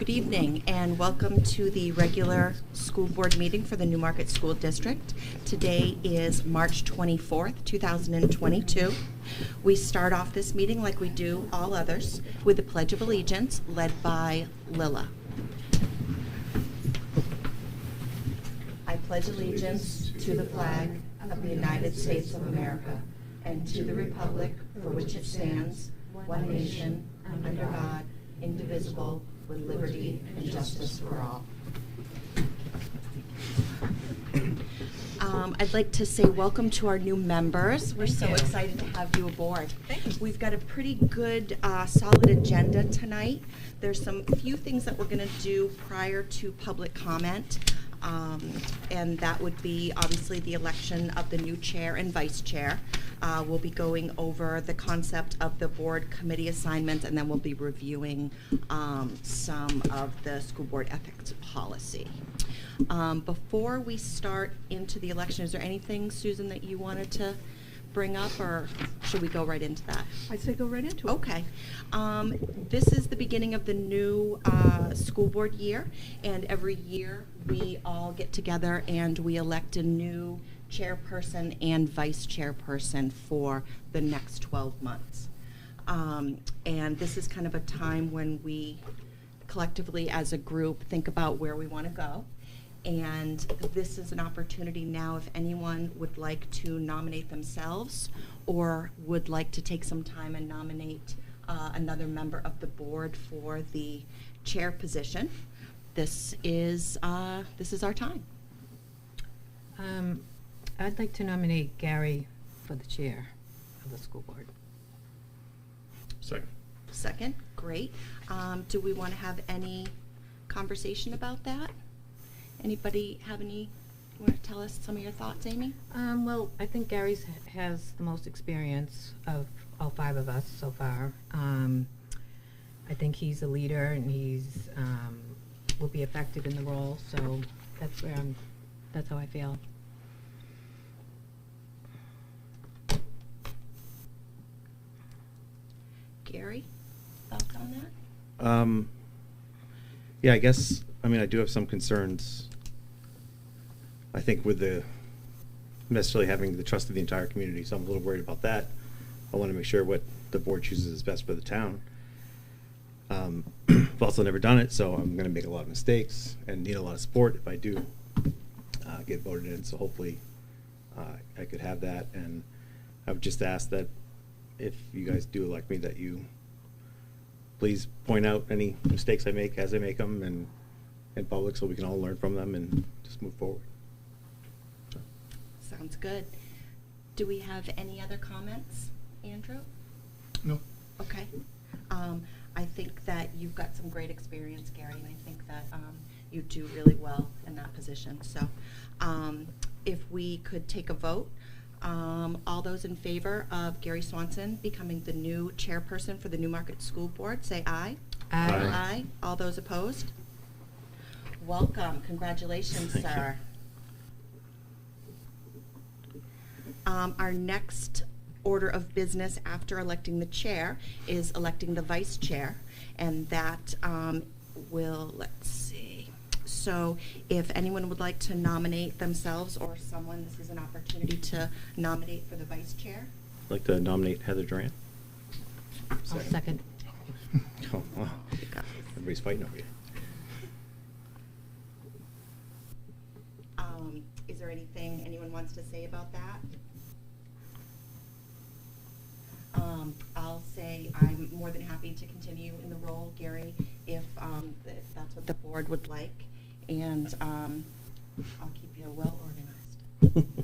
Good evening and welcome to the regular school board meeting for the Newmarket School District. Today is March 24th, 2022. We start off this meeting like we do all others with the Pledge of Allegiance led by Lila. I pledge allegiance to the flag of the United States of America and to the republic for which it stands, one nation, under God, indivisible, with liberty and justice for all. I'd like to say welcome to our new members. We're so excited to have you aboard. Thanks. We've got a pretty good, solid agenda tonight. There's some few things that we're going to do prior to public comment. And that would be obviously the election of the new chair and vice chair. We'll be going over the concept of the board committee assignments, and then we'll be reviewing some of the school board ethics policy. Before we start into the election, is there anything, Susan, that you wanted to bring up, or should we go right into that? I'd say go right into it. Okay. This is the beginning of the new school board year, and every year we all get together and we elect a new chairperson and vice chairperson for the next 12 months. And this is kind of a time when we collectively as a group think about where we want to go. And this is an opportunity now if anyone would like to nominate themselves or would like to take some time and nominate another member of the board for the chair position. This is our time. I'd like to nominate Gary for the chair of the school board. Second. Second, great. Do we want to have any conversation about that? Anybody have any, want to tell us some of your thoughts, Amy? Well, I think Gary's has the most experience of all five of us so far. I think he's a leader and he's will be effective in the role, so that's how I feel. Gary, thoughts on that? Yeah, I guess, I do have some concerns. I think with the necessarily having the trust of the entire community, so I'm a little worried about that. I want to make sure what the board chooses is best for the town. I've also never done it, so I'm going to make a lot of mistakes and need a lot of support if I do get voted in. So hopefully I could have that. And I would just ask that if you guys do elect me, that you please point out any mistakes I make as I make them and in public, so we can all learn from them and just move forward. So. Sounds good. Do we have any other comments, Andrew? No. Okay. I think that you've got some great experience, Gary, and I think that you do really well in that position. So if we could take a vote, all those in favor of Gary Swanson becoming the new chairperson for the Newmarket School Board, say aye. Aye. Aye. All those opposed? Welcome. Congratulations, Thank sir. Our next order of business after electing the chair is electing the vice chair, and that let's see. So if anyone would like to nominate themselves or someone, this is an opportunity to nominate for the vice chair. I'd like to nominate Heather Durant. I'll second. Oh, wow. Everybody's fighting over you. Is there anything anyone wants to say about that? I'll say I'm more than happy to continue in the role, Gary, if that's what the board would like, and I'll keep you well organized.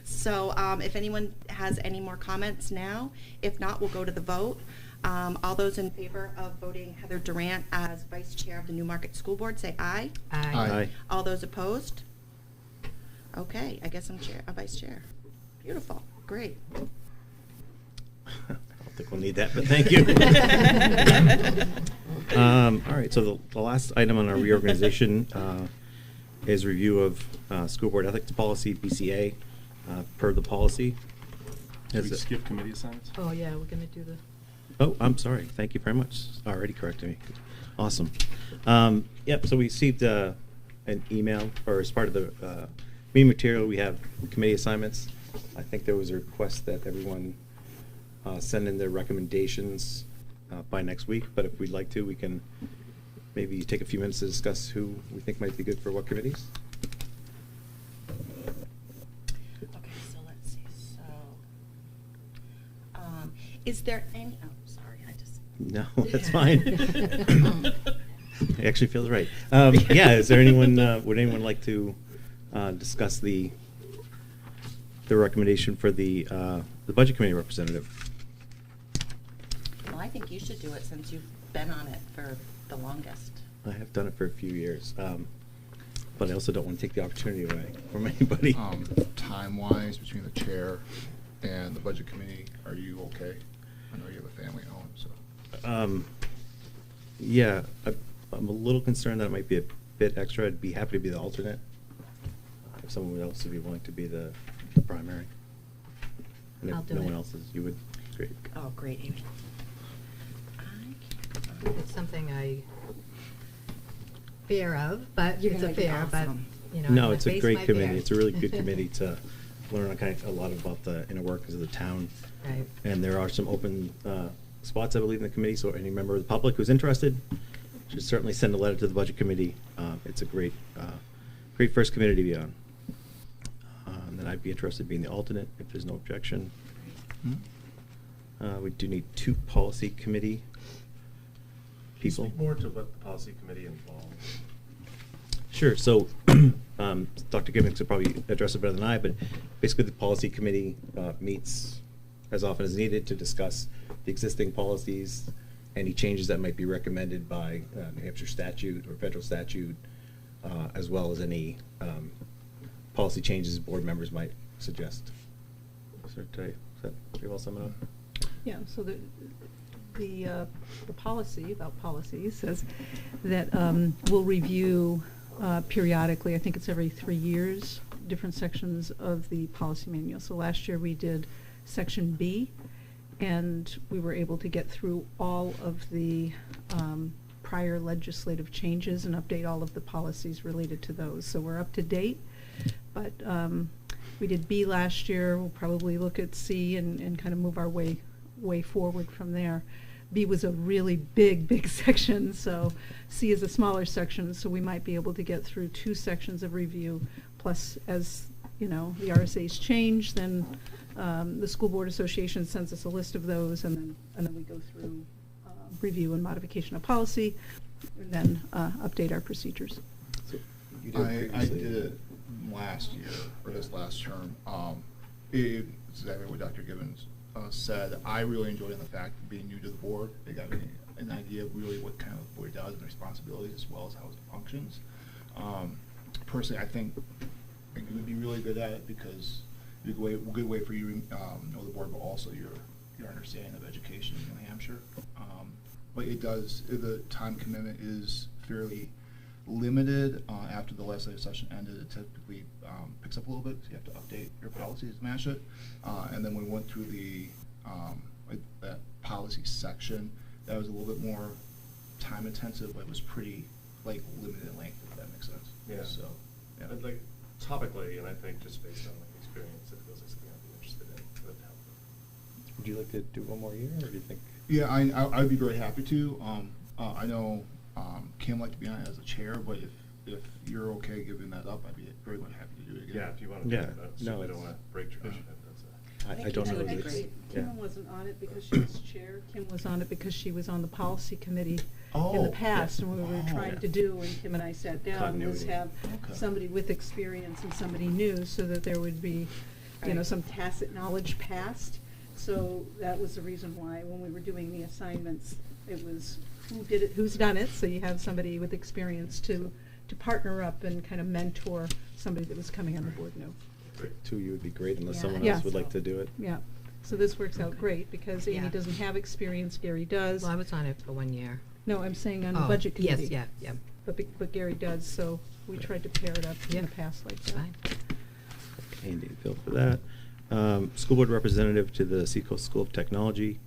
So if anyone has any more comments now, if not, we'll go to the vote. All those in favor of voting Heather Durant as vice chair of the Newmarket School Board, say aye. Aye. Aye. All those opposed? Okay, I guess I'm a vice chair. Beautiful, great. I don't think we'll need that, but thank you. All right, so the last item on our reorganization is review of school board ethics policy, BCA, per the policy. Did we skip committee assignments? Oh yeah, we're gonna do the. Oh, I'm sorry. Thank you very much. Already correcting me. Awesome. Yep, so we received an email, or as part of the meeting material, we have committee assignments. I think there was a request that everyone send in their recommendations by next week, but if we'd like to, we can maybe take a few minutes to discuss who we think might be good for what committees. Okay, so let's see. So, is there any? Oh, sorry, I just. No, that's fine. It actually feels right. Yeah, is there anyone? Would anyone like to discuss the recommendation for the budget committee representative? Well, I think you should do it since you've been on it for the longest. I have done it for a few years, but I also don't want to take the opportunity away from anybody. Time-wise, between the chair and the budget committee, are you okay? I know you have a family at home, so. Yeah, I'm a little concerned that it might be a bit extra. I'd be happy to be the alternate if someone else would be willing to be the primary. And if I'll do no it. one else is, you would. Great. Oh, great, Amy. It's something I fear of, but You're it's a gonna be fear, but, awesome. you know. No, I it's a face great my committee. fear. It's a really good committee to learn a lot about the inner workings of the town. Right. And there are some open spots, I believe, in the committee, so any member of the public who's interested should certainly send a letter to the budget committee. It's a great first committee to be on. And then I'd be interested in being the alternate if there's no objection. We do need 2 policy committee people. Speak more to what the policy committee involves. Sure. So, Dr. Gibbons could probably address it better than I, but basically the policy committee meets as often as needed to discuss the existing policies, any changes that might be recommended by New Hampshire statute or federal statute, as well as any policy changes board members might suggest. Is that pretty well sum it up? Yeah, so the policy about policies says that we'll review periodically, I think it's every 3 years, different sections of the policy manual. So last year we did section B, and we were able to get through all of the prior legislative changes and update all of the policies related to those. So we're up to date, but we did B last year. We'll probably look at C and kind of move our way forward from there. B was a really big section, so C is a smaller section, so we might be able to get through 2 sections of review, plus as you know, the RSA's change, then the School Board Association sends us a list of those, and then we go through review and modification of policy, and then update our procedures. So you I previously. did it last year, or this last term. It's exactly what Dr. Gibbons said. I really enjoyed the fact of being new to the board. It got me an idea of really what kind of the board does and responsibilities, as well as how it functions. Personally, I think you would be really good at it because it's a good way for you to know the board, but also your understanding of education in New Hampshire. But the time commitment is fairly limited. After the legislative session ended, it typically picks up a little bit, so you have to update your policies to match it. And then we went through that policy section. That was a little bit more time intensive, but it was pretty limited in length, if that makes sense. Yeah. So, yeah. But topically, and I think just based on experience, it feels like something I'd be interested in. It would help. Would you like to do one more year, or do you think? Yeah, I'd be very happy to. I know Kim liked to be on it as a chair, but if you're okay giving that up, I'd be very much happy to do it again. Yeah, if you want to do Yeah, it, but no, certainly it's- don't want to break tradition. I don't know. That would be if it's- great. yeah. Kim wasn't on it because she was chair. Kim was on it because she was on the policy committee in Oh, the past, yeah. and what we were Oh. trying to do, and Kim and I sat down, was Continuity. have Okay. somebody with experience and somebody new, so that there would be, you know, Right. some tacit knowledge passed. So that was the reason why, when we were doing the assignments, it was who did it, who's done it, so you have somebody with experience to partner up and kind of mentor somebody that was coming on the board new. Two of you would be great, unless Yeah, someone I else think would like so. to do it. Yeah, so this works out great, because Amy Yeah. doesn't have experience, Gary does. Well, I was on it for 1 year. No, I'm saying on the Oh, budget committee. Yes, yeah. But Gary does, so we tried to pair it up in Yeah. the past like that. Fine. Okay, Indeed, Bill, for that. School board representative to the Seacoast School of Technology.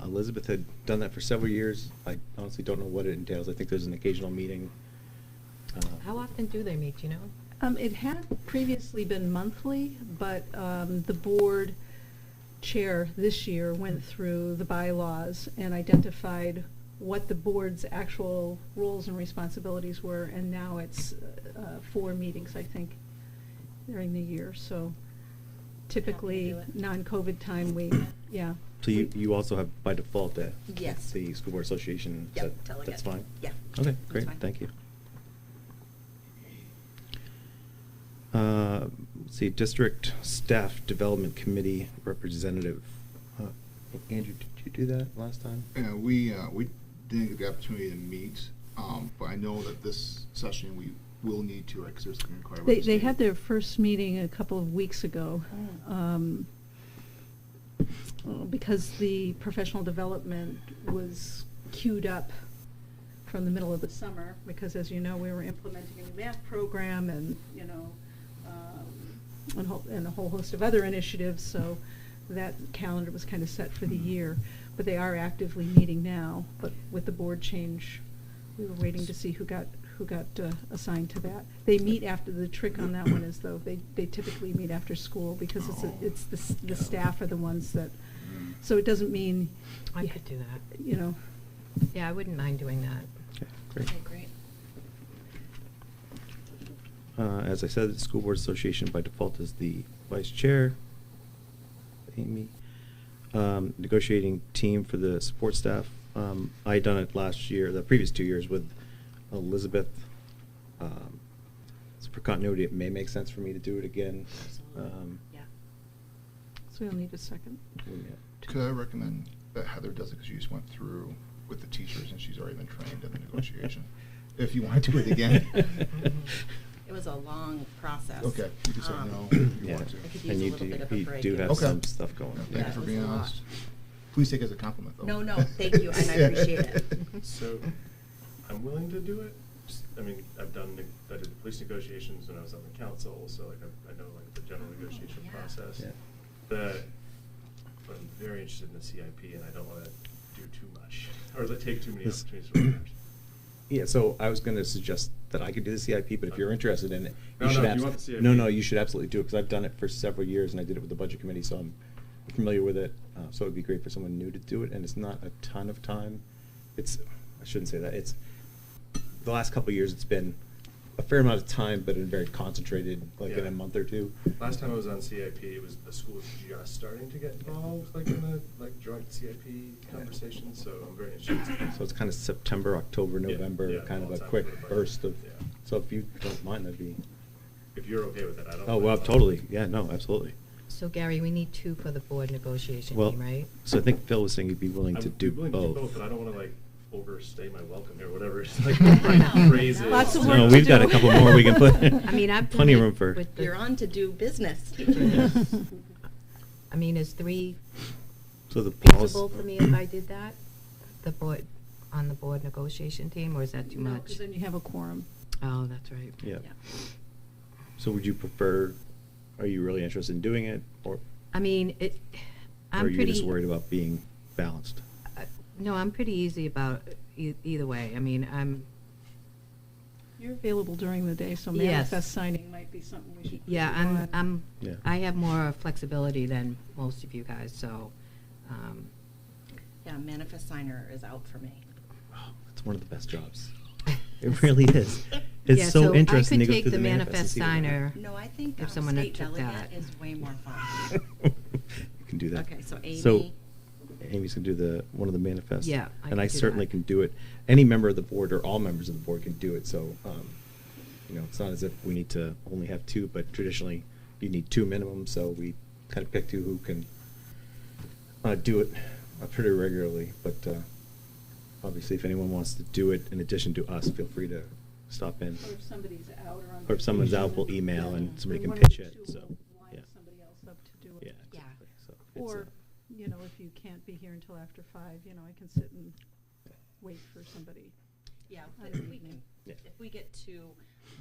Elizabeth had done that for several years. I honestly don't know what it entails. I think there's an occasional meeting. How often do they meet, you know? It had previously been monthly, but the board chair this year went through the bylaws and identified what the board's actual roles and responsibilities were, and now it's 4 meetings, I think, during the year. So typically, Happy to do it. non-COVID time, yeah. So you also have by default the Yes. the School Board Association. Yep, That's delegate. fine? Yeah. Okay, That's great, fine. thank you. Let's see, District Staff Development Committee Representative. Andrew, did you do that last time? Yeah, we didn't get the opportunity to meet, but I know that this session we will need to, because there's something required. by the They had state. their first meeting a couple of weeks ago. Because the professional development was queued up from the middle of the summer, because as you know, we were implementing a new math program and, you know, and a whole host of other initiatives, so that calendar was kind of set for the year. But they are actively meeting now, but with the board change, we were waiting to see who got assigned to that. They meet after, the trick on that one is, though, they typically meet after school, because it's the staff are the ones that, so it doesn't mean. I could do that. You know. Yeah, I wouldn't mind doing that. Okay, great. Okay, great. As I said, the School Board Association by default is the vice chair, Amy. Negotiating team for the support staff. I had done it last year, the previous 2 years with Elizabeth. So for continuity, it may make sense for me to do it again. Absolutely. Yeah. So we'll need a second. Could I recommend that Heather does it, because she just went through with the teachers and she's already been trained in the negotiation. If you want to do it again. It was a long process. Okay, you can say no if you Yeah, want to. I could use and a you little do, bit of a you break do in have Okay. some stuff going Yeah, on. thank Yeah, you for it was being a lot. honest. Please take it as a compliment, though. No, thank you, and I appreciate it. So, I'm willing to do it. I mean, I did the police negotiations when I was on the council, so like I know like the general negotiation Yeah. process. Yeah. I'm very interested in the CIP, and I don't want to do too much or take too many This- opportunities for others. Yeah, so I was going to suggest that I could do the CIP, but if you're interested in it, No, you should no, if you want the CIP. No, you should absolutely do it, because I've done it for several years, and I did it with the Budget Committee, so I'm familiar with it. So it would be great for someone new to do it, and it's not a ton of time. I shouldn't say that. It's the last couple of years, it's been a fair amount of time, but in very concentrated, like in Yeah. a month or two. Last time I was on CIP, it was the school was just starting to get involved, like in the joint CIP conversation. So I'm very interested. So it's kind of September, October, Yeah, November, yeah, kind of all a time quick for the budget. burst of. Yeah. So if you don't mind, that'd be. If you're okay with it, I don't. Oh mind. well, totally. Yeah, no, absolutely. So Gary, we need 2 for the board negotiation Well, team, right? so I think Phil was saying you'd be willing to I'd do be willing both. to do both, but I don't want to like overstay my welcome here, whatever it's like. No, phrase no. is. Lots of No, work to we've got a do. couple more we can put. I mean, I've done Plenty of it room for. with the- You're on to do business. I mean, is 3 So the feasible policy. for me if I did that? On the board negotiation team, or is that too No, much? 'cause then you have a quorum. Oh, that's right. Yeah. Yeah. So would you prefer? Are you really interested in doing it, or I mean, or I'm are you pretty. just worried about being balanced? No, I'm pretty easy about either way. I mean, You're available during the day, so Yes. manifest signing might be something we should. yeah, put on. I'm. Yeah. I have more flexibility than most of you guys, so. Yeah, manifest signer is out for me. Oh, it's one of the best jobs. It really is. It's Yeah, so interesting I to could go take through the manifest manifest and see what signer. No, I think If someone state took delegate that. is way more fun. You can do that. Okay, so Amy. So Amy's gonna do one of the manifests. Yeah, I and can I do certainly that. can do it. Any member of the board or all members of the board can do it. So, it's not as if we need to only have 2, but traditionally you need 2 minimum. So we kind of pick 2 who can do it pretty regularly. But obviously, if anyone wants to do it in addition to us, feel free to stop in. Or if somebody's out or on. Or if someone's vacation, out, we'll then- email yeah, and somebody then can one of the pitch it, 2 so, will line yeah. somebody else up to do it. Yeah, Yeah. exactly. So it's, Or, if you can't be here until after 5, I can sit and wait for somebody. Yeah, on if an we evening. Yeah. if we get to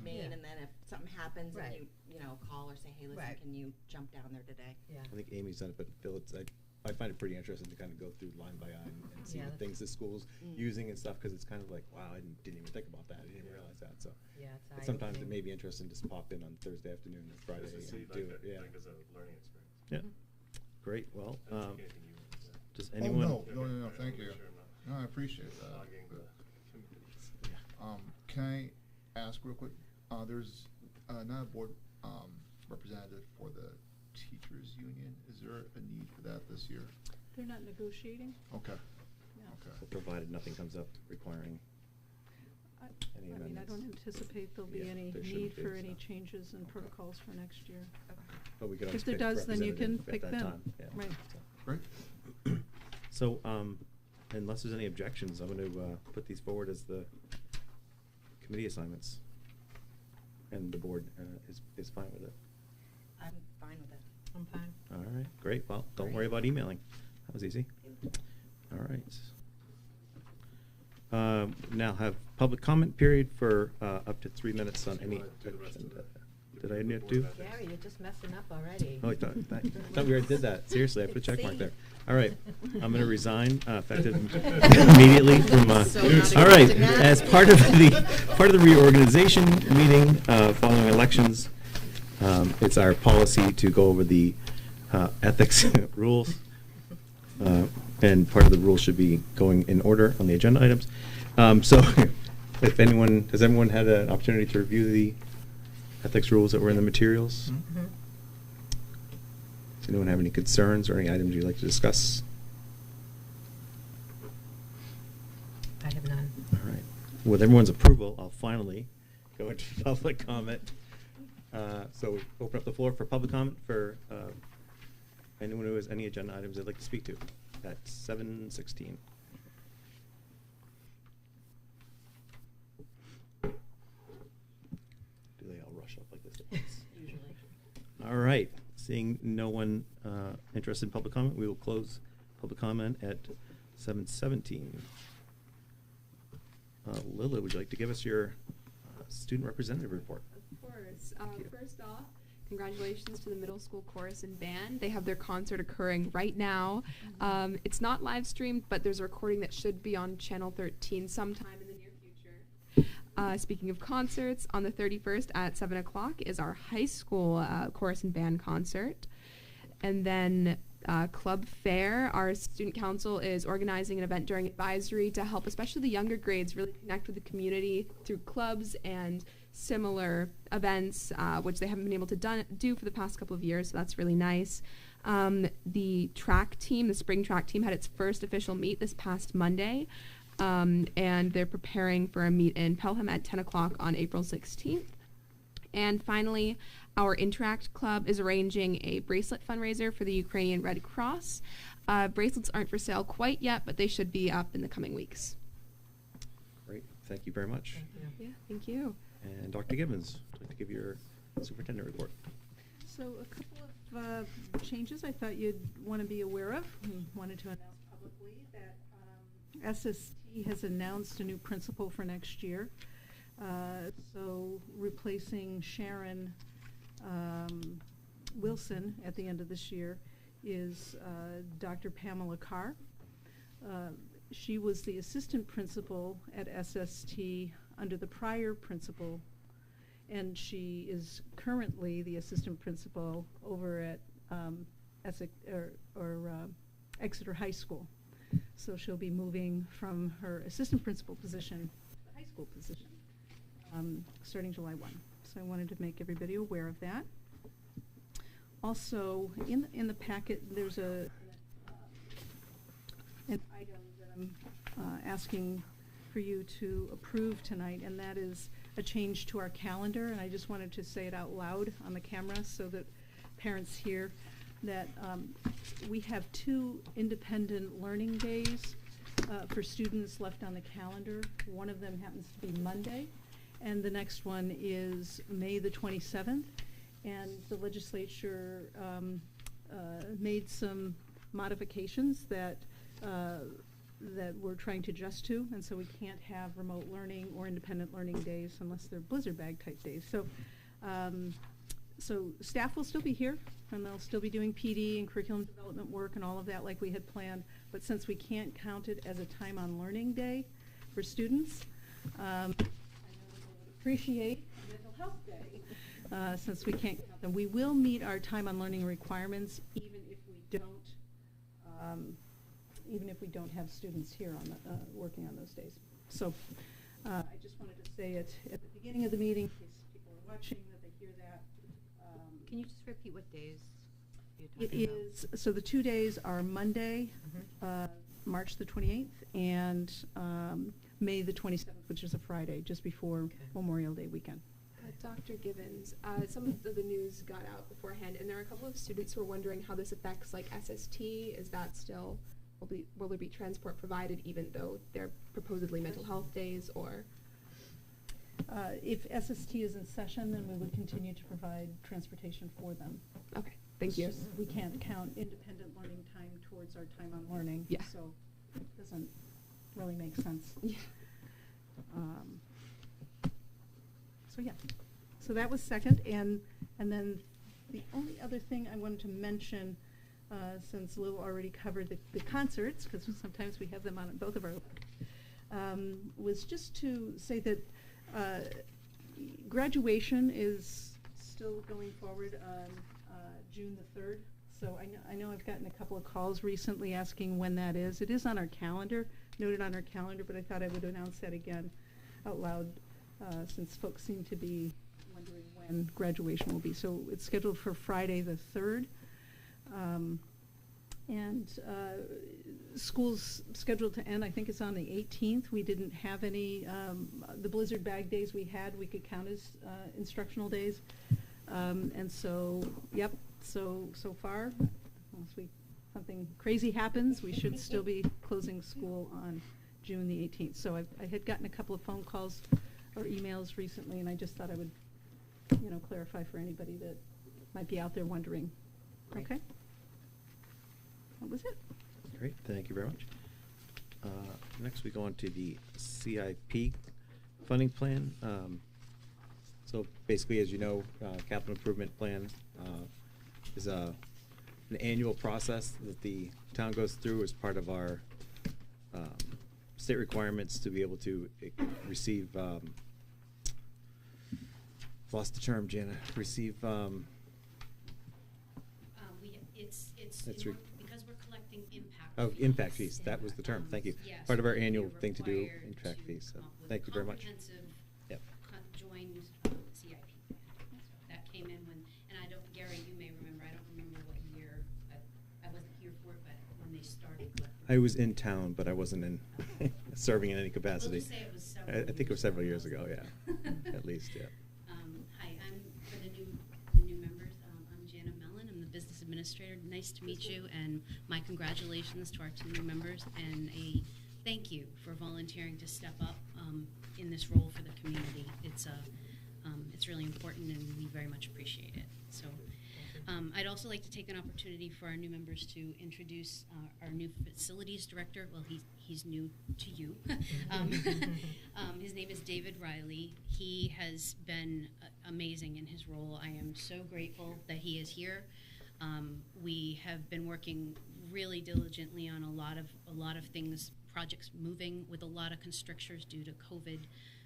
Maine, Yeah. and then if something happens Right. and you call or say, hey, listen, Right. can you jump down there today? Yeah. I think Amy's done it, but Phil, I find it pretty interesting to kind of go through line by line and see Yeah, the that's- things the school's using and stuff, because it's kind of like, wow, I didn't even think about that, I didn't even realize that, so. Yeah, it's But sometimes it eye-opening. may be interesting to just pop in on Thursday afternoon or Friday Just to see, and do like, it, yeah. like as a learning experience. Yeah, Mhm. great, well, I don't think anything you want to say. does Oh, anyone? no, Okay, no, all right, thank I'll you. make sure I'm No, I appreciate not that. hogging the committees. Can I ask real quick, there's not a board representative for the teachers union. Is there a need for that this year? They're not negotiating? Okay, No. okay. Provided nothing comes up requiring I any I mean, I amendments. don't anticipate there'll be Yeah, any there shouldn't need be, for any so. changes in Okay. protocols for next year. But we could If always there pick does, then you can representative pick at that them. time, yeah, Right. so. Great. So, unless there's any objections, I'm going to put these forward as the committee assignments. And the board is fine with it. I'm fine with it. I'm fine. All right, great. Well, don't worry about emailing. That was easy. All right. Now have public comment period for up to 3 minutes on Do you any wanna do the rest of agenda. the- Did I need to board do? members? Gary, you're just messing up already. Oh, I thought we already did that. Seriously, I put a check mark there. All right, I'm going to resign effective immediately from. So not All right, accepting that. as part of the reorganization meeting following elections, it's our policy to go over the ethics rules, and part of the rules should be going in order on the agenda items. So, if anyone has everyone had an opportunity to review the ethics rules that were in the materials? Mhm. Does anyone have any concerns or any items you'd like to discuss? I have none. All right. With everyone's approval, I'll finally go into public comment. So we open up the floor for public comment for anyone who has any agenda items they'd like to speak to at 7:16. Do they all rush up like this at once? Usually. All right. Seeing no one interested in public comment, we will close public comment at 7:17. Lila, would you like to give us your student representative report? Of course. Thank you. First off, congratulations to the middle school chorus and band. They have their concert occurring right now. It's not live streamed, but there's a recording that should be on Channel 13 sometime in the near future. Speaking of concerts, on the 31st at 7 o'clock is our high school chorus and band concert. And then Club Fair, our student council is organizing an event during advisory to help especially the younger grades really connect with the community through clubs and similar events, which they haven't been able to do for the past couple of years, so that's really nice. The track team, the spring track team, had its first official meet this past Monday, and they're preparing for a meet in Pelham at 10 o'clock on April 16th. And finally, our Interact Club is arranging a bracelet fundraiser for the Ukrainian Red Cross. Bracelets aren't for sale quite yet, but they should be up in the coming weeks. Great. Thank you very much. Thank you. Yeah, thank you. And Dr. Gibbons, would you like to give your superintendent report? So a couple of changes I thought you'd want to be aware of. We wanted to announce publicly that SST has announced a new principal for next year. So replacing Sharon Wilson at the end of this year is Dr. Pamela Carr. She was the assistant principal at SST under the prior principal, and she is currently the assistant principal over at Exeter High School. So she'll be moving from her assistant principal position to the high school position starting July 1. So I wanted to make everybody aware of that. Also, in the packet, there's an item that I'm asking for you to approve tonight, and that is a change to our calendar. And I just wanted to say it out loud on the camera so that parents hear that we have 2 independent learning days for students left on the calendar. One of them happens to be Monday, and the next one is May the 27th. And the legislature made some modifications that we're trying to adjust to, and so we can't have remote learning or independent learning days unless they're blizzard bag type days. So So staff will still be here, and they'll still be doing PD and curriculum development work and all of that like we had planned. But since we can't count it as a time on learning day for students, I know they would appreciate a mental health day since we can't count them. We will meet our time on learning requirements even if we don't have students here on the, working on those days. So I just wanted to say it at the beginning of the meeting in case people are watching that they hear that. Can you just repeat what days you're It talking about? is, so the 2 days are Monday, March the 28th, and May the 27th, which is a Friday, just before Okay. Memorial Day weekend. Dr. Givens, some of the news got out beforehand, and there are a couple of students who are wondering how this affects like SST. Is that still, will there be transport provided even though they're supposedly mental health days, or? If SST is in session, then we would continue to provide transportation for them. Okay, thank you. It's just we can't count independent learning time towards our time on learning. Yeah. So it doesn't really make sense. Yeah. So yeah, so that was second, and then the only other thing I wanted to mention, since Lou already covered the concerts, because sometimes we have them on both of our, was just to say that graduation is still going forward on June the 3rd. So I know I've gotten a couple of calls recently asking when that is. It is on our calendar, noted on our calendar, but I thought I would announce that again out loud, since folks seem to be wondering when graduation will be. So it's scheduled for Friday the 3rd. School's scheduled to end, I think it's on the 18th. We didn't have any, the blizzard bag days we had, we could count as instructional days. And so, yep, so far, unless something crazy happens, we should still be closing school on June the 18th. So I had gotten a couple of phone calls or emails recently, and I just thought I would, clarify for anybody that might be out there wondering. Great. Okay? That was it. Great, thank you very much. Next, we go on to the CIP funding plan. So basically, as you know, capital improvement plan is an annual process that the town goes through as part of our state requirements to be able to receive, lost the term, Jana, receive, It's because we're collecting impact. oh, fees. impact fees, that was the term, thank you. Yes, Part of our you're annual thing to do, required impact to fees, so, come up with thank you very much. Comprehensive, Yep. joined CIP. So that came in when, and I don't, Gary, you may remember, I don't remember what year, I wasn't here for it, but when they started collecting. I was in town, but I wasn't in, serving in any capacity. We'll just say it was several I think it was several years ago. ago, yeah, at least, yeah. Hi, I'm for the new members. I'm Jana Mellon. I'm the business administrator. Nice to meet you, and my congratulations to our 2 new members, and a thank you for volunteering to step up in this role for the community. It's really important, and we very much appreciate it. So. I'd also like to take an opportunity for our new members to introduce our new facilities director. Well, he's new to you. His name is David Riley. He has been amazing in his role. I am so grateful that he is here. We have been working really diligently on a lot of things, projects moving with a lot of constrictures due to COVID.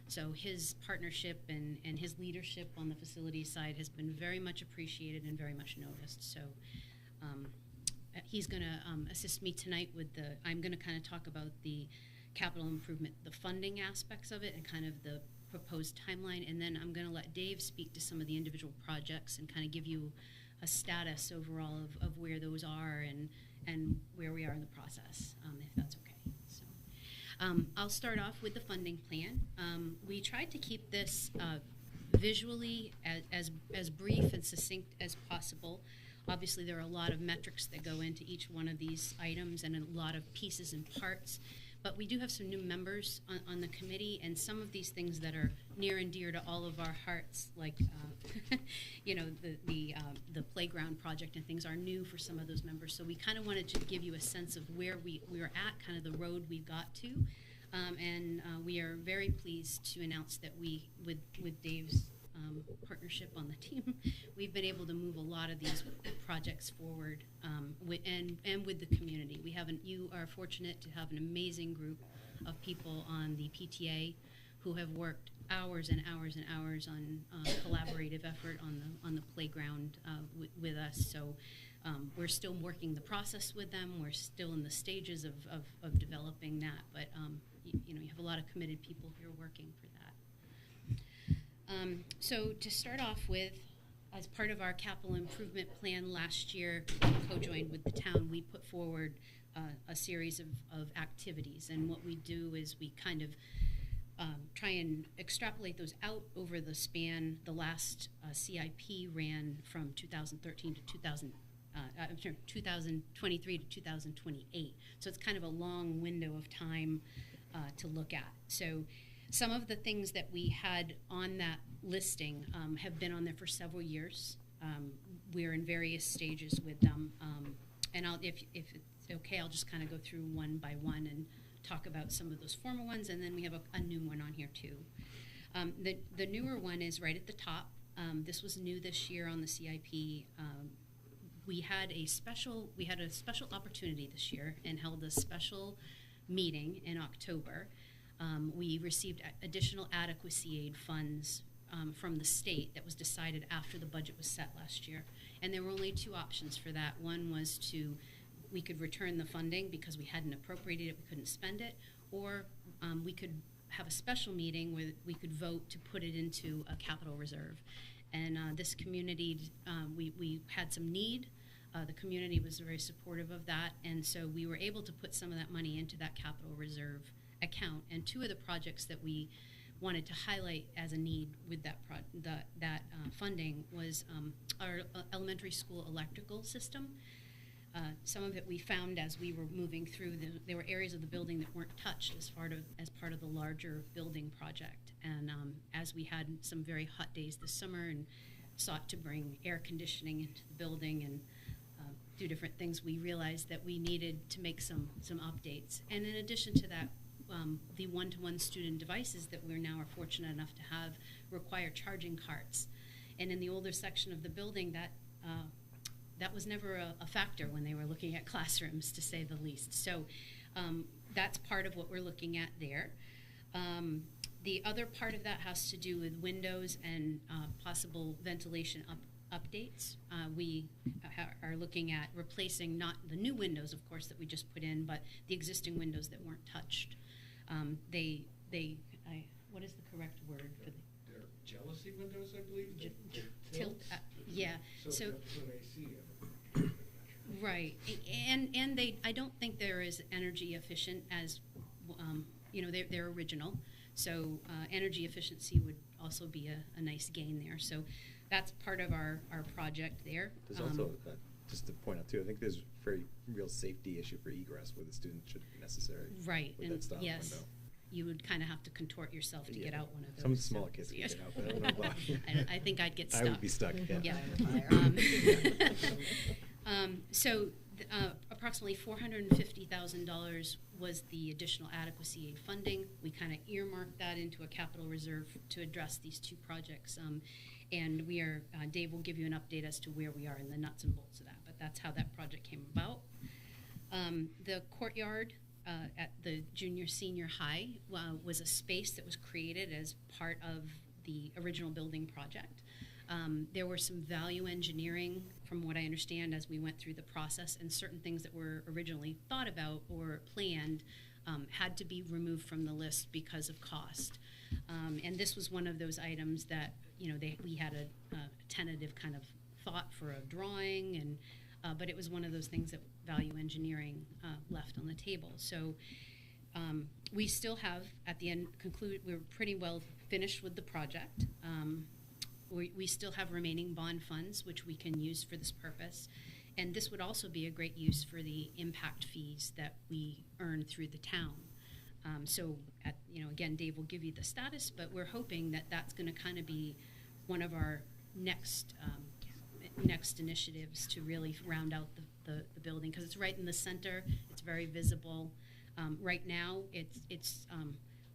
So his partnership and his leadership on the facilities side has been very much appreciated and very much noticed. So he's going to assist me tonight with I'm going to kind of talk about the capital improvement, the funding aspects of it, and kind of the proposed timeline. And then I'm going to let Dave speak to some of the individual projects and kind of give you a status overall of where those are and where we are in the process, if that's okay. So. I'll start off with the funding plan. We tried to keep this visually as brief and succinct as possible. Obviously, there are a lot of metrics that go into each one of these items and a lot of pieces and parts. But we do have some new members on the committee, and some of these things that are near and dear to all of our hearts, like the playground project and things, are new for some of those members. So we kind of wanted to give you a sense of where we're at, kind of the road we've got to, and we are very pleased to announce that with Dave's partnership on the team, we've been able to move a lot of these projects forward and with the community. You are fortunate to have an amazing group of people on the PTA who have worked hours and hours and hours on collaborative effort on the playground with us. So we're still working the process with them. We're still in the stages of developing that, but you have a lot of committed people here working for that. So to start off with, as part of our capital improvement plan last year, co-joined with the town, we put forward a series of activities, and what we do is we kind of try and extrapolate those out over the span. The last CIP ran from 2013 to 2023 to 2028. So it's kind of a long window of time to look at. So some of the things that we had on that listing have been on there for several years. We're in various stages with them. And if it's okay, I'll just kind of go through one by one and talk about some of those former ones, and then we have a new one on here too. The newer one is right at the top. This was new this year on the CIP. We had a special opportunity this year and held a special meeting in October. We received additional adequacy aid funds from the state that was decided after the budget was set last year. And there were only two options for that. One was we could return the funding because we hadn't appropriated it, we couldn't spend it, or we could have a special meeting where we could vote to put it into a capital reserve. And this community, we had some need. The community was very supportive of that, and so we were able to put some of that money into that capital reserve account. And two of the projects that we wanted to highlight as a need with that funding was our elementary school electrical system. Some of it we found as we were moving through. There were areas of the building that weren't touched as part of the larger building project. And as we had some very hot days this summer and sought to bring air conditioning into the building and do different things, we realized that we needed to make some updates. And in addition to that, the one-to-one student devices that we're now are fortunate enough to have require charging carts. And in the older section of the building, that was never a factor when they were looking at classrooms, to say the least. So that's part of what we're looking at there. The other part of that has to do with windows and possible ventilation updates. We are looking at replacing not the new windows, of course, that we just put in, but the existing windows that weren't touched. What is the correct word for the? They're jealousy windows, I believe. Tilt. Yeah. So that's what I see. Right, and I don't think they're as energy efficient as, they're original. So energy efficiency would also be a nice gain there. So that's part of our project there. There's also, just to point out too, I think there's a very real safety issue for egress where the student shouldn't be necessary. Right, with and that style yes, window. you would kind of have to contort yourself to get out one of those. Some smaller kids can get out, but I don't know about. I think I'd get stuck. I would be stuck. Yeah. So approximately $450,000 was the additional adequacy aid funding. We kind of earmarked that into a capital reserve to address these two projects. And we are, Dave will give you an update as to where we are in the nuts and bolts of that, but that's how that project came about. The courtyard at the junior-senior high was a space that was created as part of the original building project. There were some value engineering, from what I understand, as we went through the process, and certain things that were originally thought about or planned had to be removed from the list because of cost. And this was one of those items that, we had a tentative kind of thought for a drawing, and but it was one of those things that value engineering left on the table. So we still have, at the end, we're pretty well finished with the project. We still have remaining bond funds, which we can use for this purpose. And this would also be a great use for the impact fees that we earn through the town. So, again, Dave will give you the status, but we're hoping that that's going to kind of be one of our next initiatives to really round out the building, because it's right in the center. It's very visible. Right now,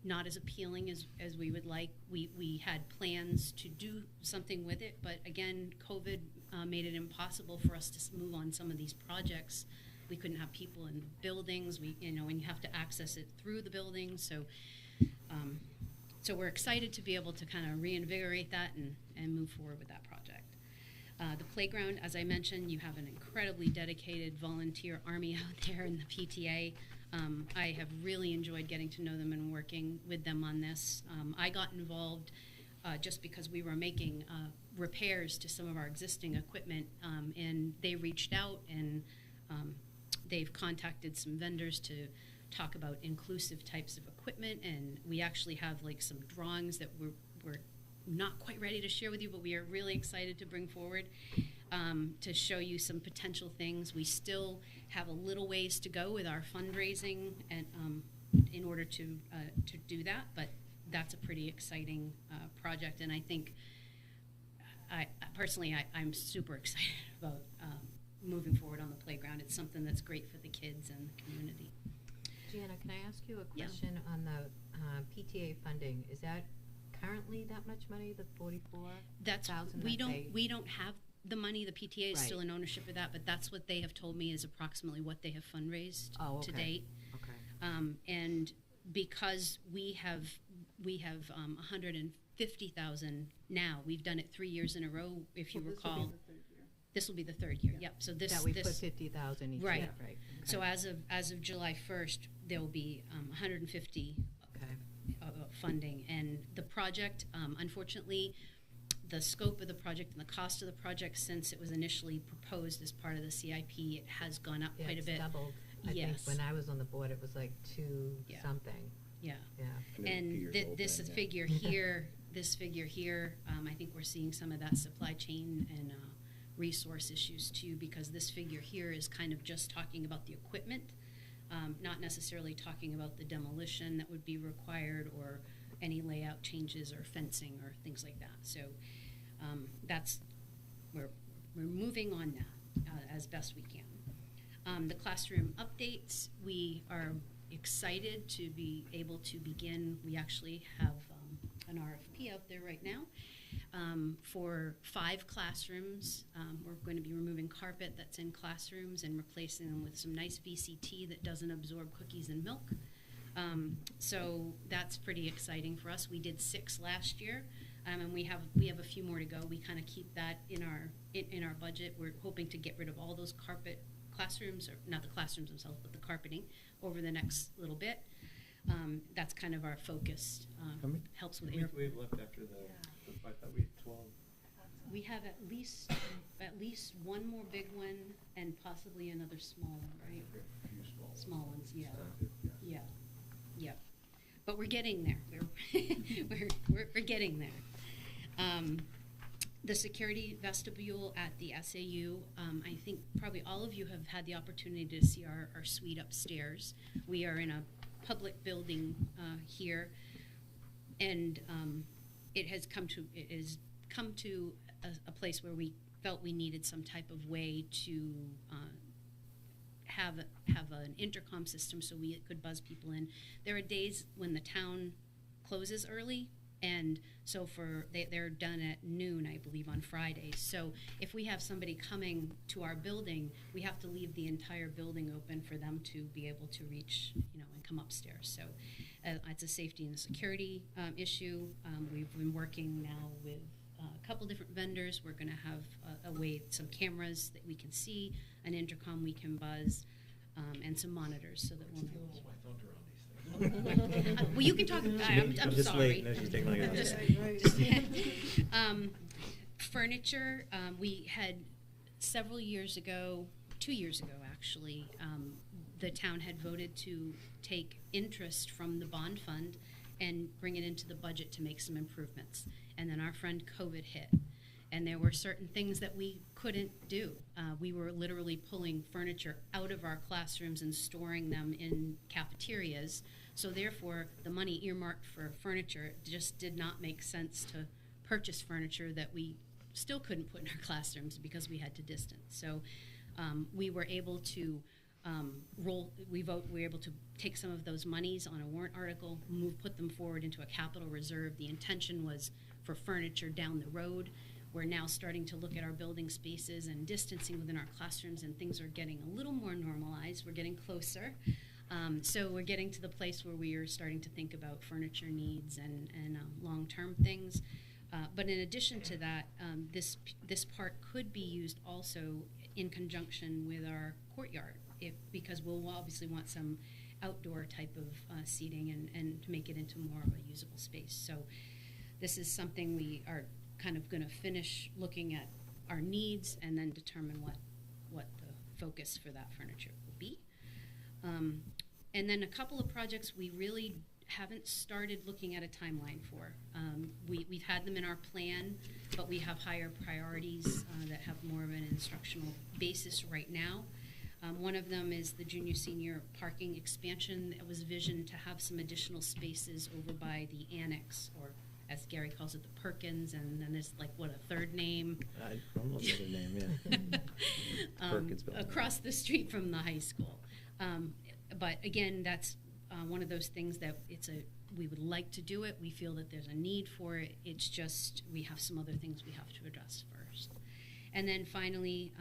not as appealing as we would like. We had plans to do something with it, but again, COVID made it impossible for us to move on some of these projects. We couldn't have people in buildings. And you have to access it through the buildings. So, so we're excited to be able to kind of reinvigorate that and move forward with that project. The playground, as I mentioned, you have an incredibly dedicated volunteer army out there in the PTA. I have really enjoyed getting to know them and working with them on this. I got involved just because we were making repairs to some of our existing equipment, and they reached out and they've contacted some vendors to talk about inclusive types of equipment, and we actually have like some drawings that we're not quite ready to share with you, but we are really excited to bring forward to show you some potential things. We still have a little ways to go with our fundraising and in order to do that, but that's a pretty exciting project, and I think personally I'm super excited about moving forward on the playground. It's something that's great for the kids and the community. Gianna, can I ask you a Yeah. question on the PTA funding? Is that currently that much money, the 44,000? That's we don't have the money. The PTA is still Right. in ownership of that, but that's what they have told me is approximately what they have fundraised to date. Okay. And because we have 150,000 now, we've done it 3 years in a row. If you recall, this will be the third year. Yep. So this That we put 50,000 each right. year, right? Okay. So as of July 1st, there will be 150 Okay. funding, and the project, unfortunately, the scope of the project and the cost of the project since it was initially proposed as part of the CIP, it has gone up Yeah, quite a it's bit. doubled. I Yes. think when I was on the board, it was like two Yeah. something. Yeah. Yeah. And this figure here, I think we're seeing some of that supply chain and resource issues too, because this figure here is kind of just talking about the equipment, not necessarily talking about the demolition that would be required or any layout changes or fencing or things like that. So we're moving on that as best we can. The classroom updates, we are excited to be able to begin. We actually have an RFP out there right now for 5 classrooms. We're going to be removing carpet that's in classrooms and replacing them with some nice VCT that doesn't absorb cookies and milk. So that's pretty exciting for us. We did 6 last year, and we have a few more to go. We kind of keep that in our budget. We're hoping to get rid of all those carpet classrooms, or not the classrooms themselves, but the carpeting over the next little bit. That's kind of our focus. Helps with How many do we have left after the 5 that we 12? We have at least one more big one and possibly another small one, right? A few Small ones, yeah. Yeah. Yeah. But we're getting there. We're getting there. The security vestibule at the SAU, I think probably all of you have had the opportunity to see our suite upstairs. We are in a public building here, and it has come to a place where we felt we needed some type of way to have an intercom system so we could buzz people in. There are days when the town closes early, and so they're done at noon, I believe, on Fridays. So if we have somebody coming to our building, we have to leave the entire building open for them to be able to reach, and come upstairs. So it's a safety and a security issue. We've been working now with a couple different vendors. We're going to have some cameras that we can see, an intercom we can buzz, and some monitors so that we'll know. Steals my thunder on these things. Well, you can talk. I'm just sorry. late. No, she's taking like a- Just- furniture. We had several years ago, 2 years ago actually, the town had voted to take interest from the bond fund and bring it into the budget to make some improvements. And then our friend COVID hit. And there were certain things that we couldn't do. We were literally pulling furniture out of our classrooms and storing them in cafeterias. So therefore, the money earmarked for furniture just did not make sense to purchase furniture that we still couldn't put in our classrooms because we had to distance. So we were able to we're able to take some of those monies on a warrant article, put them forward into a capital reserve. The intention was for furniture down the road. We're now starting to look at our building spaces and distancing within our classrooms, and things are getting a little more normalized. We're getting closer. So we're getting to the place where we are starting to think about furniture needs and long-term things. But in addition to that, this part could be used also in conjunction with our courtyard, because we'll obviously want some outdoor type of seating and to make it into more of a usable space. So this is something we are kind of going to finish looking at our needs and then determine what the focus for that furniture will be. And then a couple of projects we really haven't started looking at a timeline for. We've had them in our plan, but we have higher priorities that have more of an instructional basis right now. One of them is the junior-senior parking expansion. It was visioned to have some additional spaces over by the annex, or as Gary calls it, the Perkins, and then there's like, what, a third name? I don't know the other name, yeah. Perkins building. Across the street from the high school. But again, that's one of those things that we would like to do it. We feel that there's a need for it. It's just we have some other things we have to address first. And then finally,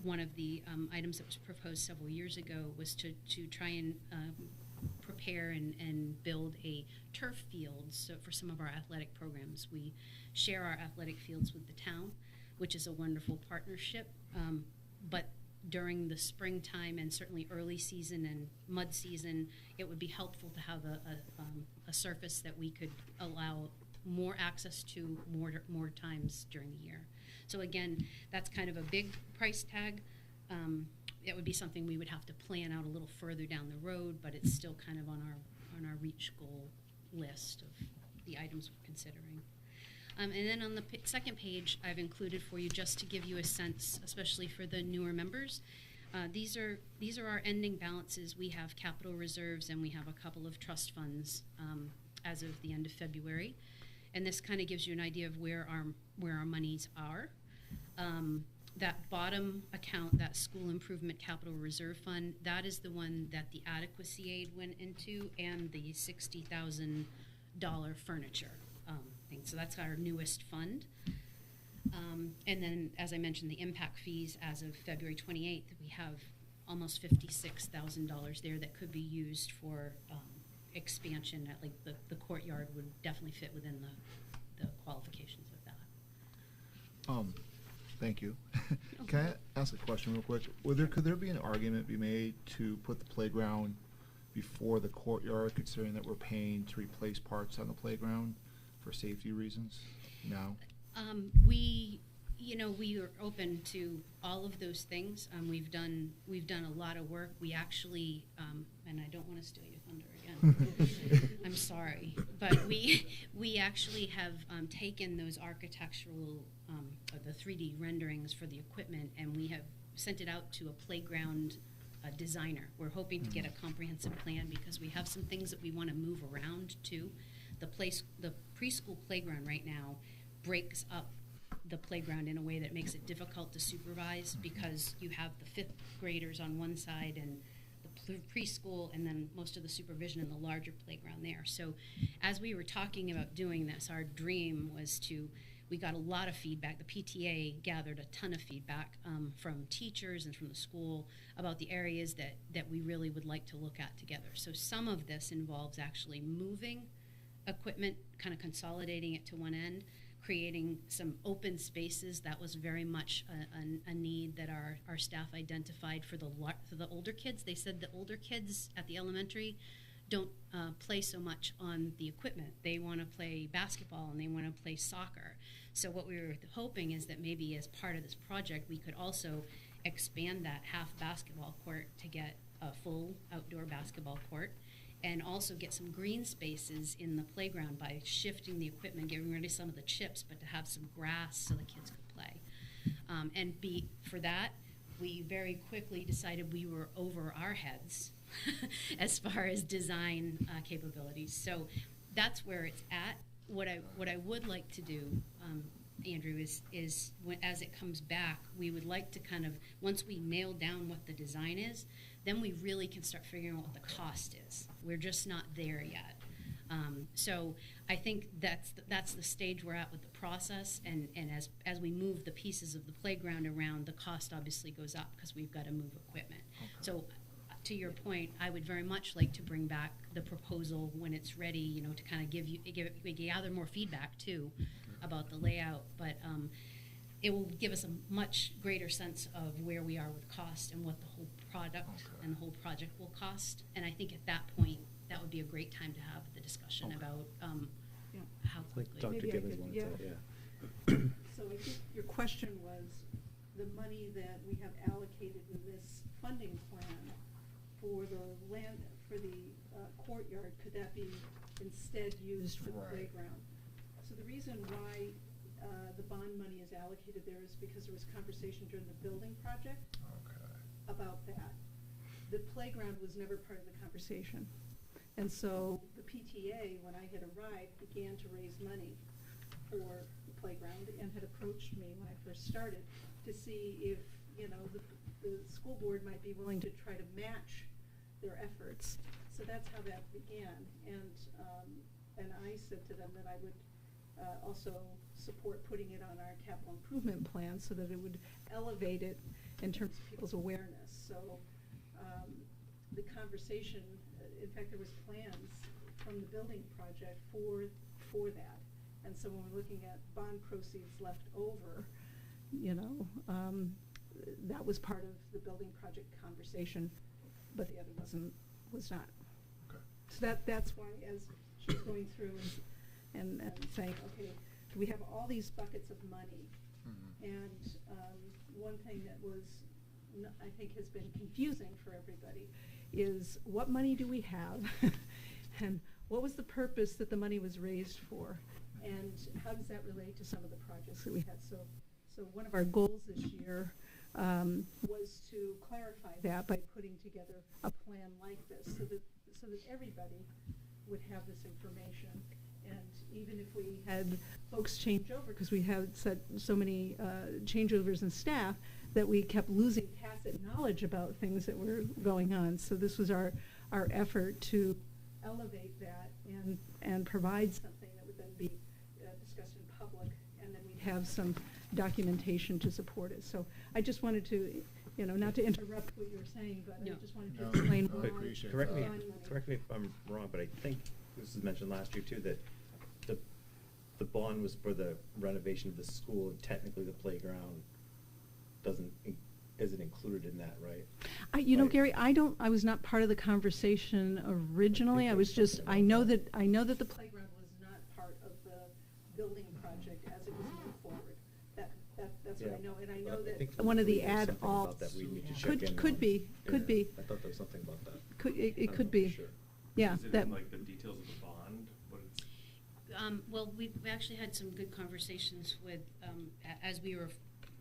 one of the items that was proposed several years ago was to try and prepare and build a turf field for some of our athletic programs. We share our athletic fields with the town, which is a wonderful partnership. But during the springtime and certainly early season and mud season, it would be helpful to have a surface that we could allow more access to more times during the year. So again, that's kind of a big price tag. It would be something we would have to plan out a little further down the road, but it's still kind of on our reach goal list of the items we're considering. And then on the second page, I've included for you just to give you a sense, especially for the newer members. These are our ending balances. We have capital reserves and we have a couple of trust funds as of the end of February, and this kind of gives you an idea of where our monies are. That bottom account, that school improvement capital reserve fund, that is the one that the adequacy aid went into, and the $60,000 furniture thing. So that's our newest fund. And then, as I mentioned, the impact fees as of February 28th, we have almost $56,000 there that could be used for expansion. At like the courtyard would definitely fit within the qualifications of that. Thank you. Can I ask a question real quick? Could there be an argument be made to put the playground before the courtyard, considering that we're paying to replace parts on the playground for safety reasons now? We are open to all of those things. We've done a lot of work. We actually, and I don't want to steal your thunder again. I'm sorry, but we actually have taken those architectural, the 3D renderings for the equipment, and we have sent it out to a playground designer. We're hoping to get a comprehensive plan because we have some things that we want to move around too. The preschool playground right now breaks up the playground in a way that makes it difficult to supervise because you have the 5th graders on one side and the preschool, and then most of the supervision in the larger playground there. So as we were talking about doing this, our dream was we got a lot of feedback. The PTA gathered a ton of feedback from teachers and from the school about the areas that we really would like to look at together. So some of this involves actually moving equipment, kind of consolidating it to one end, creating some open spaces. That was very much a need that our staff identified for the older kids. They said the older kids at the elementary don't play so much on the equipment. They want to play basketball and they want to play soccer. So what we were hoping is that maybe as part of this project we could also expand that half basketball court to get a full outdoor basketball court, and also get some green spaces in the playground by shifting the equipment, getting rid of some of the chips, but to have some grass so the kids could play. For that, we very quickly decided we were over our heads as far as design capabilities. So that's where it's at. What I would like to do, Andrew, is when, as it comes back, we would like to kind of, once we nail down what the design is, then we really can start figuring out what the cost is. We're just not there yet. So I think that's the stage we're at with the process, and as we move the pieces of the playground around, the cost obviously goes up because we've got to move equipment. Okay. So to your point, I would very much like to bring back the proposal when it's ready, you know, to kind of gather more feedback too about the layout, but it will give us a much greater sense of where we are with cost and what the whole product and the whole project will cost. And I think at that point, that would be a great time to have the discussion about Yeah. how Like quickly. Dr. Maybe I Gibbons could- wanted yeah. to, yeah. So I think your question was, the money that we have allocated in this funding plan for the land, for the courtyard, could that be instead used for the Right. playground? So the reason why the bond money is allocated there is because there was conversation during the building project Okay. about that. The playground was never part of the conversation. And so the PTA, when I had arrived, began to raise money for the playground and had approached me when I first started to see if, you know, the school board might be willing to try to match their efforts. So that's how that began. And I said to them that I would also support putting it on our capital improvement plan so that it would elevate it in terms of people's awareness. So the conversation, in fact, there was plans from the building project for that. And so when we're looking at bond proceeds left over, you know, that was part of the building project conversation, but the other was not. Okay. So that's why, as she was going through and saying, okay, we have all these buckets of money. Mhm. And one thing that was, I think, has been confusing for everybody is what money do we have? And what was the purpose that the money was raised for? And how does that relate to some of the projects that we had? So one of our goals this year was to clarify that by putting together a plan like this so that everybody would have this information. And even if we had folks change over, because we had so many changeovers in staff, that we kept losing tacit knowledge about things that were going on. So this was our effort to elevate that and provide something that would then be discussed in public, and then we'd have some documentation to support it. So I just wanted to, you know, not to interrupt what you were saying, but No. I just wanted to No, explain I why. appreciate Correct me, that. bond money. correct me if I'm wrong, but I think this was mentioned last year too, that the bond was for the renovation of the school, and technically the playground isn't included in that, right? You know, Right. Gary, I was not part of the conversation originally. I was just, I know that the playground was not part of the building project as it was moved forward. That's what I Yeah. know, and I But know that think one of the there's something about add-alts that we need to check in could on. be. Yeah, I thought there was something about that. It I could don't know be. for sure. Yeah, Is it that, in like the details of the bond? What it's, Well, we actually had some good conversations with, as we were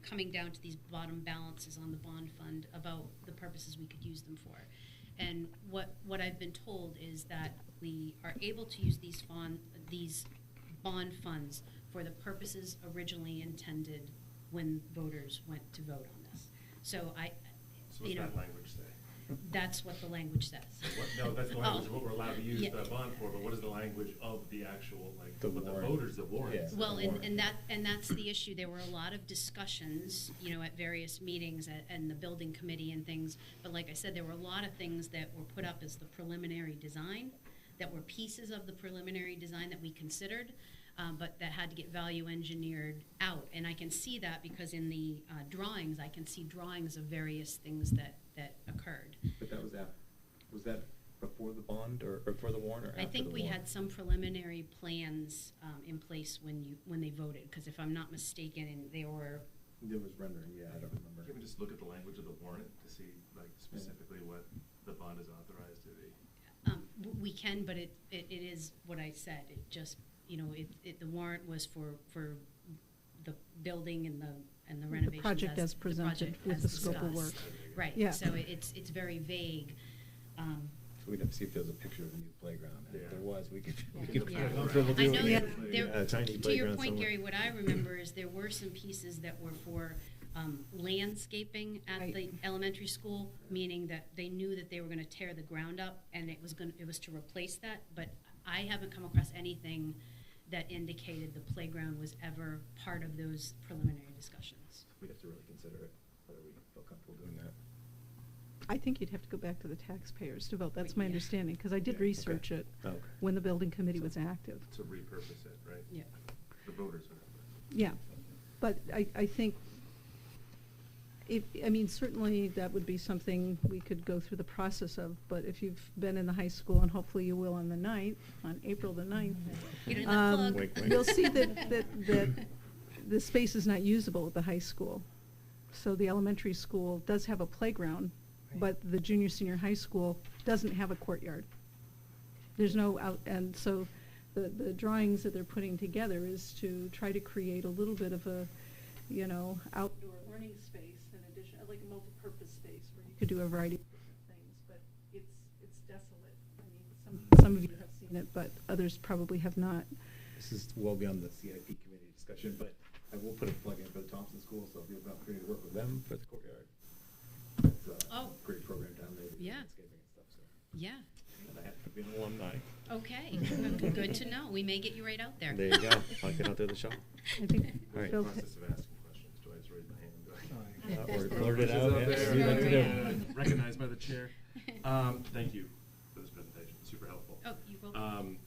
coming down to these bottom balances on the bond fund about the purposes we could use them for. And what I've been told is that we are able to use these bond funds for the purposes originally intended when voters went to vote on this. So so you what's know, that language say? that's what the language says. No, that's the language of what we're allowed to use Yeah. the bond for, but what is the language of the actual, like, The what the warrant. voters, the warrants? Yeah. Well, the warrant. and that's the issue. There were a lot of discussions, you know, at various meetings and the building committee and things. But like I said, there were a lot of things that were put up as the preliminary design, that were pieces of the preliminary design that we considered, but that had to get value engineered out. And I can see that because in the drawings, I can see drawings of various things that occurred. But that was that before the bond or before the warrant or after I the think we warrant? had some preliminary plans in place when they voted, because if I'm not mistaken, and they were. There was rendering, yeah, I don't remember. Can we just look at the language of the warrant to see, like, specifically what the bond is authorized to be? We can, but it is what I said. It just, you know, the warrant was for the building and the renovations. the project as presented project with as the scope of work. discussed. Right, Yeah. so it's very vague. So we'd have to see if there's a picture of a new playground, and if Yeah. there was, we could Yeah. no trouble I doing know it. that there, A tiny to your playground point, somewhere. Gary, what I remember is there were some pieces that were for landscaping at Right. the elementary school, meaning that they knew that they were gonna tear the ground up, and it was to replace that, but I haven't come across anything that indicated the playground was ever part of those preliminary discussions. We'd have to really consider it, whether we feel comfortable doing that. I think you'd have to go back to the taxpayers to vote. That's my Yeah. understanding, because I did Yeah, okay. research it Okay. when the building committee was active. To repurpose it, right? Yeah. The voters would have to. Yeah, but I think, I mean, certainly that would be something we could go through the process of, but if you've been in the high school, and hopefully you will on the 9th, on April the 9th, Get in that plug. Wink, wink. you'll see that the space is not usable at the high school. So the elementary school does have a playground, but the junior, senior high school doesn't have a courtyard. There's no out, and so the drawings that they're putting together is to try to create a little bit of a, you know, outdoor learning space in addition, like a multi-purpose space where you could do a variety of different things, but it's desolate. I mean, some of you have seen it, but others probably have not. This is well beyond the CIP committee discussion, but I will put a plug in for the Thompson School, so if you have an opportunity to work with them for the courtyard. It's a Oh. great program down there. They do Yeah. landscaping and stuff, so. Yeah, And I happen to be an alumni. okay, good to know, we may get you right out there. There you go. I'll get out there to show. I think All right. Phil- Process of asking questions, do I just raise my hand? Do I- Or blurt it This is out, yeah. there, Do that too. Recognized by the chair. Thank you for this presentation, super helpful. Oh, you're welcome.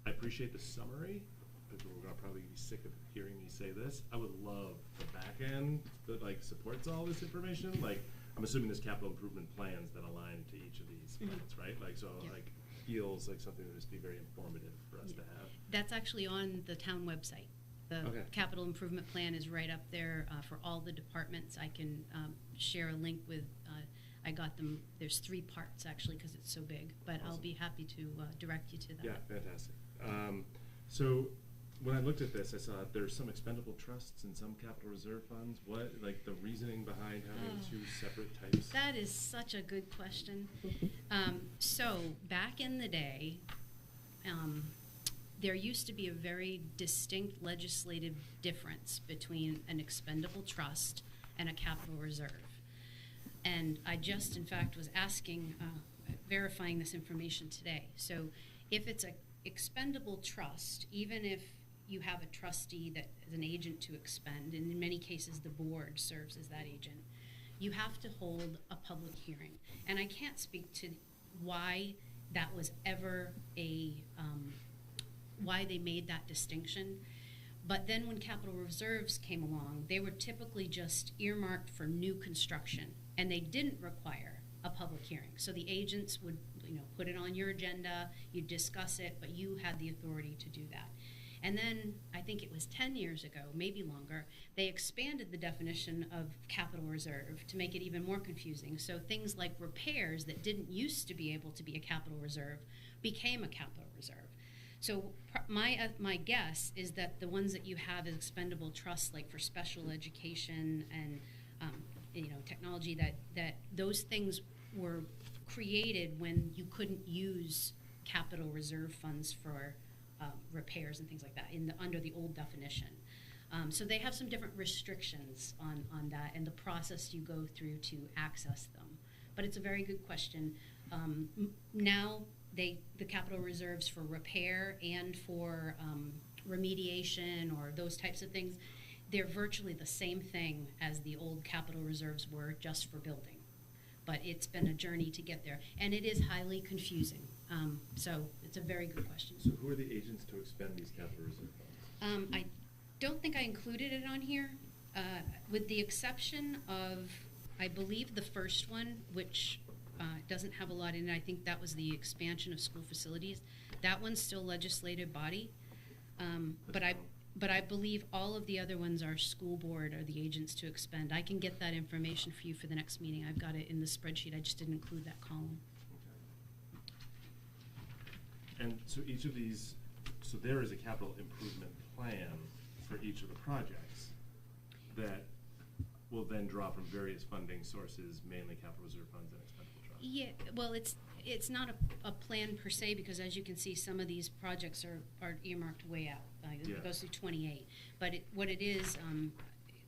I appreciate the summary, because we're gonna probably be sick of hearing me say this. I would love the back end that like supports all this information. Like, I'm assuming there's capital improvement plans that align to each of these Mhm. plans, right? Like, so Yeah. like feels like something that would just be very informative for us Yeah. to have. That's actually on the town website. The Okay. capital improvement plan is right up there for all the departments. I can share a link with, I got them, there's 3 parts actually, because it's so big, but I'll Awesome. be happy to direct you to that. Yeah, fantastic. So when I looked at this, I saw there's some expendable trusts and some capital reserve funds. What, like the reasoning behind having Oh. 2 separate types? That is such a good question. So back in the day, there used to be a very distinct legislative difference between an expendable trust and a capital reserve. And I just, in fact, was asking, verifying this information today. So if it's a expendable trust, even if you have a trustee that is an agent to expend, and in many cases the board serves as that agent, you have to hold a public hearing. And I can't speak to why that was ever why they made that distinction. But then when capital reserves came along, they were typically just earmarked for new construction, and they didn't require a public hearing. So the agents would, put it on your agenda, you'd discuss it, but you had the authority to do that. And then, I think it was 10 years ago, maybe longer, they expanded the definition of capital reserve to make it even more confusing. So things like repairs that didn't used to be able to be a capital reserve became a capital reserve. So my guess is that the ones that you have as expendable trusts, like for special education and technology, that those things were created when you couldn't use capital reserve funds for repairs and things like that under the old definition. So they have some different restrictions on that and the process you go through to access them. But it's a very good question. Now the capital reserves for repair and for remediation or those types of things, they're virtually the same thing as the old capital reserves were, just for building. But it's been a journey to get there, and it is highly confusing. So it's a very good question. So who are the agents to expend these capital reserve funds? I don't think I included it on here, with the exception of, I believe, the first one, which doesn't have a lot in it. I think that was the expansion of school facilities. That one's still legislative body, but I believe all of the other ones are school board or the agents to expend. I can get that information for you for the next meeting. I've got it in the spreadsheet. I just didn't include that column. Okay. And so each of these, so there is a capital improvement plan for each of the projects that will then draw from various funding sources, mainly capital reserve funds and expendable trusts. Yeah, well, it's not a plan per se, because as you can see, some of these projects are earmarked way out. Yeah. It goes through 28. But what it is,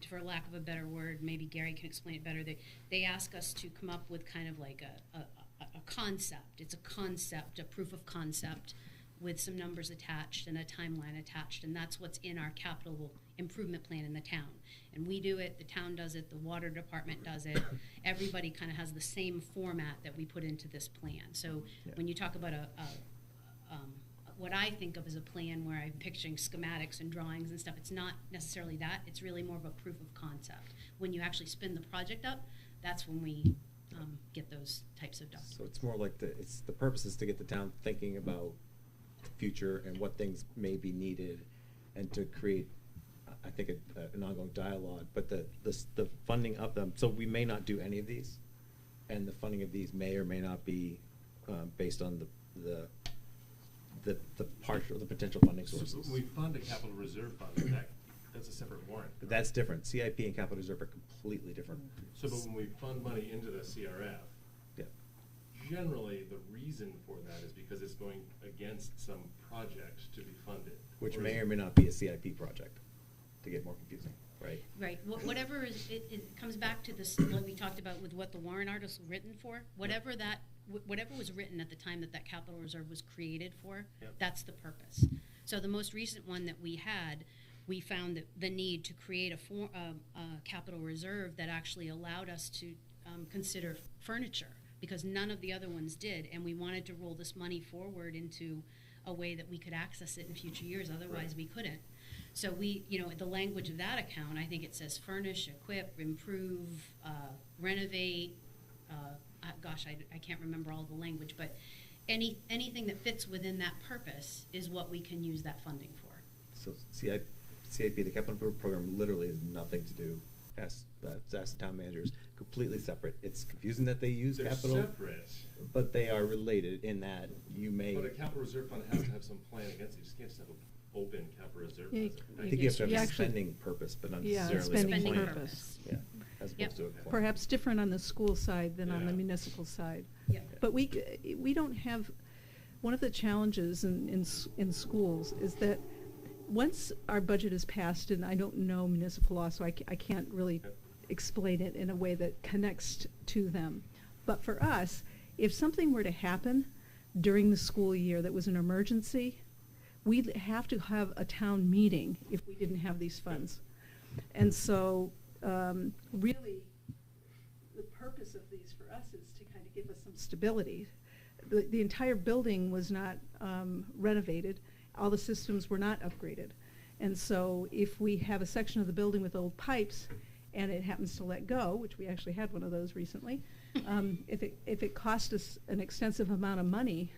for lack of a better word, maybe Gary can explain it better, they ask us to come up with kind of like a concept. It's a concept, a proof of concept, with some numbers attached and a timeline attached, and that's what's in our capital improvement plan in the town. And we do it, the town does it, the water department does it. Everybody kind of has the same format that we put into this plan. So when you talk about what I think of as a plan where I'm picturing schematics and drawings and stuff, it's not necessarily that. It's really more of a proof of concept. When you actually spin the project up, that's when we get those types of documents. So it's more like the purpose is to get the town thinking about the future and what things may be needed, and to create, I think, an ongoing dialogue. But the funding of them, so we may not do any of these, and the funding of these may or may not be based on the potential funding sources. So when we fund a capital reserve fund, that's a separate warrant. But that's different. CIP and capital reserve are completely different. So, but when we fund money into the CRF, Yeah. generally the reason for that is because it's going against some project to be funded. Which Or may is or it- may not be a CIP project, to get more confusing, right? Right, whatever is, it comes back to this, what we talked about with what the warrant article was written for. Whatever was written at the time that capital reserve was created for, Yep. that's the purpose. So the most recent one that we had, we found that the need to create a capital reserve that actually allowed us to consider furniture, because none of the other ones did, and we wanted to roll this money forward into a way that we could access it in future years, otherwise Right. we couldn't. So we, the language of that account, I think it says furnish, equip, improve, renovate, I can't remember all the language, but anything that fits within that purpose is what we can use that funding for. So CIP, the capital improvement program, literally has nothing to do, ask the town managers, completely separate. It's confusing that they use They're capital, separate, but they are related in that you may. but a capital reserve fund has to have some plan against it. You just can't just have an open capital reserve Yeah, fund. I think you have to have You a actually- spending purpose, but not Yeah, necessarily a spending plan. purpose. Yeah, as Yep. opposed to a plan. Perhaps different on the school side than on the Yeah. municipal side. Yeah. But we don't have, one of the challenges in schools is that once our budget is passed, and I don't know municipal law, so I can't really explain it in a way that connects to them. But for us, if something were to happen during the school year that was an emergency, we'd have to have a town meeting if we didn't have these funds. And so, really, the purpose of these for us is to kind of give us some stability. The entire building was not renovated. All the systems were not upgraded. And so if we have a section of the building with old pipes and it happens to let go, which we actually had one of those recently, if it cost us an extensive amount of money,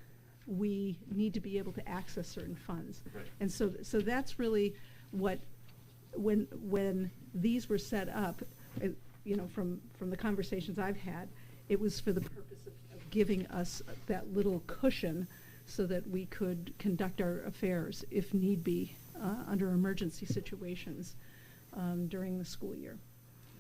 we need to be able to access certain funds. Right. And so that's really what, when these were set up, from the conversations I've had, it was for the purpose of giving us that little cushion so that we could conduct our affairs, if need be, under emergency situations during the school year.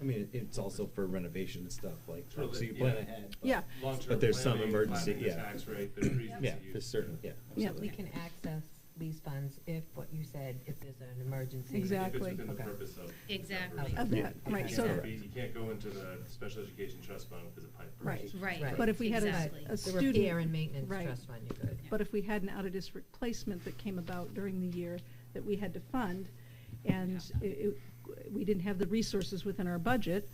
I mean, it's also for renovation and stuff, like, so So you that- plan yeah. ahead. Yeah. Long-term But there's some planning, emergency, finding the yeah. tax rate, there's reasons Yeah, to use. there's certain, yeah. Yeah. absolutely. We can access these funds if, what you said, if there's an emergency. Exactly. If it's within the Okay. purpose of. Exactly. Of that, right, You so- can't you can't go into the special education trust fund because of pipe Right. burst. Right. But if we had Exactly. a The student. repair and maintenance Right. trust fund, you're good. But if we had an out-of-district placement that came about during the year that we had to fund, and we didn't have the resources within our budget,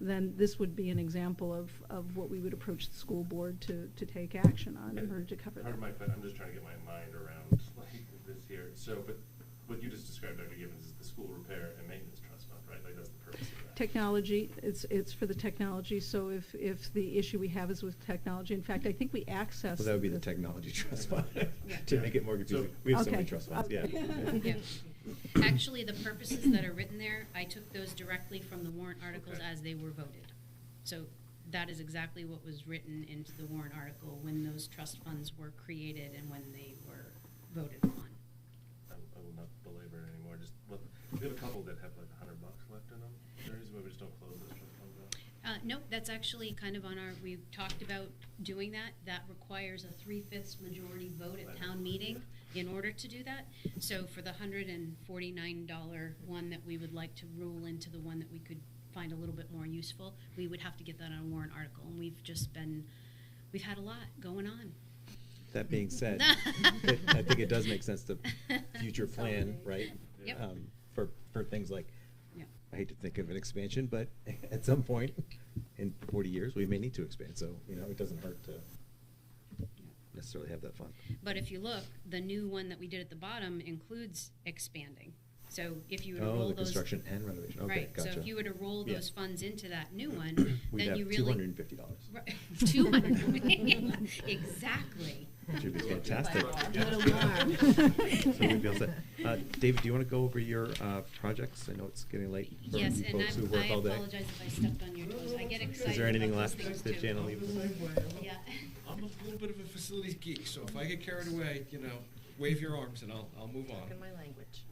then this would be an example of what we would approach the school board to take action on in order to cover Part of that. I'm just trying to get my mind around like this here. So, but what you just described, Dr. Gibbons, is the school repair and maintenance trust fund, right? Like that's the purpose of that. Technology, it's for the technology, so if the issue we have is with technology, in fact, I think we access. Well, that would be the technology trust fund, Yeah. to make it more confusing. So- We have so many Okay. trust funds, yeah. Yeah. Actually, the purposes that are written there, I took those directly from the warrant articles Okay. as they were voted. So that is exactly what was written into the warrant article when those trust funds were created and when they were voted upon. I will not belabor it anymore. Just we have a couple that have like $100 left in them. Is there a reason why we just don't close those trust funds out? Nope, that's actually kind of on our, we talked about doing that. That requires a 3/5 majority vote at town meeting in order to do that. So for the $149 one that we would like to rule into the one that we could find a little bit more useful, we would have to get that on a warrant article. And we've had a lot going on. That being said, I think it does make sense to future plan, right? Yep. For things like, Yep. I hate to think of an expansion, but at some point in 40 years, we may need to expand. So, it doesn't hurt to necessarily have that fund. But if you look, the new one that we did at the bottom includes expanding. So if you were to Oh, roll the those. construction and renovation. Okay, Right, gotcha. so if you were to roll Yeah. those funds into that new one, We'd then have you really. $250. Right, 200. Exactly. Which would be fantastic. Little more. So we'd be all set. David, do you want to go over your projects? I know it's getting late for Yes, you and folks who I work all day. apologize if I stepped on your toes. I get excited. Is there anything about left those things that too. Jan will leave? Yeah. I'm a little bit of a facilities geek, so if I get carried away, wave your arms and I'll move on. In my language.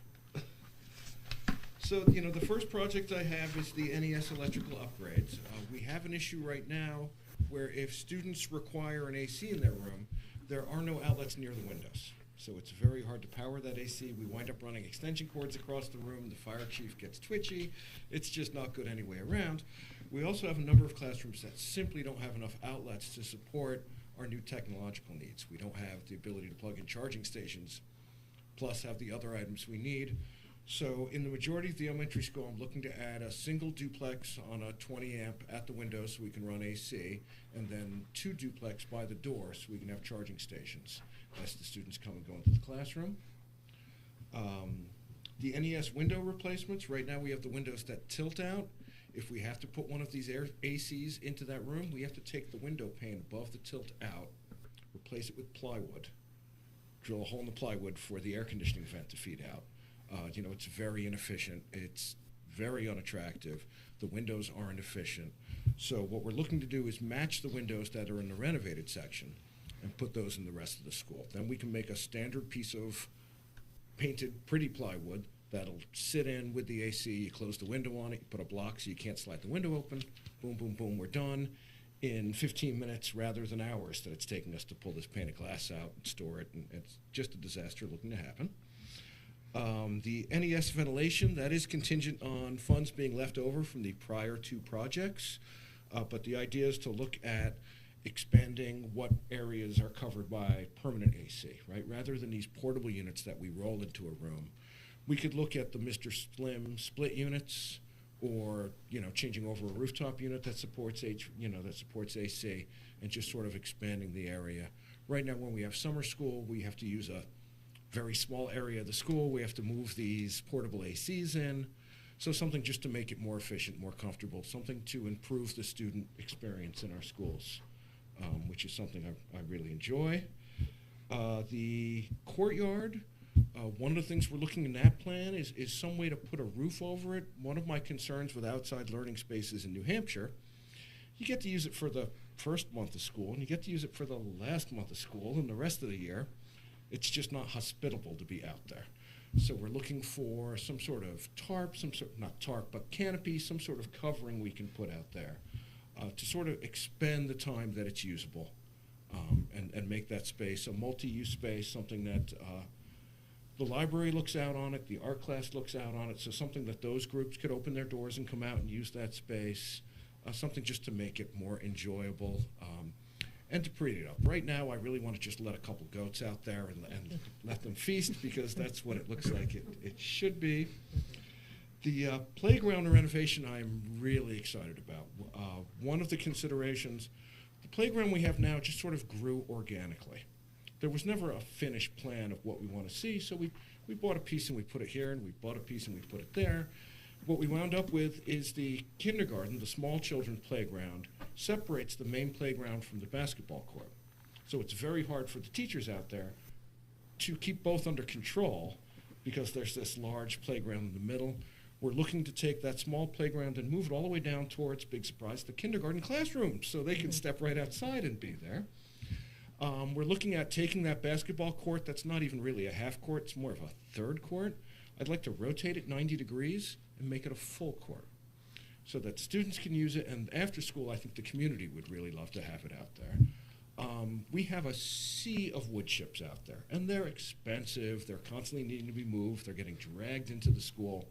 So, the first project I have is the NES electrical upgrades. We have an issue right now where if students require an AC in their room, there are no outlets near the windows. So it's very hard to power that AC. We wind up running extension cords across the room. The fire chief gets twitchy. It's just not good any way around. We also have a number of classrooms that simply don't have enough outlets to support our new technological needs. We don't have the ability to plug in charging stations, plus have the other items we need. So in the majority of the elementary school, I'm looking to add a single duplex on a 20 amp at the window so we can run AC, and then 2 duplex by the door so we can have charging stations as the students come and go into the classroom. The NES window replacements, right now we have the windows that tilt out. If we have to put one of these ACs into that room, we have to take the window pane above the tilt out, replace it with plywood, drill a hole in the plywood for the air conditioning vent to feed out. It's very inefficient. It's very unattractive. The windows aren't efficient. So what we're looking to do is match the windows that are in the renovated section and put those in the rest of the school. Then we can make a standard piece of painted pretty plywood that'll sit in with the AC. You close the window on it, you put a block so you can't slide the window open. Boom, boom, boom, we're done in 15 minutes rather than hours that it's taking us to pull this pane of glass out and store it. And it's just a disaster looking to happen. The NES ventilation, that is contingent on funds being left over from the prior 2 projects, but the idea is to look at expanding what areas are covered by permanent AC, right? Rather than these portable units that we roll into a room, we could look at the Mr. Slim split units, or changing over a rooftop unit that supports AC, and just sort of expanding the area. Right now, when we have summer school, we have to use a very small area of the school. We have to move these portable ACs in. So something just to make it more efficient, more comfortable, something to improve the student experience in our schools, which is something I really enjoy. The courtyard, one of the things we're looking in that plan is some way to put a roof over it. One of my concerns with outside learning spaces in New Hampshire, you get to use it for the first month of school, and you get to use it for the last month of school, and the rest of the year, it's just not hospitable to be out there. So we're looking for some sort of tarp, not tarp, but canopy, some sort of covering we can put out there to sort of expend the time that it's usable and make that space a multi-use space, something that the library looks out on it, the art class looks out on it, so something that those groups could open their doors and come out and use that space, something just to make it more enjoyable. And to pretty it up. Right now, I really want to just let a couple goats out there and let them feast, because that's what it looks like it should be. The playground renovation I'm really excited about. One of the considerations, the playground we have now just sort of grew organically. There was never a finished plan of what we want to see, so we bought a piece and we put it here, and we bought a piece and we put it there. What we wound up with is the kindergarten, the small children's playground, separates the main playground from the basketball court. So it's very hard for the teachers out there to keep both under control, because there's this large playground in the middle. We're looking to take that small playground and move it all the way down towards, big surprise, the kindergarten classroom, so they can step right outside and be there. We're looking at taking that basketball court that's not even really a half court, it's more of a third court. I'd like to rotate it 90 degrees and make it a full court. so that students can use it, and after school, I think the community would really love to have it out there. We have a sea of wood chips out there, and they're expensive. They're constantly needing to be moved. They're getting dragged into the school.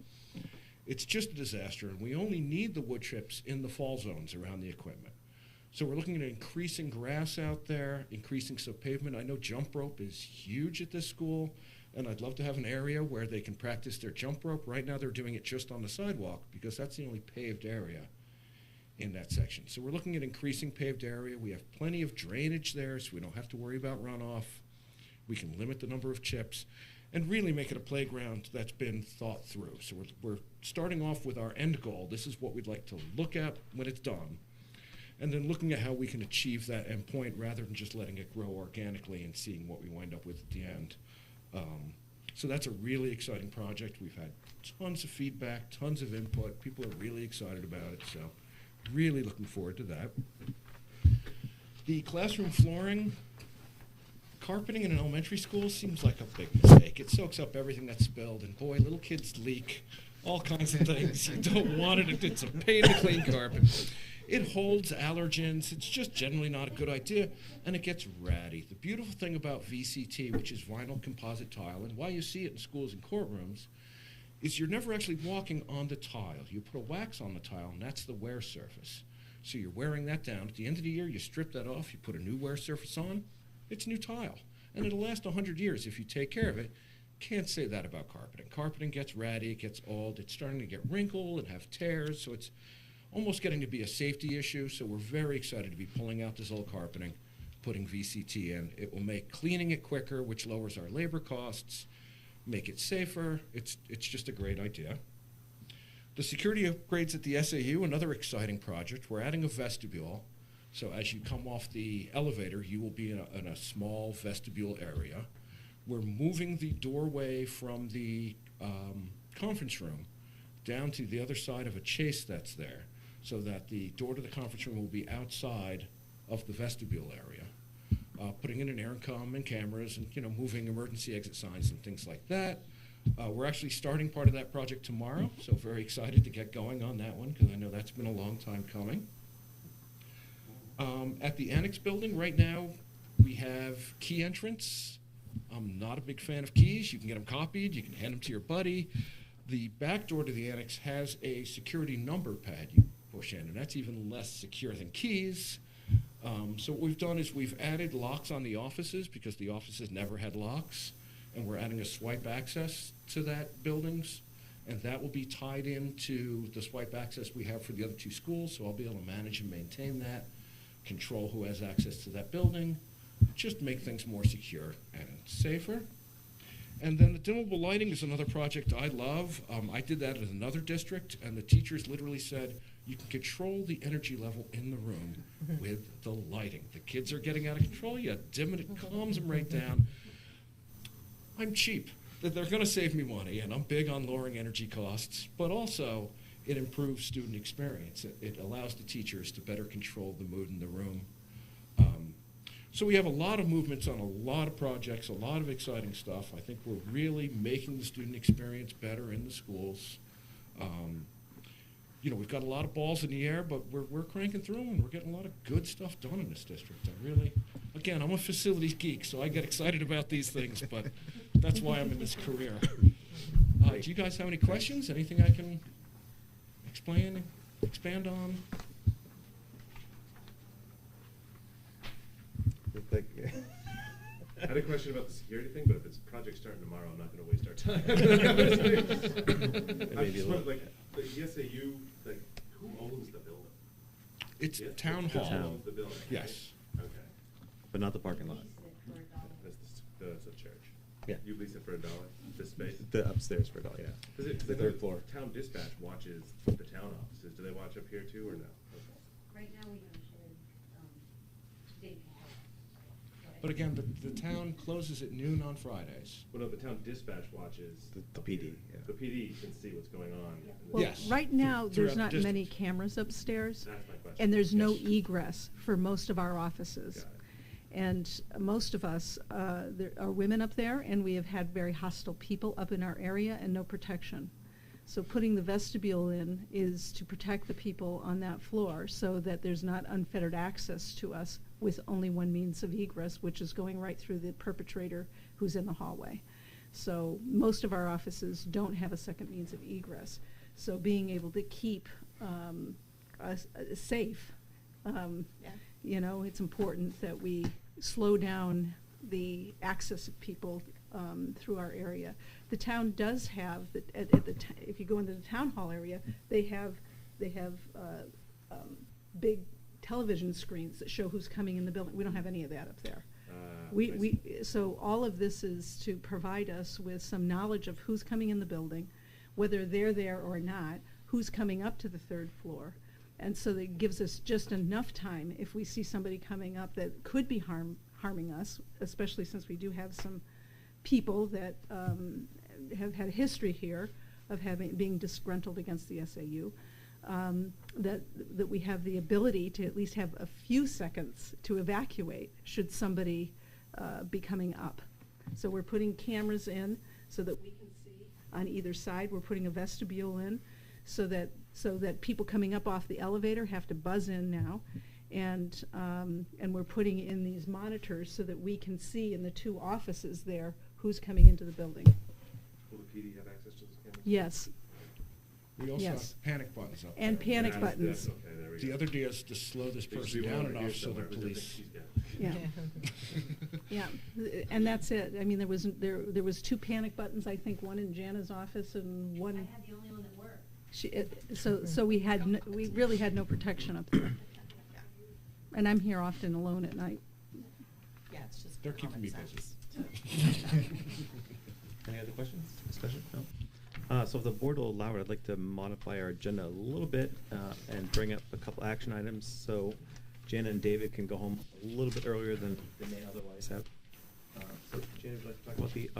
It's just a disaster, and we only need the wood chips in the fall zones around the equipment. So we're looking at increasing grass out there, increasing some pavement. I know jump rope is huge at this school, and I'd love to have an area where they can practice their jump rope. Right now they're doing it just on the sidewalk because that's the only paved area in that section. So we're looking at increasing paved area. We have plenty of drainage there, so we don't have to worry about runoff. We can limit the number of chips and really make it a playground that's been thought through. So we're starting off with our end goal. This is what we'd like to look at when it's done, and then looking at how we can achieve that end point rather than just letting it grow organically and seeing what we wind up with at the end. So that's a really exciting project. We've had tons of feedback, tons of input. People are really excited about it, so really looking forward to that. The classroom flooring, carpeting in an elementary school seems like a big mistake. It soaks up everything that's spilled, and boy, little kids leak all kinds of things. You don't want it. It's a pain to clean carpet. It holds allergens. It's just generally not a good idea, and it gets ratty. The beautiful thing about VCT, which is vinyl composite tile, and why you see it in schools and courtrooms, is you're never actually walking on the tile. You put a wax on the tile, and that's the wear surface. So you're wearing that down. At the end of the year, you strip that off, you put a new wear surface on, it's new tile. And it'll last 100 years if you take care of it. Can't say that about carpeting. Carpeting gets ratty, it gets old, it's starting to get wrinkled and have tears, so it's almost getting to be a safety issue. So we're very excited to be pulling out this old carpeting, putting VCT in. It will make cleaning it quicker, which lowers our labor costs, make it safer. It's just a great idea. The security upgrades at the SAU, another exciting project. We're adding a vestibule. So as you come off the elevator, you will be in a small vestibule area. We're moving the doorway from the conference room down to the other side of a chase that's there, so that the door to the conference room will be outside of the vestibule area. Putting in an intercom and cameras and moving emergency exit signs and things like that. We're actually starting part of that project tomorrow, so very excited to get going on that one because I know that's been a long time coming. At the annex building right now, we have key entrance. I'm not a big fan of keys. You can get them copied. You can hand them to your buddy. The back door to the annex has a security number pad you push in, and that's even less secure than keys. So what we've done is we've added locks on the offices because the offices never had locks, and we're adding a swipe access to that buildings, and that will be tied into the swipe access we have for the other two schools, so I'll be able to manage and maintain that, control who has access to that building, just make things more secure and safer. And then the dimmable lighting is another project I love. I did that at another district, and the teachers literally said, you can control the energy level in the room with the lighting. The kids are getting out of control, you dim it, it calms them right down. I'm cheap. They're going to save me money, and I'm big on lowering energy costs, but also it improves student experience. It allows the teachers to better control the mood in the room. So we have a lot of movements on a lot of projects, a lot of exciting stuff. I think we're really making the student experience better in the schools. We've got a lot of balls in the air, but we're cranking through them, and we're getting a lot of good stuff done in this district. Again, I'm a facilities geek, so I get excited about these things, but that's why I'm in this career. Do you guys have any questions? Anything I can explain, expand on? I had a question about the security thing, but if it's project starting tomorrow, I'm not going to waste our time. I just wondered, the SAU, who owns the building? It's town hall. Town owns the building. Yes. Okay. But not the parking lot. That's the church. Yeah. You lease it for $1, this space? The upstairs for $1, yeah. The The third floor. Town dispatch watches the town offices. Do they watch up here too, or no? Okay. Right now, we have a shared day pass. But again, the town closes at noon on Fridays. Well, no, the town dispatch watches. The PD, yeah. The PD can see what's going on. in the Well, Yes. right now, there's Throughout the not many district. cameras upstairs, That's my question. and there's no Yes. egress for most of our offices. Got it. And most of us, there are women up there, and we have had very hostile people up in our area and no protection. So putting the vestibule in is to protect the people on that floor so that there's not unfettered access to us with only one means of egress, which is going right through the perpetrator who's in the hallway. So most of our offices don't have a second means of egress. So being able to keep us safe, you know, it's important that we slow down the access of people through our area. The town does have, if you go into the town hall area, they have big television screens that show who's coming in the building. We don't have any of that up there. So all of this is to provide us with some knowledge of who's coming in the building, whether they're there or not, who's coming up to the third floor. And so that gives us just enough time if we see somebody coming up that could be harming us, especially since we do have some people that have had a history here of being disgruntled against the SAU, that we have the ability to at least have a few seconds to evacuate should somebody be coming up. So we're putting cameras in so that we can see on either side. We're putting a vestibule in so that people coming up off the elevator have to buzz in now. And we're putting in these monitors so that we can see in the two offices there who's coming into the building. Will the PD have access to those cameras? Yes. We also Yes. have panic buttons up And there. panic That's buttons. okay, there we The go. other day is to slow this There should person be one down over here enough so the somewhere, but I think police. she's got it. Yeah. Yeah, and that's it. I mean, there was two panic buttons, I think, one in Jana's office and one. I had the only one that worked. So we really had no protection up there. And I'm here often alone at night. Yeah, it's just. They're keeping me common busy. sense. Any other questions, discussion? No? So if the board will allow it, I'd like to modify our agenda a little bit and bring up a couple action items so Jana and David can go home a little bit earlier than they may otherwise have. So Jana, would you like to talk about the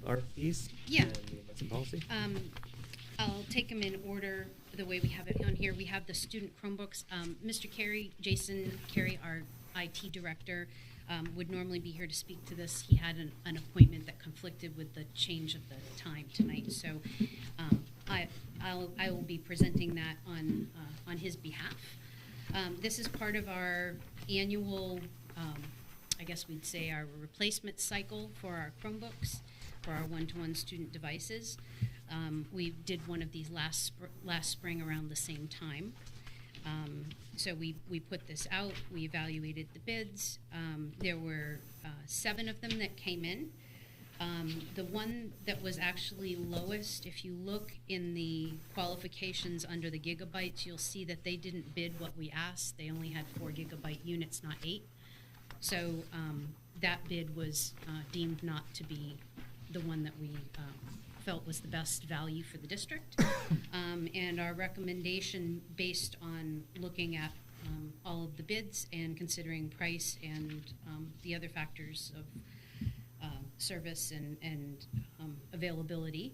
RFPs? Yeah. And the investment policy? I'll take them in order the way we have it on here. We have the student Chromebooks. Mr. Jason Carey, our IT director, would normally be here to speak to this. He had an appointment that conflicted with the change of the time tonight. So I will be presenting that on his behalf. This is part of our annual, I guess we'd say our replacement cycle for our Chromebooks, for our one-to-one student devices. We did one of these last spring around the same time. So we put this out, we evaluated the bids. There were 7 of them that came in. The one that was actually lowest, if you look in the qualifications under the gigabytes, you'll see that they didn't bid what we asked. They only had 4 gigabyte units, not 8. So that bid was deemed not to be the one that we felt was the best value for the district. And our recommendation, based on looking at all of the bids and considering price and the other factors of service and availability,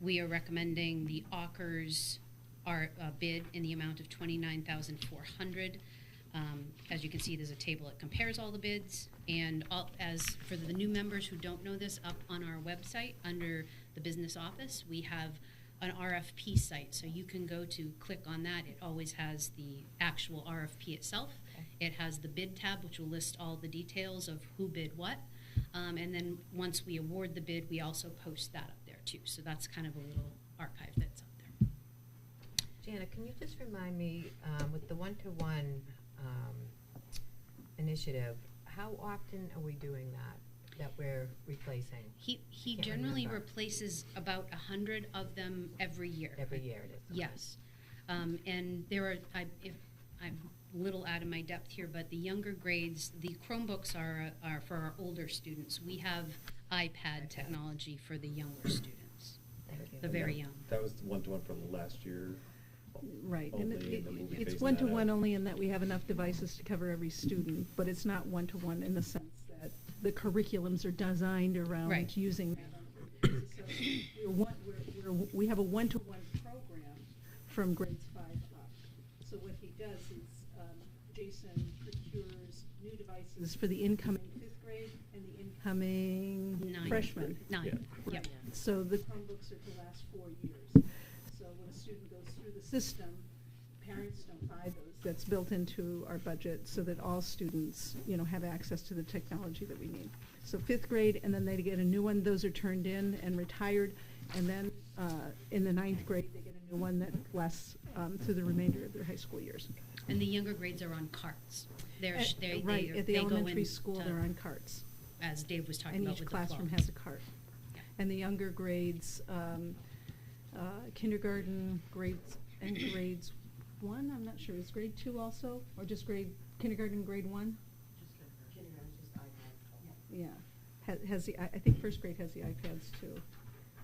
we are recommending the Ockers bid in the amount of $29,400. As you can see, there's a table that compares all the bids. And as for the new members who don't know this, up on our website under the business office, we have an RFP site. So you can go to click on that. It always has the actual RFP itself. Okay. It has the bid tab, which will list all the details of who bid what. And then once we award the bid, we also post that up there too. So that's kind of a little archive that's up there. Jana, can you just remind me, with the one-to-one initiative, how often are we doing that we're replacing? He Can't generally remember. replaces about 100 of them every year. Every year it is. Okay. Yes. And there are, if I'm a little out of my depth here, but the younger grades, the Chromebooks are for our older students. We have iPad technology for the younger students, Thank you. the very young. That was one-to-one for last year. Right, and Only, and then we'll be it's phasing one-to-one that out. only in that we have enough devices to cover every student, but it's not one-to-one in the sense that the curriculums are designed around Right. using that. So we have a one-to-one program from grades 5 up. So what he does is Jason procures new devices for the incoming 5th grade and the incoming coming 9. freshmen. 9. Yep. So the Chromebooks are to last 4 years. So when a student goes through the system, parents don't buy those. That's built into our budget so that all students, have access to the technology that we need. So 5th grade, and then they get a new one. Those are turned in and retired. And then in the 9th grade, they get a new one that lasts through the remainder of their high school years. And the younger grades are on carts. Right, at the elementary school, they're on carts. As Dave was talking And about each with classroom the has a cart. Yeah. And the younger grades, kindergarten grades and grades 1, I'm not sure, is grade 2 also? Or just kindergarten grade 1? Yeah, has the, I think 1st grade has the iPads too.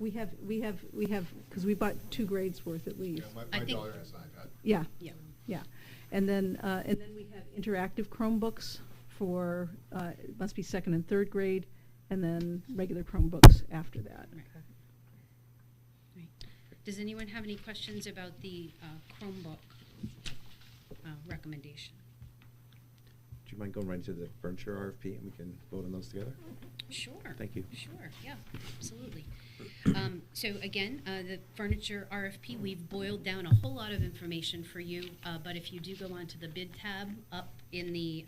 We have, because we bought 2 grades worth at least. Yeah, I my think- daughter has an iPad. Yeah, Yeah. yeah. And then we have interactive Chromebooks for, it must be 2nd and 3rd grade, and then regular Chromebooks after that. Right. Right. Does anyone have any questions about the Chromebook recommendation? Do you mind going right into the furniture RFP and we can vote on those together? Sure. Thank you. Sure, yeah, absolutely. So again, the furniture RFP, we've boiled down a whole lot of information for you, but if you do go onto the bid tab up in the,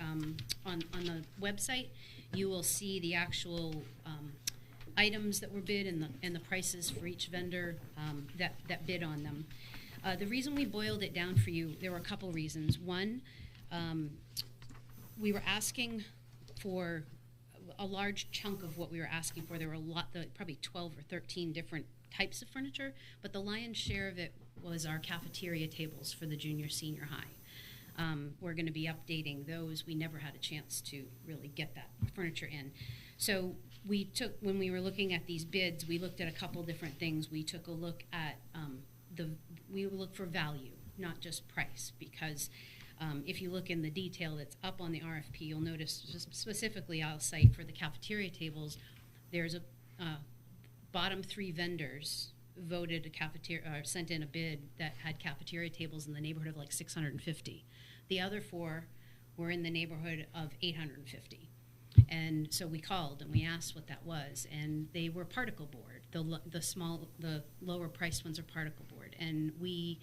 on the website, you will see the actual items that were bid and the prices for each vendor that bid on them. The reason we boiled it down for you, there were a couple reasons. One, we were asking for a large chunk of what we were asking for. There were probably 12 or 13 different types of furniture, but the lion's share of it was our cafeteria tables for the junior, senior high. We're going to be updating those. We never had a chance to really get that furniture in. So when we were looking at these bids, we looked at a couple different things. We took a look at we look for value, not just price, because if you look in the detail that's up on the RFP, you'll notice specifically, I'll cite for the cafeteria tables, there's a bottom 3 vendors voted sent in a bid that had cafeteria tables in the neighborhood of like 650. The other 4 were in the neighborhood of 850. And so we called and we asked what that was, and they were particle board. The lower priced ones are particle board, and we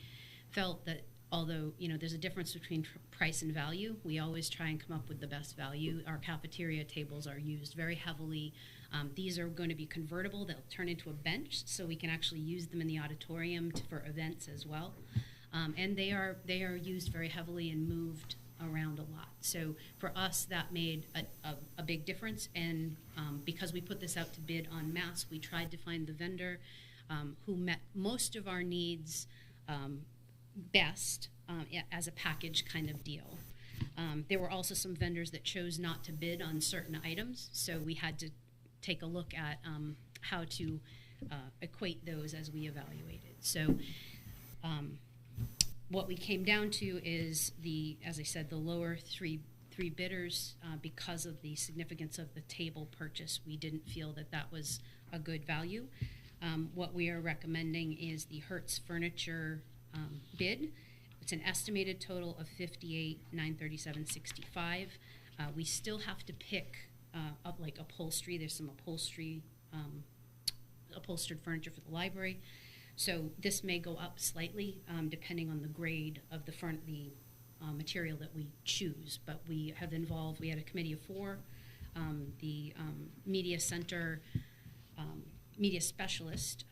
felt that although there's a difference between price and value, we always try and come up with the best value. Our cafeteria tables are used very heavily. These are going to be convertible. They'll turn into a bench, so we can actually use them in the auditorium for events as well. And they are used very heavily and moved around a lot. So for us, that made a big difference. And because we put this out to bid en masse, we tried to find the vendor who met most of our needs best as a package kind of deal. There were also some vendors that chose not to bid on certain items, so we had to take a look at how to equate those as we evaluated. So what we came down to is as I said, the lower three bidders, because of the significance of the table purchase, we didn't feel that was a good value. What we are recommending is the Hertz Furniture bid. It's an estimated total of $58,937.65. We still have to pick up like upholstery. There's some upholstered furniture for the library. So this may go up slightly depending on the grade of the material that we choose. But we had a committee of 4. The media center media specialist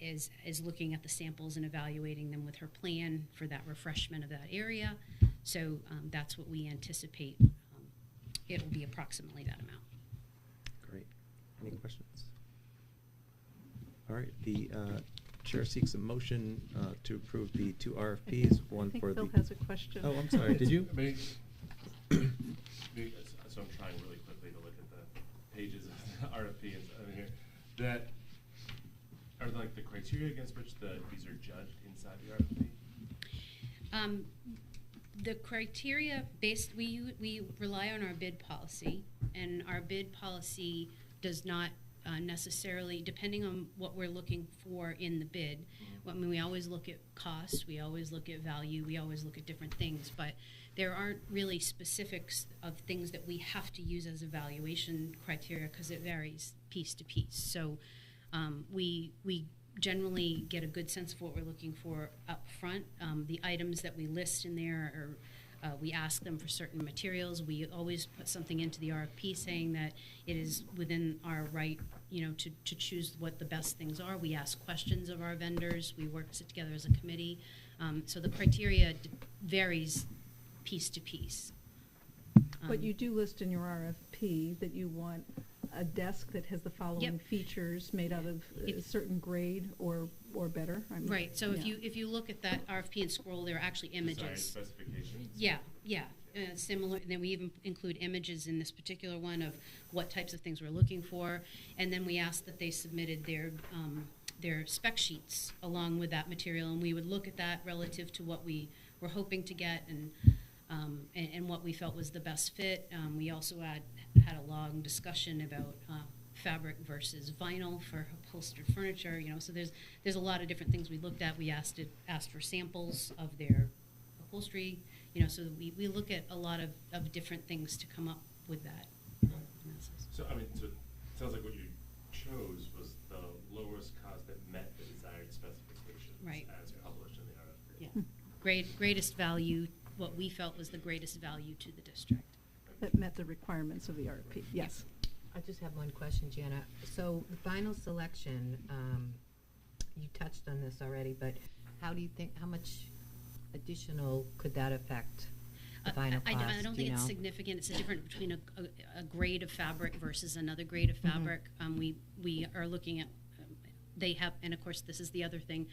is looking at the samples and evaluating them with her plan for that refreshment of that area. So that's what we anticipate. It will be approximately that amount. Great. Any questions? All right. The chair seeks a motion to approve the 2 RFPs. One for Bill the. has a question. Oh, I'm sorry. Did you? So I'm trying really quickly to look at the pages of the RFP over here. That are like the criteria against which these are judged inside the RFP? The criteria we rely on our bid policy, and our bid policy does not necessarily, depending on what we're looking for in the bid. I mean, we always look at cost, we always look at value, we always look at different things, but there aren't really specifics of things that we have to use as evaluation criteria because it varies piece to piece. So we generally get a good sense of what we're looking for up front. The items that we list in there are we ask them for certain materials. We always put something into the RFP saying that it is within our right, to choose what the best things are. We ask questions of our vendors. We work together as a committee. So the criteria varies piece to piece. But you do list in your RFP that you want a desk that has the following Yep. features made out of a certain grade or better. I mean, Right. So yeah. if you look at that RFP and scroll, there are actually Design images. specifications. Yeah. Similar, and then we even include images in this particular one of what types of things we're looking for, and then we asked that they submitted their spec sheets along with that material, and we would look at that relative to what we were hoping to get and what we felt was the best fit. We also had a long discussion about fabric versus vinyl for upholstered furniture. So there's a lot of different things we looked at. We asked for samples of their upholstery. So we look at a lot of different things to come up with that analysis. So it sounds like what you chose was the lowest cost that met the desired specifications Right. as published in the RFP. Yeah, greatest value. What we felt was the greatest value to the district. That met the requirements of the RFP, yes. I just have one question, Jana. So the final selection, you touched on this already, but how much additional could that affect the final cost? I don't think it's significant. It's a difference between a grade of fabric versus another grade of fabric. We are looking at, they have, and of course this is the other thing,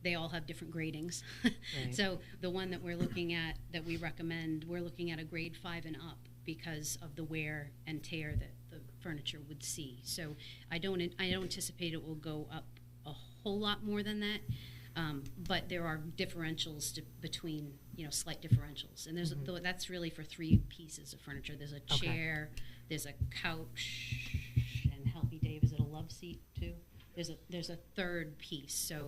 they all have different gradings. Right. So the one that we're looking at, that we recommend, we're looking at a grade 5 and up because of the wear and tear that the furniture would see. So I don't anticipate it will go up a whole lot more than that. But there are differentials between, slight differentials. And that's really for 3 pieces of furniture. There's a chair, there's a couch, and help me, Dave, is it a love seat too? There's a third piece. So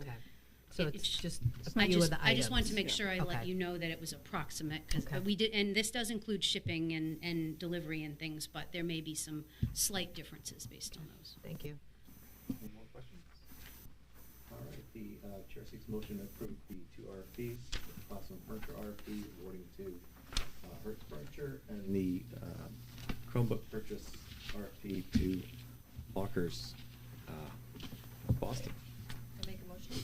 So it's just a few of the items. I just wanted to make sure I let Okay. you know that it was approximate, because Okay. we did, and this does include shipping and delivery and things, but there may be some slight differences based on those. Thank you. Any more questions? All right, the chair seeks motion to approve the 2 RFPs, the classroom furniture RFP awarding to Hertz Furniture, and the Chromebook purchase RFP to Lockers, Boston. I make a motion?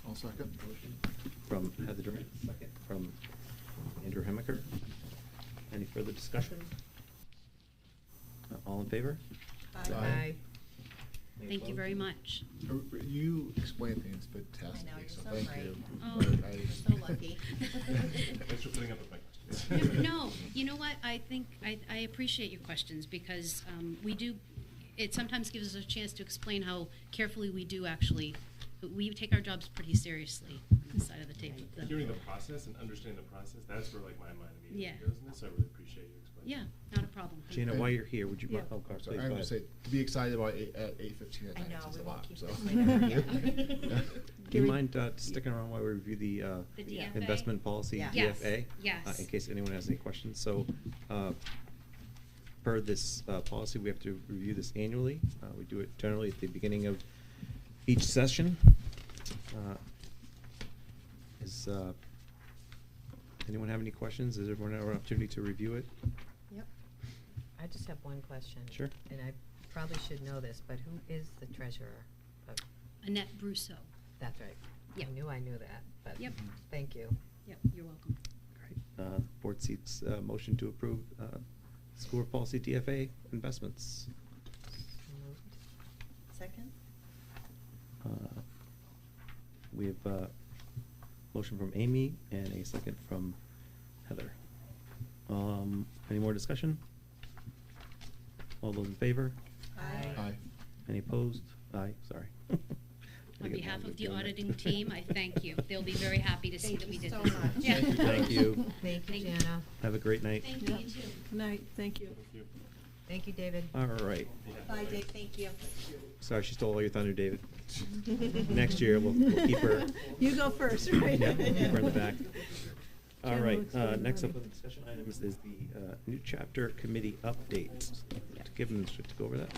I'll second. Motion from Heather Durant, second from Andrew Hemaker. Any further discussion? All in favor? Aye. Any Thank you very opposed? much. You explain things I fantastically, know, you're so so thank bright. you. Oh, But You're so lucky. Thanks for putting up with my questions. No, you know what? I think I appreciate your questions, because we do. It sometimes gives us a chance to explain how carefully we do actually. We take our jobs pretty seriously on this side of the table. Hearing the process and understanding the process, that's where my mind immediately Yeah. goes in this. So I really appreciate you explaining. Yeah, not a problem. Thank Gina, you. while you're here, would you? Yeah. Oh, I'm please, sorry, go I'm ahead. gonna say, to be excited about at 8:15 at I night know, is we a won't lot, keep so. this later. Yeah. Do you mind sticking around while we review the The DFA? investment policy, Yeah. Yes, DFA? yes. In case anyone has any questions. So, per this policy, we have to review this annually. We do it generally at the beginning of each session. Is anyone have any questions? Does everyone have an opportunity to review it? Yep. I just have one question. Sure. And I probably should know this, but who is the treasurer? Annette Brousseau. That's right. Yep. I knew that, but Yep. thank you. Yep, you're welcome. Great. Board seeks motion to approve school board policy DFA investments. Moved. Second? We have a motion from Amy and a second from Heather. Any more discussion? All those in favor? Aye. Aye. Any opposed? Aye, sorry. On behalf of the auditing team, I thank you. They'll be very happy to see Thank that we you did so this. much. Yeah. Thank you. Thank you, Thank you. Jana. Have a great night. Thank you, Yeah. you too. Good night, thank you. Thank you. Thank you, David. All right. Bye, Dave, thank you. Sorry, she stole all your thunder, David. Next year, we'll keep her. You go first, right? Yeah, keep her in the back. All Jen right, looks good and next up ready. on the discussion items is the new chapter committee update. Given to go over that.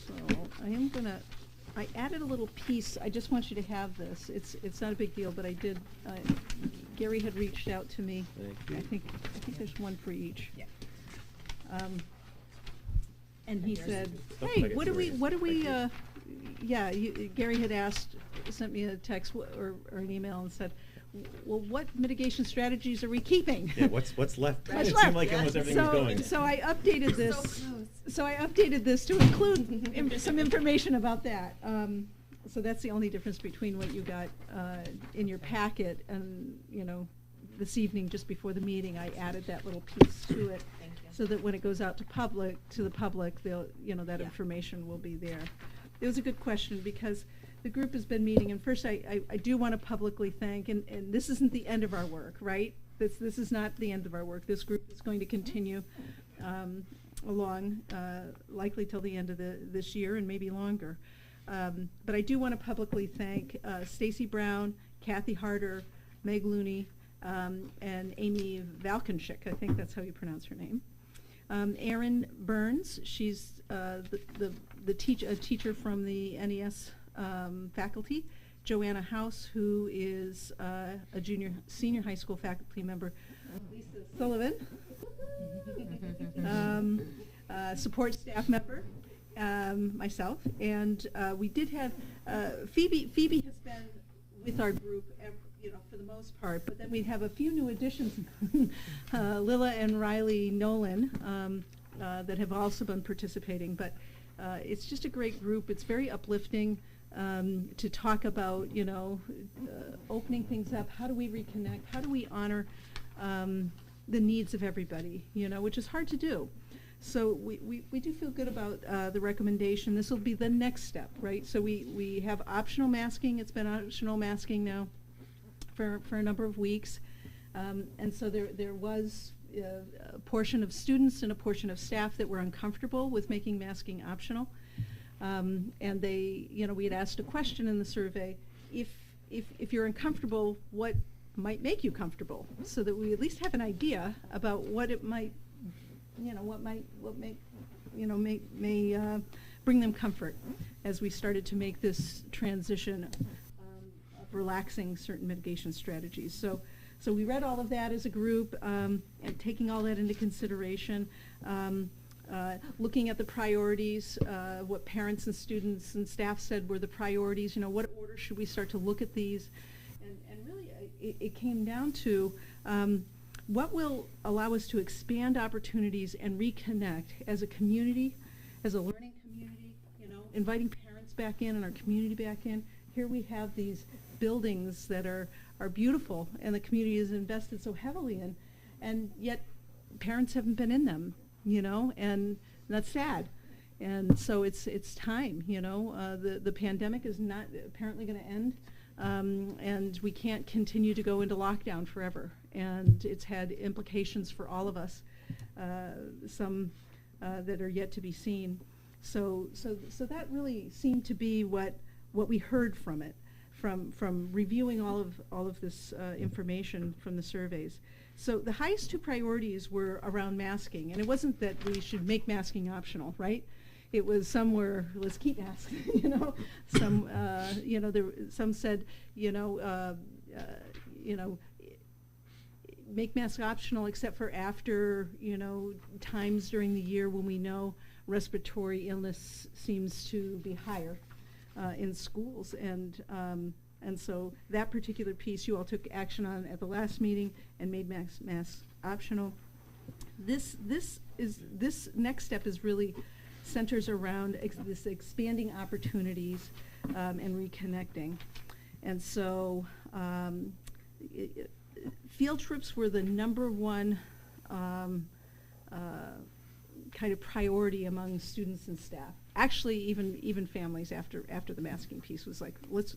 So I added a little piece, I just want you to have this. It's not a big deal, but I did, Gary had reached out to me. Thank you. I think there's one for each. Yeah. And he Yours said, Oh, I hey, got what do we, yours. Gary had asked, sent me a text or an email and said, well, what mitigation strategies are we keeping? Yeah, what's left? What's It left? seemed like almost everything was going. So I updated this. So I updated this to include some information about that. So that's the only difference between what you got in your packet and, this evening, just before the meeting, I added that little piece to it. Thank you. So that when it goes out to the public, they'll, that Yeah. information will be there. It was a good question because the group has been meeting, and first I do want to publicly thank, and this isn't the end of our work, right? This is not the end of our work. This group is going to continue along, likely till the end of this year and maybe longer. But I do want to publicly thank Stacy Brown, Kathy Harder, Meg Looney, and Amy Valkenschik, I think that's how you pronounce her name. Erin Burns, she's a teacher from the NES faculty. Joanna House, who is a senior high school faculty member. Lisa Sullivan, support staff member, myself, and we did have Phoebe. Phoebe has been with our group, for the most part, but then we have a few new additions, Lila and Riley Nolan, that have also been participating. But it's just a great group. It's very uplifting to talk about, opening things up. How do we reconnect? How do we honor the needs of everybody? Which is hard to do. So we do feel good about the recommendation. This will be the next step, right? So we have optional masking. It's been optional masking now for a number of weeks. And so there was a portion of students and a portion of staff that were uncomfortable with making masking optional. And they, we had asked a question in the survey, if you're uncomfortable, what might make you comfortable? So that we at least have an idea about what it might, what may bring them comfort as we started to make this transition of relaxing certain mitigation strategies. So we read all of that as a group, and taking all that into consideration, looking at the priorities, what parents and students and staff said were the priorities, what order should we start to look at these? And really it came down to what will allow us to expand opportunities and reconnect as a community, as a learning community, inviting parents back in and our community back in. Here we have these buildings that are beautiful and the community is invested so heavily in, and yet parents haven't been in them, and that's sad. And so it's time, the pandemic is not apparently going to end, and we can't continue to go into lockdown forever. And it's had implications for all of us, some that are yet to be seen. So that really seemed to be what we heard from it, from reviewing all of this information from the surveys. So the highest two priorities were around masking, and it wasn't that we should make masking optional, right? It was some were, let's keep masking, Some, some said, make masks optional except for after, times during the year when we know respiratory illness seems to be higher in schools. And so that particular piece you all took action on at the last meeting and made masks optional. This next step is really centers around this expanding opportunities and reconnecting. And so field trips were the number one kind of priority among students and staff. Actually, even families after the masking piece was like, let's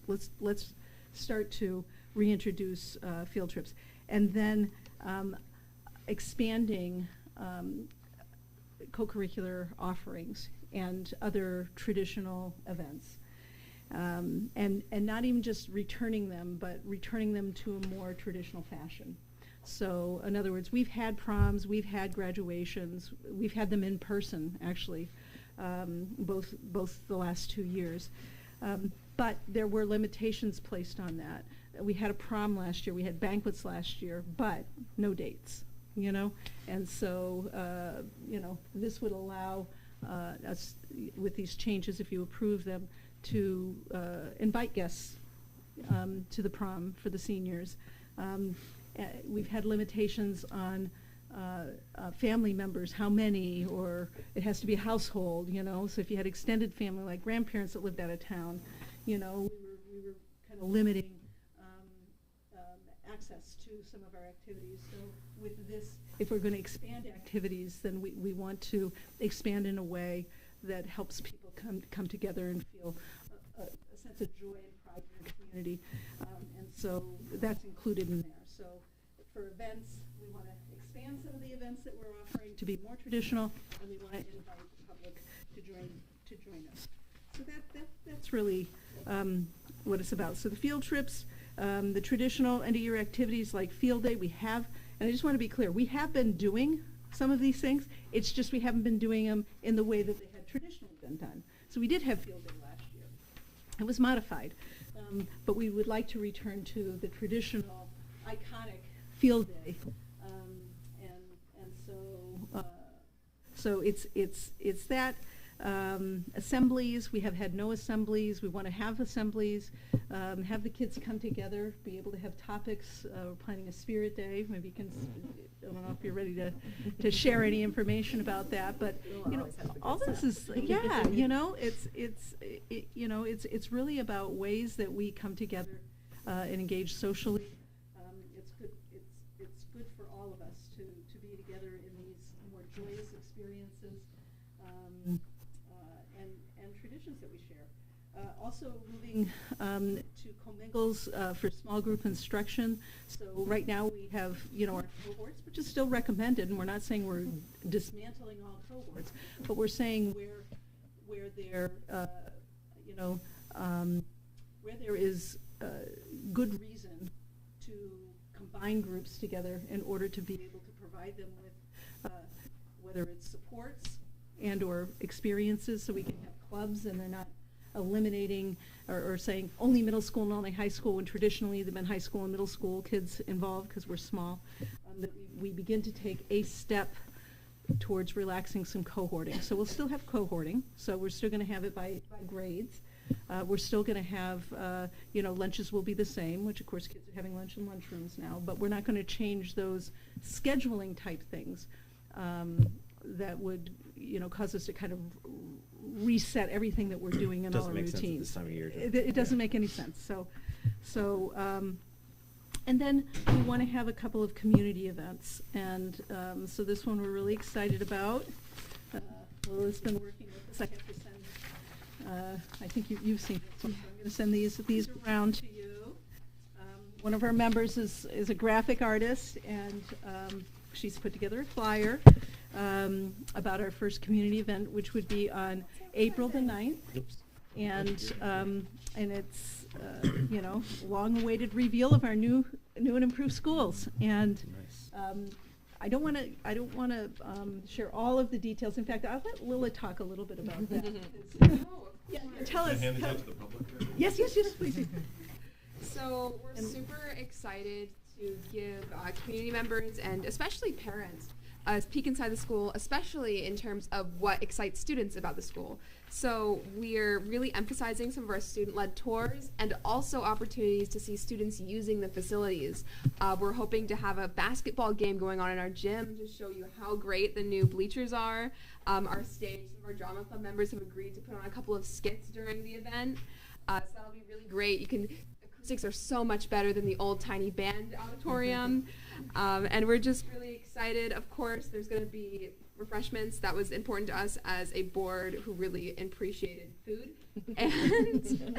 start to reintroduce field trips, and then expanding co-curricular offerings and other traditional events. And not even just returning them, but returning them to a more traditional fashion. So, in other words, we've had proms, we've had graduations, we've had them in person, actually, both the last 2 years. But there were limitations placed on that. We had a prom last year, we had banquets last year, but no dates, you know? And so, you know, this would allow us, with these changes, if you approve them, to invite guests to the prom for the seniors. We've had limitations on family members, how many, or it has to be a household, you know. So if you had extended family, like grandparents that lived out of town, you know, we were kind of limiting access to some of our activities. So with this, if we're going to expand activities, then we want to expand in a way that helps people come together and feel a sense of joy and pride in the community. And so that's included in there. So for events, we want to expand some of the events that we're offering to be more traditional, and we want to invite the public to join us. So that's really what it's about. So the field trips, the traditional end-of-year activities like field day, we have, and I just want to be clear, we have been doing some of these things. It's just we haven't been doing them in the way that they had traditionally been done. So we did have field day last year. It was modified, but we would like to return to the traditional, iconic field day, and so it's that. Assemblies, we have had no assemblies. We want to have assemblies, have the kids come together, be able to have topics. We're planning a spirit day. Maybe you can, I don't know if you're ready to share any information about that, but you know, all this is, yeah, you know, it's really about ways that we come together and engage socially. It's good for all of us to be together in these more joyous experiences. And traditions that we share. Also moving to commingles for small group instruction. So right now we have, you know, our cohorts, which is still recommended, and we're not saying we're dismantling all cohorts, but we're saying where there, you know, where there is good reason to combine groups together in order to be able to provide them with whether it's supports and or experiences, so we can have clubs and they're not eliminating or saying only middle school and only high school, when traditionally they've been high school and middle school kids involved because we're small. That we begin to take a step towards relaxing some cohorting. So we'll still have cohorting, so we're still going to have it by grades. We're still going to have, you know, lunches will be the same, which of course kids are having lunch in lunchrooms now, but we're not going to change those scheduling type things that would, you know, cause us to kind of reset everything that we're doing in all our routines. Doesn't make sense at this time of year. It doesn't make any sense. So, and then we want to have a couple of community events, and so this one we're really excited about. Lila's been working with us. I have to send. I think you've seen this one, so I'm going to send these around to you. One of our members is a graphic artist, and she's put together a flyer about our first community event, which would be on April the 9th. Oops. And it's you know, long-awaited reveal of our new and improved schools. And Nice. I don't want to share all of the details. In fact, I'll let Lila talk a little bit about that. Yeah, tell us. Hand it out to the public. Yes, please. So we're super excited to give community members and especially parents a peek inside the school, especially in terms of what excites students about the school. So we're really emphasizing some of our student-led tours and also opportunities to see students using the facilities. We're hoping to have a basketball game going on in our gym to show you how great the new bleachers are. Our stage, some of our drama club members have agreed to put on a couple of skits during the event. So that'll be really great. Acoustics are so much better than the old tiny band auditorium. And we're just really excited. Of course, there's going to be refreshments. That was important to us as a board who really appreciated food. And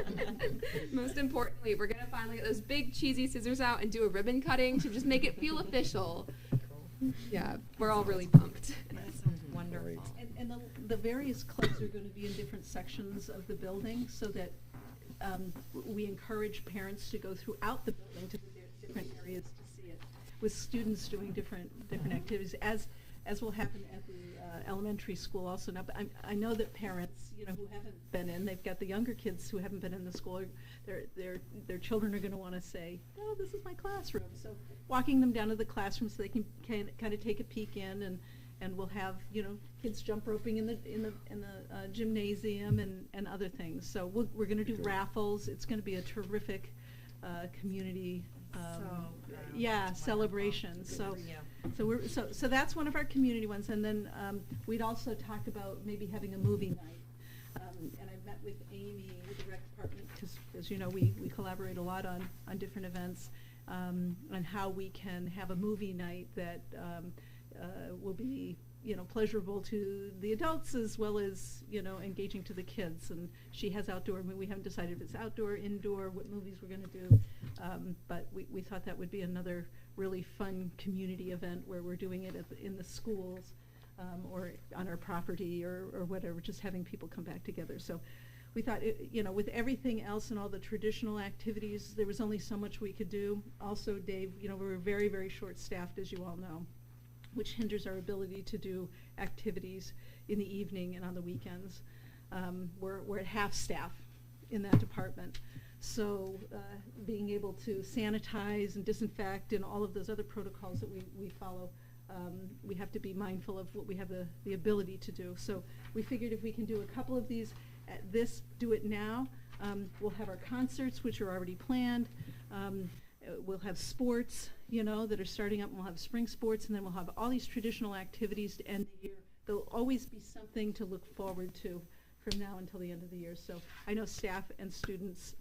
most importantly, we're going to finally get those big cheesy scissors out and do a ribbon cutting to just make it feel official. Yeah, we're all really pumped. That sounds wonderful. And the various clubs are going to be in different sections of the building, so that we encourage parents to go throughout the building to the different areas to see it, with students doing different activities, as will happen at the elementary school also. Now, but I know that parents, who haven't been in, they've got the younger kids who haven't been in the school, their children are going to want to say, oh, this is my classroom. So walking them down to the classroom so they can kind of take a peek in, and we'll have, kids jump roping in the gymnasium and other things. So we're going to do raffles. It's going to be a terrific community celebration. So that's one of our community ones. And then we'd also talked about maybe having a movie night. And I met with Amy with the rec department, because as you know, we collaborate a lot on different events, on how we can have a movie night that will be pleasurable to the adults as well as engaging to the kids. And she has outdoor. I mean, we haven't decided if it's outdoor, indoor, what movies we're going to do, but we thought that would be another really fun community event where we're doing it in the schools, or on our property, or whatever, just having people come back together. So we thought, with everything else and all the traditional activities, there was only so much we could do. Also, Dave, we were very, very short-staffed, as you all know, which hinders our ability to do activities in the evening and on the weekends. We're at half staff in that department. So being able to sanitize and disinfect and all of those other protocols that we follow, we have to be mindful of what we have the ability to do. So we figured if we can do a couple of these at this, do it now. We'll have our concerts, which are already planned. We'll have sports, that are starting up, and we'll have spring sports, and then we'll have all these traditional activities to end the year. There'll always be something to look forward to from now until the end of the year. So I know staff and students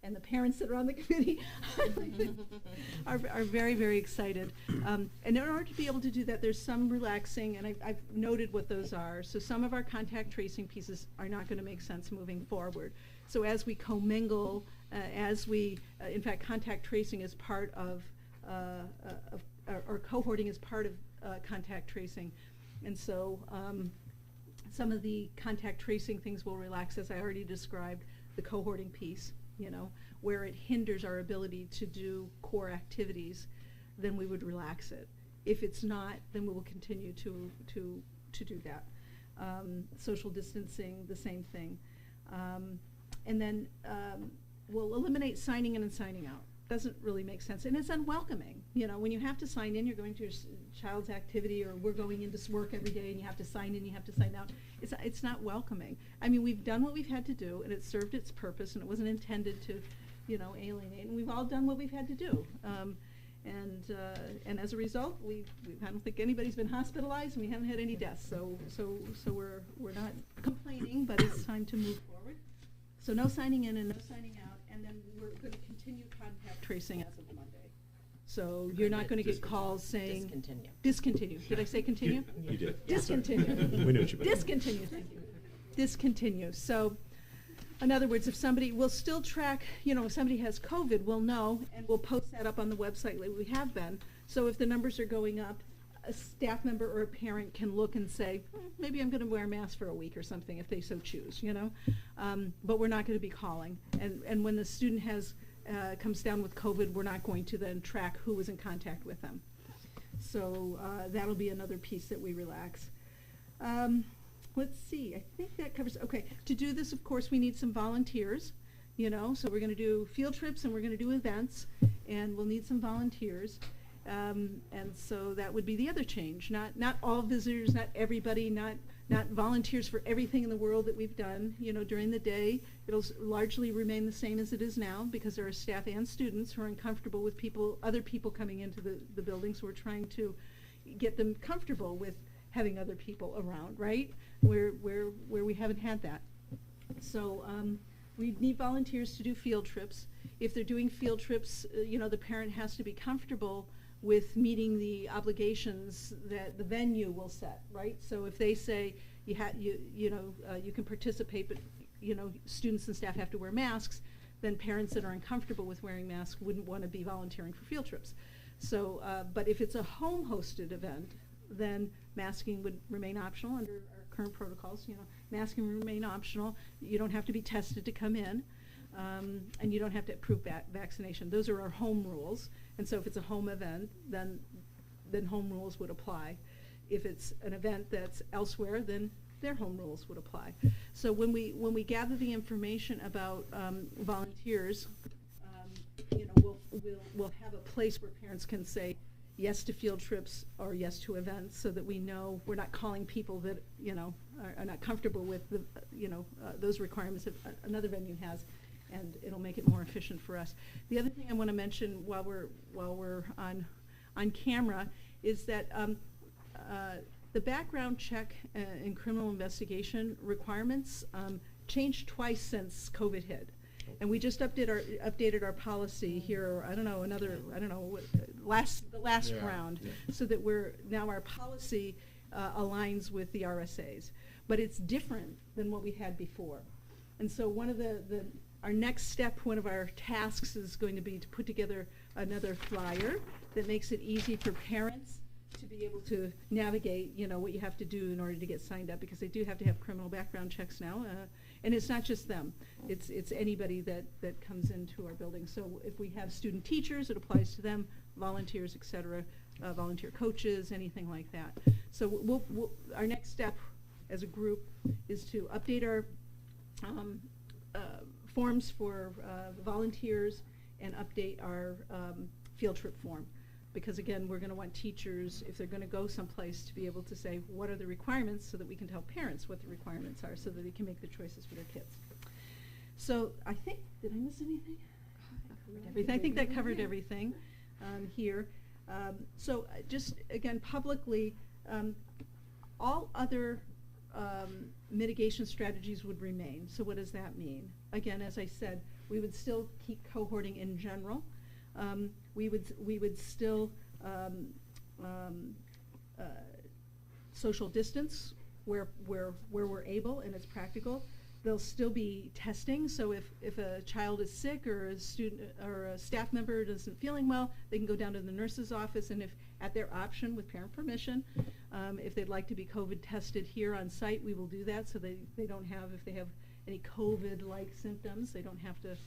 and the parents that are on the committee are very, very excited. And in order to be able to do that, there's some relaxing, and I've noted what those are. So some of our contact tracing pieces are not going to make sense moving forward. So as we commingle, in fact, contact tracing is part of or cohorting is part of contact tracing. And so some of the contact tracing things will relax, as I already described, the cohorting piece, where it hinders our ability to do core activities, then we would relax it. If it's not, then we will continue to do that. Social distancing, the same thing. And then we'll eliminate signing in and signing out. Doesn't really make sense, and it's unwelcoming. When you have to sign in, you're going to your child's activity, or we're going into work every day, and you have to sign in, you have to sign out. It's not welcoming. I mean, we've done what we've had to do, and it served its purpose, and it wasn't intended to, alienate. And we've all done what we've had to do, and as a result, I don't think anybody's been hospitalized, and we haven't had any deaths. So we're not complaining, but it's time to move forward. So no signing in and no signing out, and then we're going to continue contact tracing as of Monday. So you're not going to get calls saying discontinue. Did I say continue? You did. Discontinue. We knew what you meant. Discontinue. Thank you. Discontinue. So, in other words, if somebody, we'll still track. If somebody has COVID, we'll know, and we'll post that up on the website like we have been. So if the numbers are going up, a staff member or a parent can look and say, maybe I'm going to wear a mask for a week or something if they so choose, but we're not going to be calling. And when the student comes down with COVID, we're not going to then track who was in contact with them. So that'll be another piece that we relax. Let's see, I think that covers, okay. To do this, of course, we need some volunteers, so we're going to do field trips and we're going to do events, and we'll need some volunteers. And so that would be the other change. Not all visitors, not everybody, not volunteers for everything in the world that we've done. During the day, it'll largely remain the same as it is now, because there are staff and students who are uncomfortable with other people coming into the building. So we're trying to get them comfortable with having other people around, right? Where we haven't had that. So we need volunteers to do field trips. If they're doing field trips, the parent has to be comfortable with meeting the obligations that the venue will set, right? So if they say you can participate, but students and staff have to wear masks, then parents that are uncomfortable with wearing masks wouldn't want to be volunteering for field trips. So, but if it's a home-hosted event, then masking would remain optional under our current protocols. Masking would remain optional. You don't have to be tested to come in. and you don't have to prove vaccination. Those are our home rules. And so if it's a home event, then home rules would apply. If it's an event that's elsewhere, then their home rules would apply. So when we gather the information about volunteers, we'll have a place where parents can say yes to field trips or yes to events, so that we know we're not calling people that are not comfortable with the those requirements that another venue has, and it'll make it more efficient for us. The other thing I want to mention while we're on camera is that the background check and criminal investigation requirements changed twice since COVID hit. And we just updated our policy here, the last round, so that our policy aligns with the RSA's. But it's different than what we had before. And so one of our next step, one of our tasks is going to be to put together another flyer that makes it easy for parents to be able to navigate, what you have to do in order to get signed up, because they do have to have criminal background checks now. And it's not just them. It's anybody that comes into our building. So if we have student teachers, it applies to them, volunteers, et cetera, volunteer coaches, anything like that. So our next step as a group is to update our forms for volunteers and update our field trip form. Because again, we're going to want teachers, if they're going to go someplace, to be able to say what are the requirements, so that we can tell parents what the requirements are, so that they can make the choices for their kids. So I think, did I miss anything? I think that covered everything here. So just again, publicly, all other mitigation strategies would remain. So what does that mean? Again, as I said, we would still keep cohorting in general. We would still social distance where we're able and it's practical. There'll still be testing, so if a child is sick or a student or a staff member isn't feeling well, they can go down to the nurse's office, and if at their option, with parent permission, if they'd like to be COVID tested here on site, we will do that, so they don't have, if they have any COVID-like symptoms, they don't have to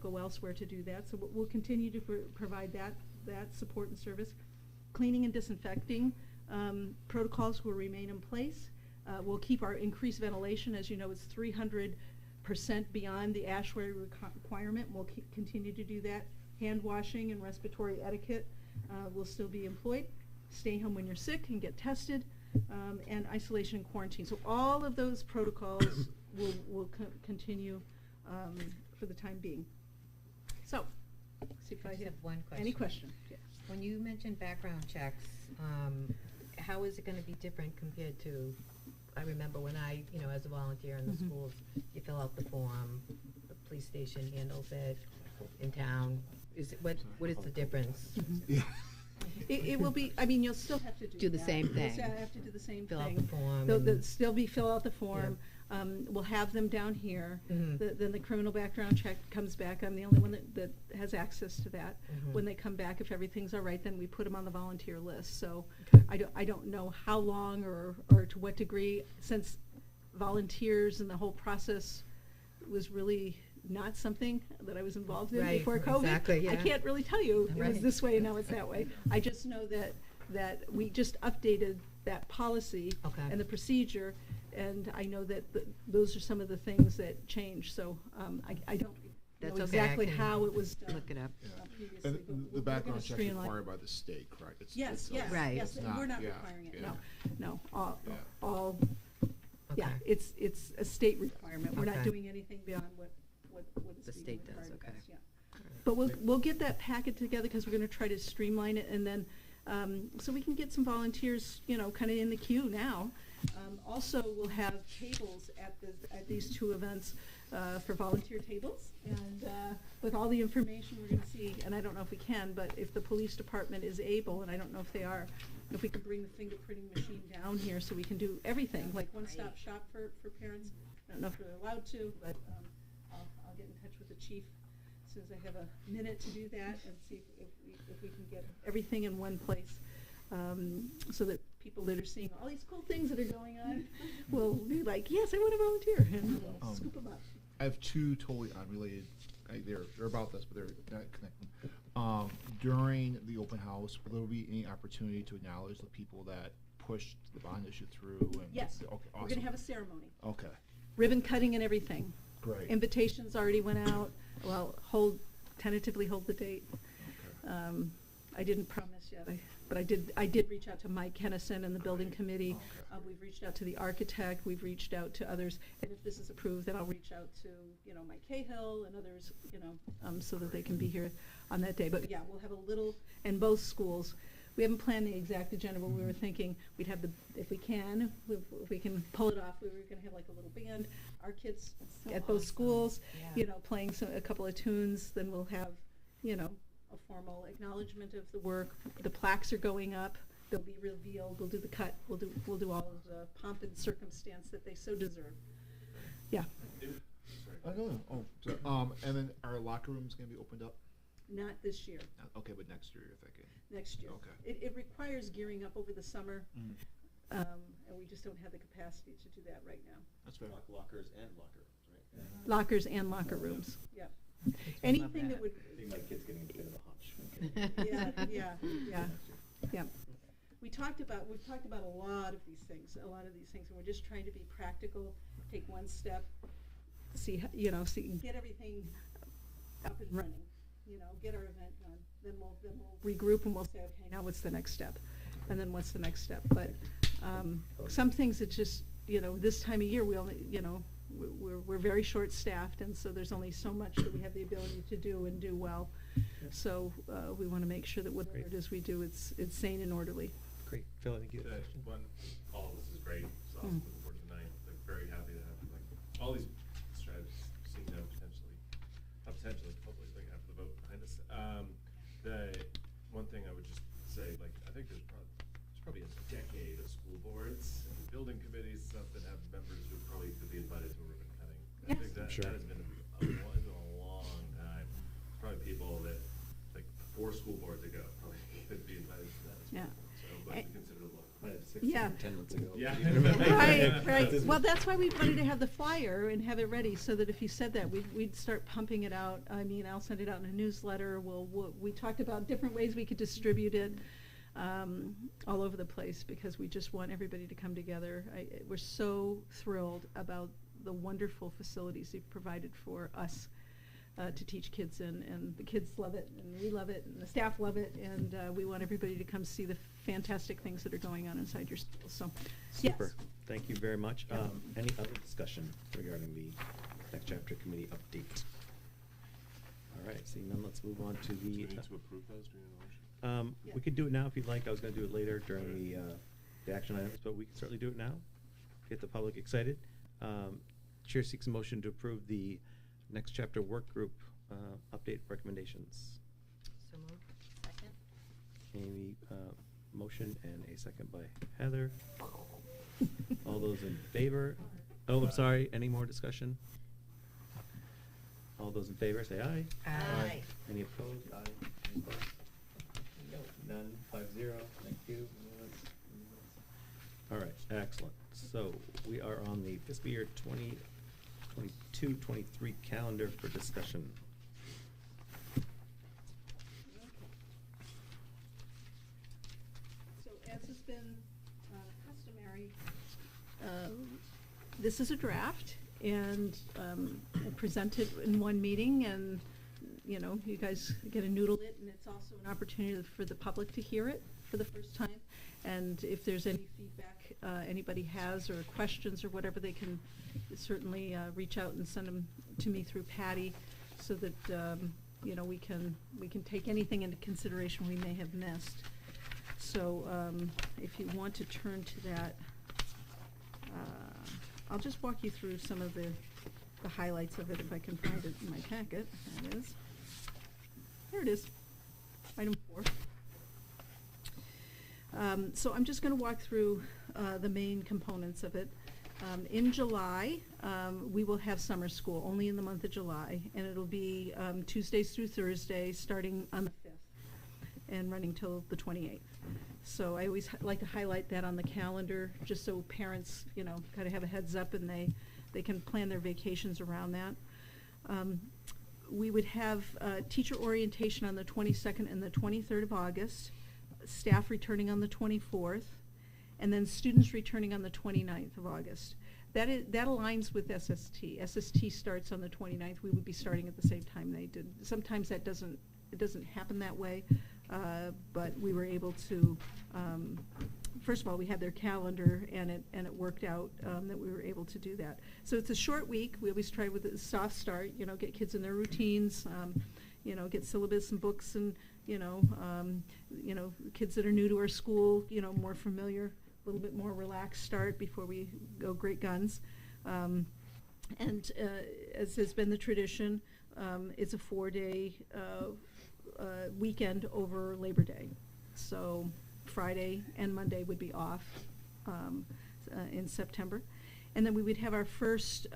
go elsewhere to do that. So we'll continue to provide that support and service. Cleaning and disinfecting protocols will remain in place. We'll keep our increased ventilation. As you know, it's 300% beyond the ASHRAE requirement. We'll continue to do that. Hand washing and respiratory etiquette will still be employed. Stay home when you're sick and get tested, and isolation and quarantine. So all of those protocols will continue for the time being. So, see if I just have one question. any question. Yeah. When you mentioned background checks, how is it going to be different compared to, I remember when I, as a volunteer in the schools, you fill out the form, the police station handles it in town. What is the difference? Yeah. It will be, you'll still have to Do the that. same thing. You'll still have to do the same Fill thing. out the form. They'll still be fill out the form. We'll have them down here. Then the criminal background check comes back. I'm the only one that has access to that. When they come back, if everything's all right, then we put them on the volunteer list. So I don't know how long or to what degree, since volunteers and the whole process was really not something that I was involved in before COVID. Exactly, yeah. I can't really tell you it was this way and now it's that way. I just know that we just updated that policy and the procedure, and I know that those are some of the things that changed. So I don't That's know okay, exactly I can how it was done. Look it up. Previously, And but the we're background gonna check's streamline. required by the state, correct? Yes, Right. yes, It's not- we're not yeah, requiring it, yeah. no. Yeah. All, Okay. yeah, it's a state requirement. We're not Okay. doing anything beyond what is The being state does, required of okay. us, yeah. But we'll get that packet together, because we're gonna try to streamline it, and then, so we can get some volunteers, kind of in the queue now. Also, we'll have tables at these two events, for volunteer tables, and with all the information we're going to see, and I don't know if we can, but if the police department is able, and I don't know if they are, if we can bring the fingerprinting machine down here so we can do everything, like one-stop shop for parents. I don't know if we're allowed to, but I'll get in touch with the chief as soon as I have a minute to do that, and see if we can get everything in one place, so that people that are seeing all these cool things that are going on will be like, yes, I want to volunteer, and we'll scoop them up. I have two totally unrelated. They're about this, but they're not connected. During the open house, will there be any opportunity to acknowledge the people that pushed the bond issue through? And Yes. Okay, awesome. We're going to have a ceremony. Okay. Ribbon cutting and everything. Great. Invitations already went out. Well, tentatively hold the date. Okay. I didn't promise yet, but I did reach out to Mike Kennison and the building committee. Okay. We've reached out to the architect. We've reached out to others. And if this is approved, then I'll reach out to, Mike Cahill and others, so that they can be here on that day. But yeah, we'll have a little, in both schools. We haven't planned the exact agenda, but we were thinking we'd have if we can pull it off, we were going to have like a little band. Our kids at both schools, playing a couple of tunes. Then we'll have, a formal acknowledgement of the work. The plaques are going up. They'll be revealed. We'll do the cut. We'll do all of the pomp and circumstance that they so deserve. Yeah. I don't know. Oh, sorry. And then our locker room is going to be opened up? Not this year. Okay, but next year you're thinking? Next year. Okay. It requires gearing up over the summer, Mm. and we just don't have the capacity to do that right now. That's fair. Lockers and locker rooms, right? Lockers and locker rooms. Yeah. Anything that would. I think my kid's getting a bit of a hunch. Yeah. We've talked about a lot of these things, and we're just trying to be practical, take one step, get everything up and running, get our event done. Then we'll regroup and we'll say, okay, now what's the next step? And then what's the next step? But some things that just, this time of year, we only, we're very short-staffed, and so there's only so much that we have the ability to do and do well. So we want to make sure that whatever it is we do, it's sane and orderly. Great. Phil, I think you had a question. All of this is great. It's awesome. Looking forward to tonight. Like, very happy to have all these strategies seem to have hopefully they have the vote behind us. The one thing I would just say, I think there's probably a decade of school boards and building committees and stuff that have members who probably could be invited to a ribbon cutting. I think that has been a long time. Probably people that 4 school boards ago probably could be invited to that as well. So, but we consider it a lot. I had 6 Yeah. 10 months ago. Yeah. Right. Well, that's why we wanted to have the flyer and have it ready, so that if you said that, we'd start pumping it out. I mean, I'll send it out in a newsletter. We talked about different ways we could distribute it all over the place, because we just want everybody to come together. We're so thrilled about the wonderful facilities you've provided for us to teach kids in, and the kids love it, and we love it, and the staff love it, and we want everybody to come see the fantastic things that are going on inside your school. So, Super. Yes. Thank you very much. Any other discussion regarding the next chapter committee update? All right, seeing none, let's move on to Do we the. need to approve those during the motion? We could do it now if you'd like. I was going to do it later during the action items, but we can certainly do it now. Get the public excited. Chair seeks a motion to approve the next chapter work group update recommendations. So moved. Second? Amy, motion, and a second by Heather. All those in favor? Oh, I'm sorry. Any more discussion? All those in favor, say aye. Aye. Any opposed? Aye. Any opposed? None. 5-0. Thank you. All right. Excellent. So we are on the fiscal year 2022-23 calendar for discussion. So as has been customary, this is a draft, and presented in one meeting, and you guys get to noodle it, and it's also an opportunity for the public to hear it for the first time. And if there's any feedback anybody has, or questions or whatever, they can certainly reach out and send them to me through Patty, so that we can take anything into consideration we may have missed. So if you want to turn to that, I'll just walk you through some of the highlights of it, if I can find it in my packet. There it is. There it is. Item 4. So I'm just going to walk through the main components of it. In July, we will have summer school, only in the month of July, and it'll be Tuesdays through Thursdays, starting on the 5th and running till the 28th. So I always like to highlight that on the calendar, just so parents, kind of have a heads up, and they can plan their vacations around that. We would have teacher orientation on the 22nd and the 23rd of August, staff returning on the 24th, and then students returning on the 29th of August. That aligns with SST. SST starts on the 29th. We would be starting at the same time they did. Sometimes it doesn't happen that way, but we were able to. First of all, we had their calendar, and it worked out that we were able to do that. So it's a short week. We always try with a soft start. Get kids in their routines. Get syllabus and books, and kids that are new to our school. More familiar. A little bit more relaxed start before we go great guns. And as has been the tradition, it's a 4-day weekend over Labor Day. So Friday and Monday would be off in September. And then we would have our first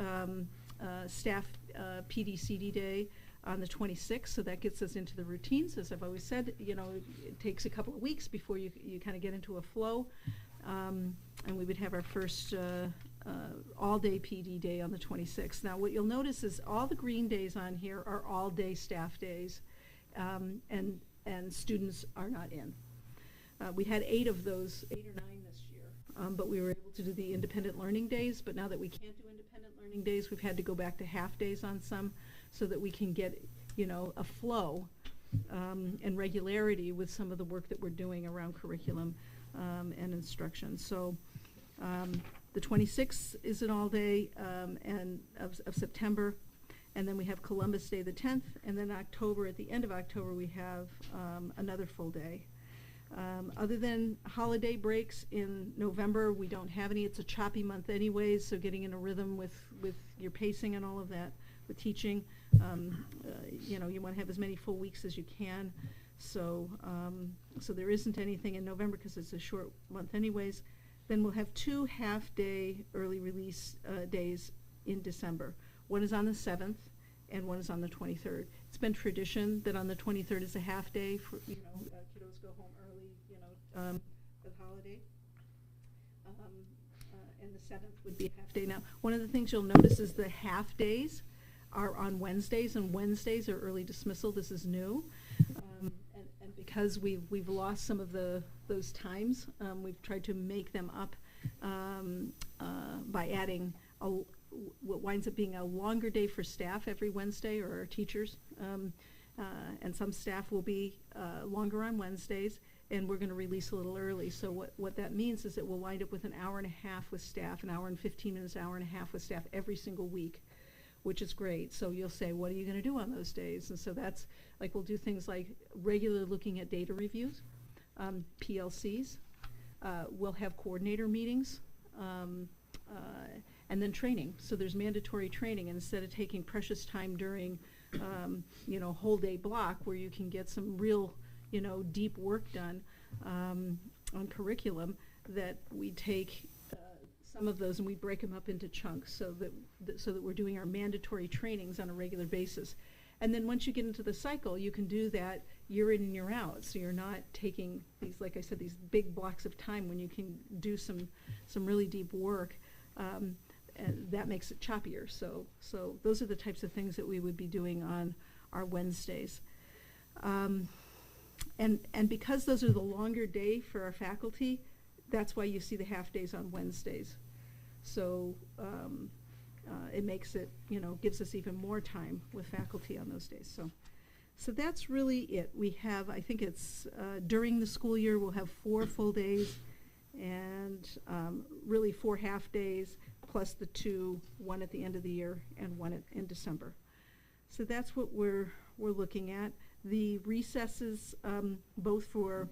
staff PD/CD day on the 26th, so that gets us into the routines. As I've always said, it takes a couple of weeks before you kind of get into a flow. And we would have our first all-day PD day on the 26th. Now, what you'll notice is all the green days on here are all-day staff days, and students are not in. We had 8 of those, 8 or 9 this year, but we were able to do the independent learning days. But now that we can't do independent learning days, we've had to go back to half days on some, so that we can get a flow and regularity with some of the work that we're doing around curriculum and instruction. So the 26th is an all-day of September, and then we have Columbus Day the 10th, and then October, at the end of October, we have another full day. Other than holiday breaks in November, we don't have any. It's a choppy month anyways, so getting in a rhythm with your pacing and all of that, with teaching, you want to have as many full weeks as you can. So there isn't anything in November because it's a short month anyways. Then we'll have 2 half-day early release days in December. One is on the 7th, and one is on the 23rd. It's been tradition that on the 23rd is a half-day for, kiddos go home early, for the holiday. And the 7th would be a half-day. Now, one of the things you'll notice is the half-days are on Wednesdays, and Wednesdays are early dismissal. This is new. And because we've lost some of those times, we've tried to make them up by adding what winds up being a longer day for staff every Wednesday, or our teachers. And some staff will be longer on Wednesdays, and we're going to release a little early. So what that means is that we'll wind up with an hour and a half with staff, an hour and 15 minutes, hour and a half with staff every single week, which is great. So you'll say, what are you going to do on those days? And so that's, like, we'll do things like regular looking at data reviews, PLCs. We'll have coordinator meetings, and then training. So there's mandatory training, and instead of taking precious time during, whole day block where you can get some real, deep work done on curriculum, that we take some of those and we break them up into chunks so that we're doing our mandatory trainings on a regular basis. And then once you get into the cycle, you can do that year in and year out. So you're not taking these, like I said, these big blocks of time when you can do some really deep work. And that makes it choppier. So those are the types of things that we would be doing on our Wednesdays. And because those are the longer day for our faculty, that's why you see the half days on Wednesdays. So it makes it, gives us even more time with faculty on those days. So that's really it. We have, I think it's during the school year, we'll have 4 full days, and really 4 half days, plus the 2, one at the end of the year and one in December. So that's what we're looking at. The recesses, both for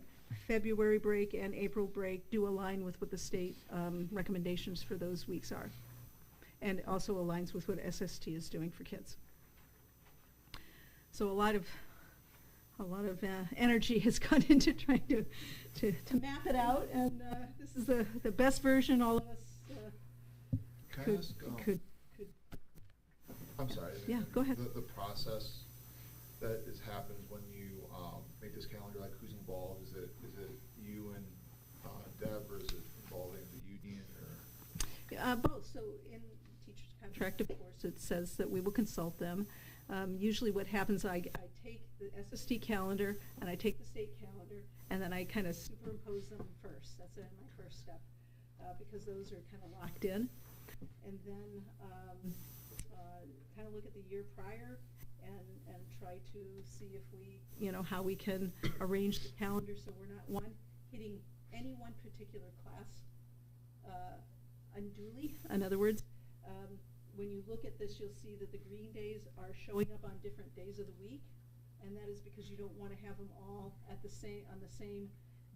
February break and April break, do align with what the state recommendations for those weeks are, and it also aligns with what SST is doing for kids. So a lot of energy has gone into trying to map it out, and this is the best version all of us could. I'm sorry. Yeah, go ahead. The process that happens when you make this calendar, like who's involved? Is it you and Deb, or is it involving the union? Or? Both. So in teachers' contract contract, of course, it says that we will consult them. Usually what happens, I take the SSD calendar and I take the state calendar and then I kind of superimpose them first. That's my first step, because those are kind of locked in. And then kind of look at the year prior and try to see if we, how we can arrange the calendar so we're not hitting any one particular class unduly. In other words, when you look at this, you'll see that the green days are showing up on different days of the week, and that is because you don't want to have them all on the same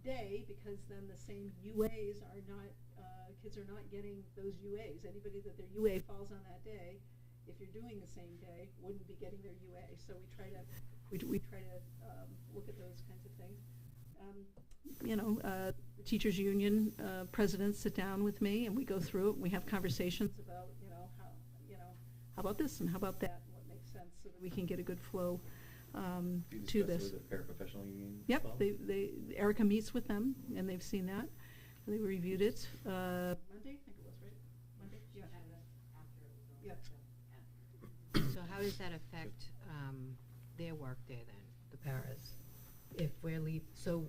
day, because then the same UAs are not, kids are not getting those UAs. Anybody that their UA falls on that day, if you're doing the same day, wouldn't be getting their UA. So we try to look at those kinds of things. The teachers union presidents sit down with me and we go through it. And we have conversations about how about this and how about that, and what makes sense, so that we can get a good flow to this. With the paraprofessional union? Yep, well? Erica meets with them and they've seen that. They reviewed it Monday, I think it was, right? Monday. Yeah. Yeah. So how does that affect their work day then, the paras? If we're so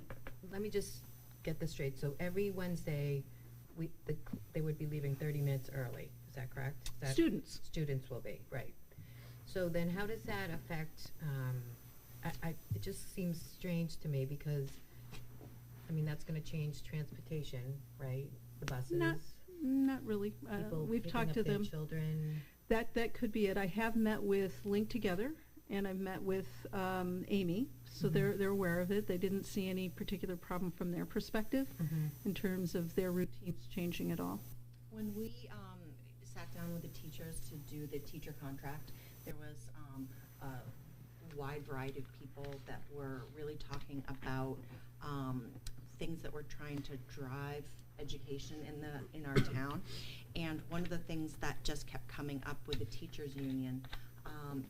let me just get this straight. So every Wednesday, they would be leaving 30 minutes early. Is that correct? Students. Students will be, right. So then how does that affect, it just seems strange to me because, that's going to change transportation, right? The buses. Not really. People We've picking talked up to their them. Children. That could be it. I have met with Link Together, and I've met with Amy, so they're aware of it. They didn't see any particular problem from their perspective in terms of their routines changing at all. When we sat down with the teachers to do the teacher contract, there was a wide variety of people that were really talking about things that were trying to drive education in our town. And one of the things that just kept coming up with the teachers union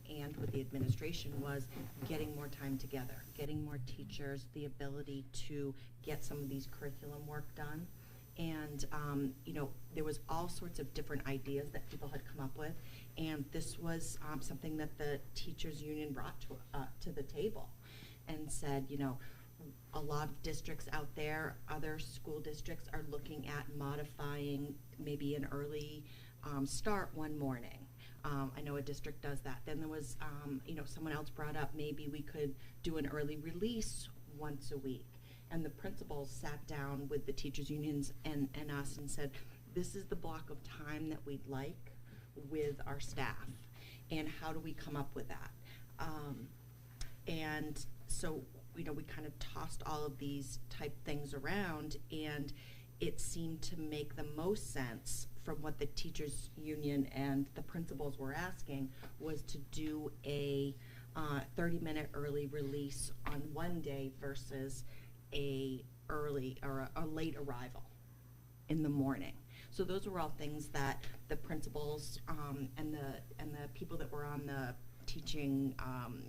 and with the administration was getting more time together, getting more teachers, the ability to get some of these curriculum work done. And, there was all sorts of different ideas that people had come up with. And this was something that the teachers union brought to the table and said, a lot of districts out there, other school districts are looking at modifying maybe an early start one morning. I know a district does that. Then there was, someone else brought up maybe we could do an early release once a week. And the principals sat down with the teachers unions and us and said, this is the block of time that we'd like with our staff. And how do we come up with that? And so, we kind of tossed all of these type things around, and it seemed to make the most sense from what the teachers union and the principals were asking was to do a 30-minute early release on one day versus a early or a late arrival in the morning. So those were all things that the principals and the people that were on the teaching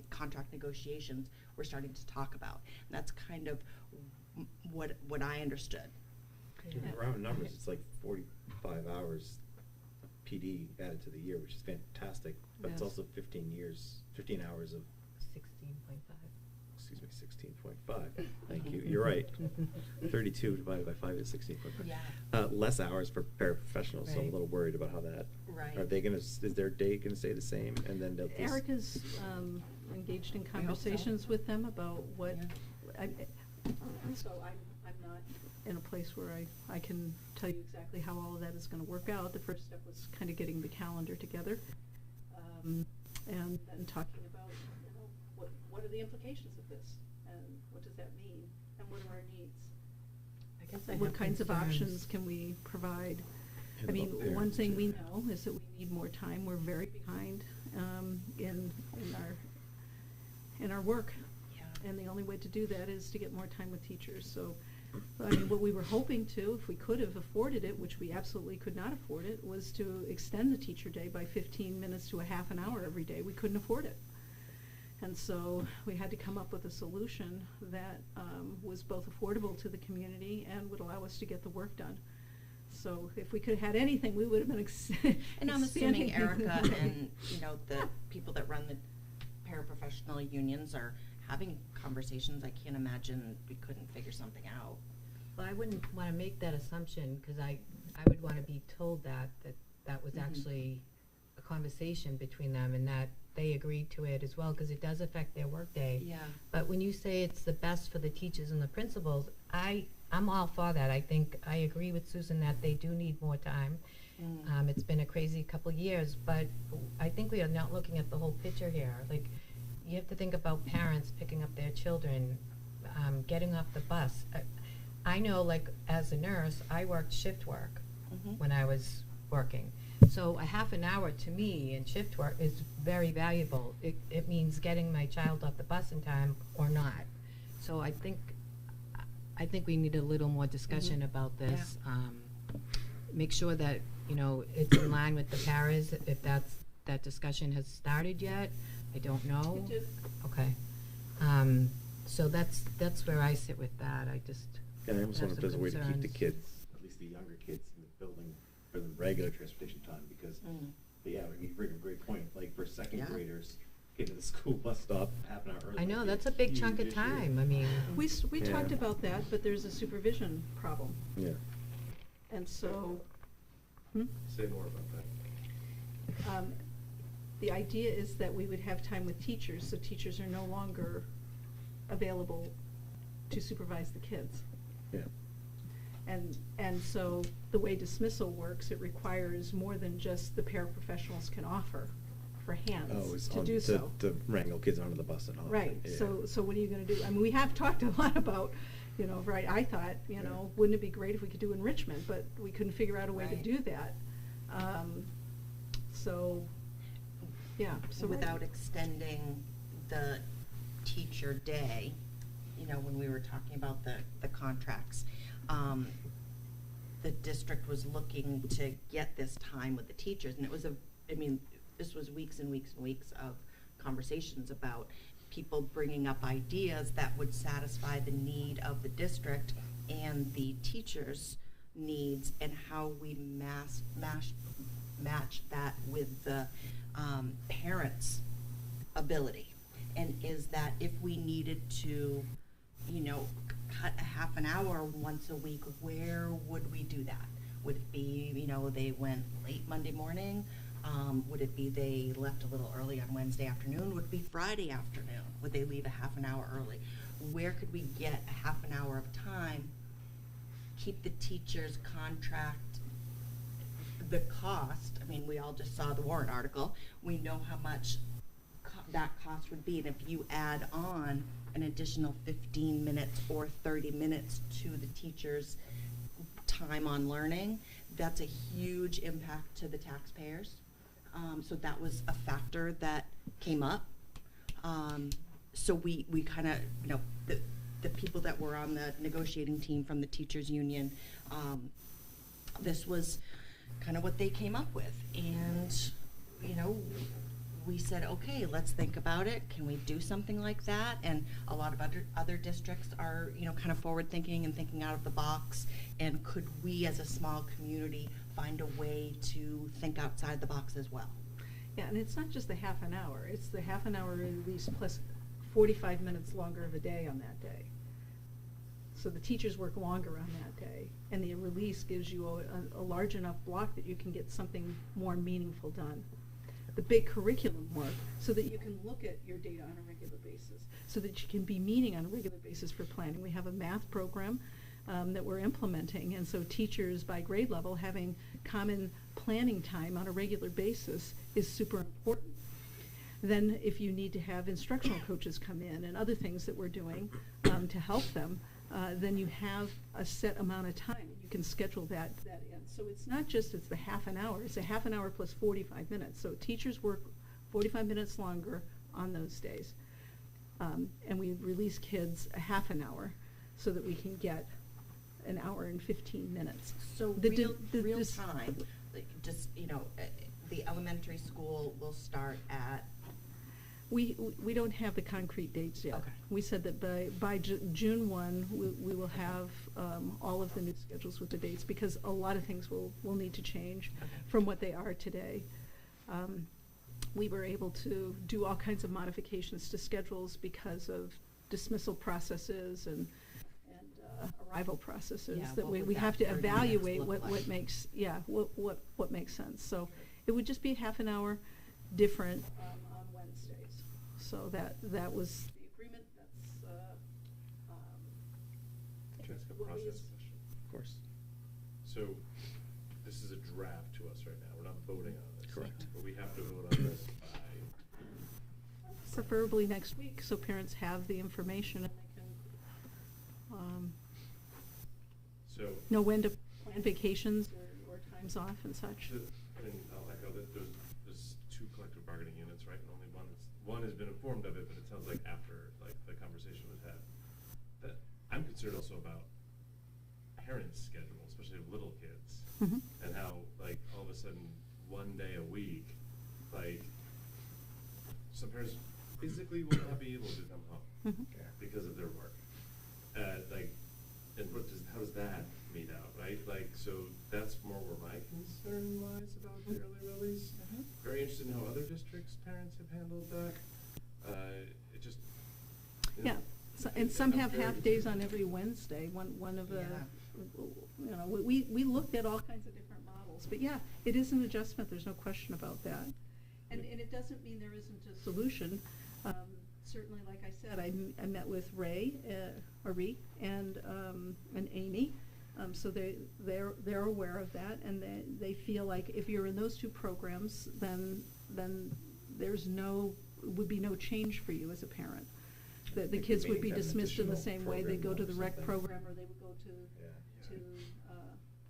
contract negotiations were starting to talk about. And that's kind of what I understood. Around numbers, it's like 45 hours PD added to the year, which is fantastic. But it's also 15 hours of 16.5. Excuse me, 16.5. Thank you. You're right. 32 divided by 5 is 16.5. Yeah. Less hours for paraprofessionals, so I'm a little worried about how that. Right. Are they going to? Is their day going to stay the same? And then they'll. Erica's engaged in conversations with them about what. Yeah. So I'm not in a place where I can tell you exactly how all of that is going to work out. The first step was kind of getting the calendar together, and talking about what are the implications of this, and what does that mean, and what are our needs. I guess What kinds of options can we provide? And I mean, about one parents, thing too. we know is that we need more time. We're very behind in our work. Yeah. And the only way to do that is to get more time with teachers. So, I mean, what we were hoping to, if we could have afforded it, which we absolutely could not afford it, was to extend the teacher day by 15 minutes to a half an hour every day. We couldn't afford it. And so we had to come up with a solution that was both affordable to the community and would allow us to get the work done. So if we could have had anything, we would have been And I'm assuming expanding Erica things. and, the people that run the paraprofessional unions are having conversations. I can't imagine we couldn't figure something out. Well, I wouldn't want to make that assumption, because I would want to be told that was actually a conversation between them, and that they agreed to it as well, because it does affect their workday. Yeah. But when you say it's the best for the teachers and the principals, I'm all for that. I think I agree with Susan that they do need more time. It's been a crazy couple years, but I think we are not looking at the whole picture here. Like, you have to think about parents picking up their children, getting off the bus. I know, like, as a nurse, I worked shift work when I was working. So a half an hour to me in shift work is very valuable. It means getting my child off the bus in time or not. So I think we need a little more discussion about this. Make sure that, it's in line with the paras, if that discussion has started yet. I don't know. It did. Okay. So that's where I sit with that. I just And I almost wonder have if there's a some way to keep the concerns. kids, at least the younger kids, in the building for the regular transportation time, because, but yeah, you bring a great point, like for second Yeah. graders, getting to the school bus stop half an hour early. I know, like, that's a it's big chunk of huge issue. time. I mean, We Yeah. talked about that, but there's a supervision problem. Yeah. And so, Say more about that. the idea is that we would have time with teachers, so teachers are no longer available to supervise the kids. Yeah. And so the way dismissal works, it requires more than just the paraprofessionals can offer for Oh, hands it's to on do so. to wrangle kids onto the bus and all. Right, Yeah. so what are you gonna do? I mean, we have talked a lot about, right, I thought, wouldn't it be great if we could do enrichment, but we couldn't figure out a way to Right. do that. So, yeah, so Without extending the teacher day, when we were talking about the contracts, the district was looking to get this time with the teachers, and it was this was weeks and weeks and weeks of conversations about people bringing up ideas that would satisfy the need of the district and the teachers' needs, and how we match that with the parents' ability. And is that if we needed to, cut a half an hour once a week, where would we do that? Would it be, they went late Monday morning? Would it be they left a little early on Wednesday afternoon? Would it be Friday afternoon? Would they leave a half an hour early? Where could we get a half an hour of time, keep the teacher's contract, the cost? I mean, we all just saw the warrant article. We know how much that cost would be, and if you add on an additional 15 minutes or 30 minutes to the teacher's time on learning, that's a huge impact to the taxpayers. So that was a factor that came up. So we kind of, the people that were on the negotiating team from the teachers union, this was kind of what they came up with. And, we said, okay, let's think about it. Can we do something like that? And a lot of other districts are, kind of forward thinking and thinking out of the box. And could we as a small community find a way to think outside the box as well? Yeah, and it's not just the half an hour, it's the half an hour release plus 45 minutes longer of a day on that day. So the teachers work longer on that day, and the release gives you a large enough block that you can get something more meaningful done. The big curriculum work, so that you can look at your data on a regular basis, so that you can be meeting on a regular basis for planning. We have a math program that we're implementing, and so teachers by grade level having common planning time on a regular basis is super important. Then if you need to have instructional coaches come in and other things that we're doing to help them, then you have a set amount of time. You can schedule that in. So it's not just it's the half an hour, it's a half an hour plus 45 minutes. So teachers work 45 minutes longer on those days. And we release kids a half an hour so that we can get an hour and 15 minutes. So The real time, like just, the elementary school will start at We don't have the concrete dates yet. Okay. We said that by June 1, we will have all of the new schedules with the dates, because a lot of things will need to change from what they are today. We were able to do all kinds of modifications to schedules because of dismissal processes and arrival processes, Yeah, that what would we that have to 30 minutes evaluate look like? what makes, what makes sense. So it would just be half an hour different on Wednesdays. So that was the agreement. That's Can I ask a what we- process question? Of course. So, this is a draft to us right now, we're not voting on this. Correct. But we have to vote on this by, preferably next week, so parents have the information and they can so. know when to plan vacations or times off and such. And I'll echo that there's 2 collective bargaining units, right, and only one has been informed of it, but it sounds like after, like, the conversation was had. That, I'm concerned also about parents' schedule, especially of little kids, Mhm. and how, like, all of a sudden, 1 day a week, like, some parents physically will not be able to come home Mhm. because of their work. Like, and how does that meet out, right? Like, so that's more where my concern lies about the early release. Mhm. Very interested in how other districts' parents have handled that. It just. you know, Yeah, and some I'm have very half days concerned. on every Wednesday. One of the, Yeah. you know, we looked at all kinds of different models. But yeah, it is an adjustment, there's no question about that. And it doesn't mean there isn't a solution. Certainly, like I said, I met with Ray and Amy. So they're aware of that, and they feel like if you're in those 2 programs, then would be no change for you as a parent. The think kids they would may be have an dismissed in the additional same way. They'd go to the program or rec something. program, or they would go to Yeah.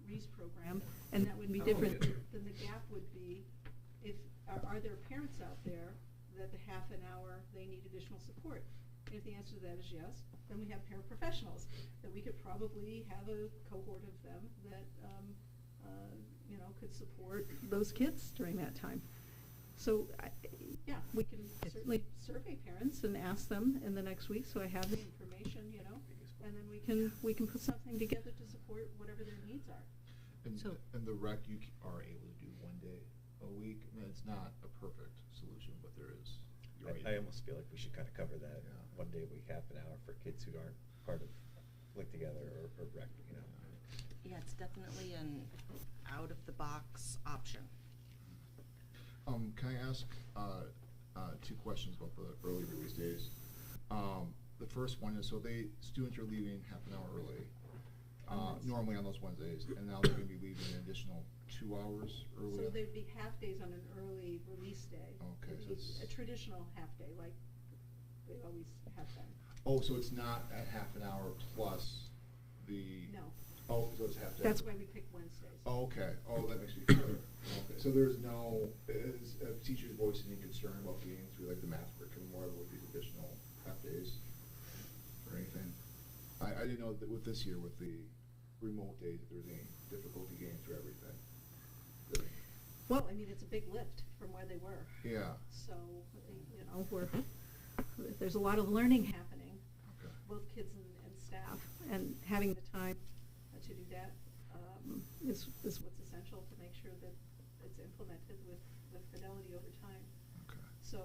Reese program, and that would be Oh, different. okay. Then the gap would be, are there parents out there that the half an hour, they need additional support? And if the answer to that is yes, then we have paraprofessionals, that we could probably have a cohort of them that, could support those kids during that time. So, yeah, we can certainly survey parents and ask them in the next week, so I have the information, and then we can put something together to support whatever their needs are. And, So- and the rec, you are able to do 1 day a week. I mean, it's not a perfect solution, but there is. you're I able- almost feel like we should kind of cover that, Yeah. 1 day a week, half an hour for kids who aren't part of Lick Together or Rec, Yeah, it's definitely an out-of-the-box option. Can I ask 2 questions about the early release days? The first one is, so students are leaving half an hour early, normally on those Wednesdays, and now they're going to be leaving an additional 2 hours early. So there'd be half days on an early release day. Okay, It'd so be it's- a traditional half day, like they always have been. Oh, so it's not at half an hour plus the. No. Oh, so it's half day. That's why we picked Wednesdays. Oh, okay. Oh, that makes me feel better. Okay, so there's no, is teachers voicing any concern about getting through like the math curriculum more with these additional half days or anything? I didn't know that with this year, with the remote days, if there was any difficulty getting through everything. Well, I mean, it's a big lift from where they were. Yeah. So, there's a lot of learning happening, Okay. both kids and staff, and having the time to do that is what's essential to make sure that it's implemented with fidelity over time. Okay. So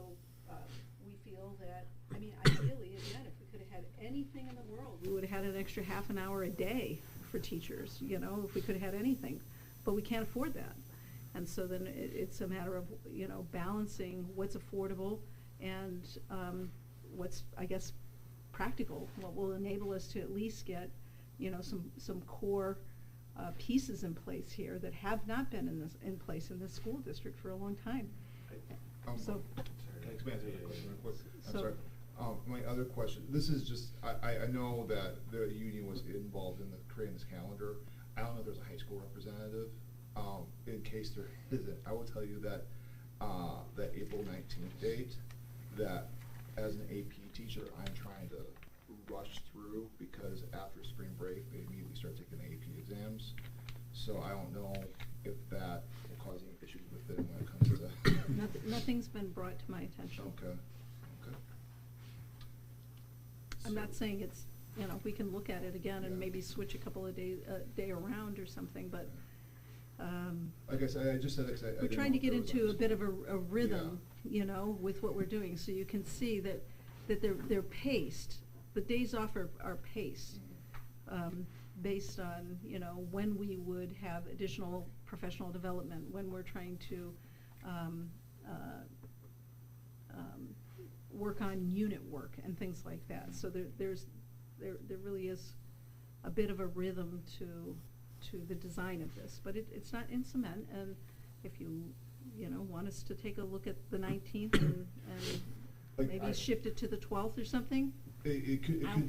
we feel that, I mean, ideally, again, if we could have had anything in the world, we would have had an extra half an hour a day for teachers, if we could have had anything. But we can't afford that. And so then it's a matter of, balancing what's affordable and what's, I guess, practical, what will enable us to at least get, some core pieces in place here that have not been in place in this school district for a long time. So- Can I expand that question real quick? I'm So- sorry. My other question, this is just, I know that the union was involved in creating this calendar. I don't know if there's a high school representative. In case there isn't, I will tell you that, that April 19th date, that as an AP teacher, I'm trying to rush through because after spring break, they immediately start taking the AP exams. So I don't know if that will cause any issues with it when it comes to. Nothing's been brought to my attention. Okay. I'm not saying it's, you know, we can look at it again and Yeah. maybe switch a couple of days, day around or something, but, Like I said, I just said it 'cause I we're didn't trying know to if get there into was a bit of a rhythm, you know, with what we're doing, so you can see that they're paced. The days off are paced, based on, you know, when we would have additional professional development, when we're trying to, work on unit work and things like that. So there really is a bit of a rhythm to the design of this, but it's not in cement, and if you know, want us to take a look at the 19th and Like, maybe shift it to the 12th or something? It Ow.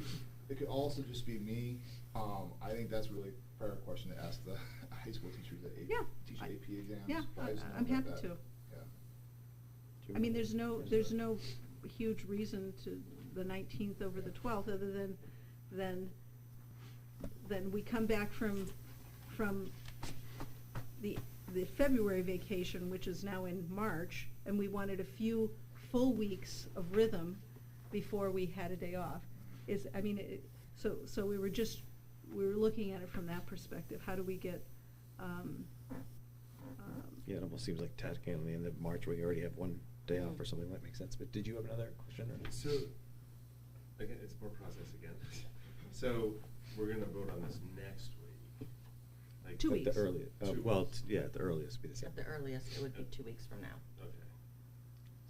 could also just be me. I think that's really a fair question to ask the high school teachers that Yeah, teach I- AP exams. Yeah, but I just know I'm that happy that- to. Yeah. I mean, there's no huge reason to the 19th over the 12th, other than we come back from the February vacation, which is now in March, and we wanted a few full weeks of rhythm before we had a day off. So we were looking at it from that perspective. How do we get, Yeah, it almost seems like tactically in the end of March, where you already have one day off or something, that makes sense. But did you have another question? Or? So, again, it's more process again. So, we're gonna vote on this next week. Like 2 At weeks. the earliest, Two well, weeks. yeah, at the earliest be the same. At the earliest, it would be 2 weeks from now. Okay.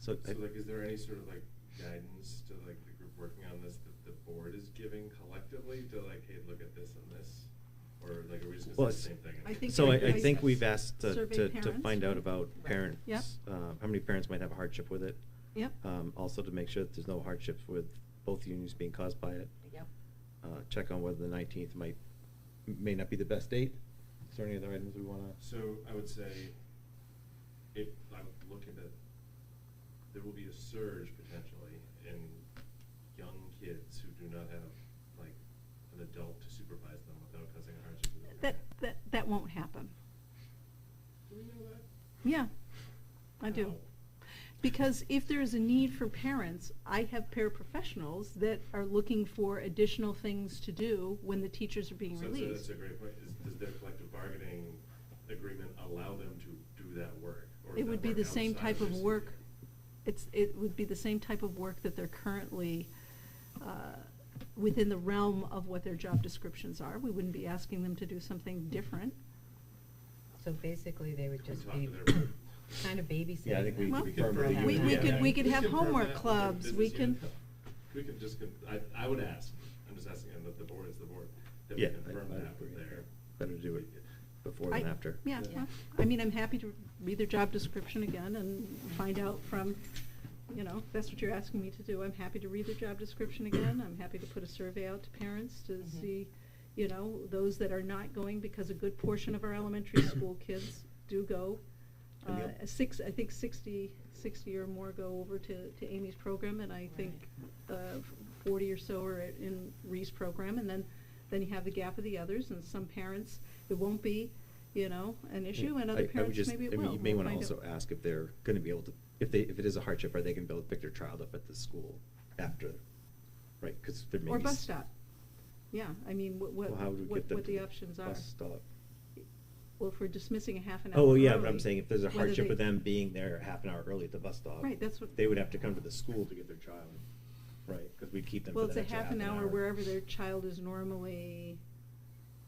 So, So like, is there any sort of like guidance to like the group working on this that the board is giving collectively to like, hey, look at this and this? Or like, are we just Well, gonna say the it's- same thing? I think So I I think we've asked survey to parents. find out about Right. parents. Yep. How many parents might have a hardship with it. Yep. Also to make sure that there's no hardships with both unions being caused by it. Yep. Check on whether the 19th may not be the best date. Is there any other items we want to? So I would say, if I'm looking at, there will be a surge potentially in young kids who do not have like an adult to supervise them without causing a hardship to their parent. That won't happen. Do we know that? Yeah, I do. How? Because if there is a need for parents, I have paraprofessionals that are looking for additional things to do when the teachers are being So released. that's a great point. Does their collective bargaining agreement allow them to do that work? Or is It would that be work the same outside type their of work, CBA? it would be the same type of work that they're currently within the realm of what their job descriptions are. We wouldn't be asking them to do something different. So basically, they would Can we just talk be to their- kind of babysitting. Yeah, I think we them. Well, confirm confirm with that. the We union. could- we could Please have confirm homework that with the clubs. We business can- unit. We could just, I would ask, I'm just asking, and the board is the board, that we Yeah, confirm I that with agree. their. Better to do it before than after. Yeah, Yeah. well, I mean, I'm happy to read their job description again and find out from, you know, if that's what you're asking me to do. I'm happy to read their job description again. I'm happy to put a survey out to parents to Mhm. see, you know, those that are not going, because a good portion of our elementary school kids do go. And the- I think 60 or more go over to Amy's program, and I think 40 or so are in Ree's program, and then you have the gap of the others, and some parents, it won't be, you know, an issue, and I other would parents, just- maybe it I mean, will. you may We'll want to find also out. ask if they're going to be able to, if it is a hardship, are they going to be able to pick their child up at the school after, right? Because there may be. Or bus stop. Yeah, I mean, Well, how would we get them what to the options are. Bus stop? Well, if we're dismissing a half an hour Oh, well, yeah, but early, I'm saying if there's a whether hardship they- with them being there half an hour early at the bus stop. Right, that's what- They would have to come to the school to get their child, right? Because we'd keep them Well, for it's that a extra half an hour wherever their child is normally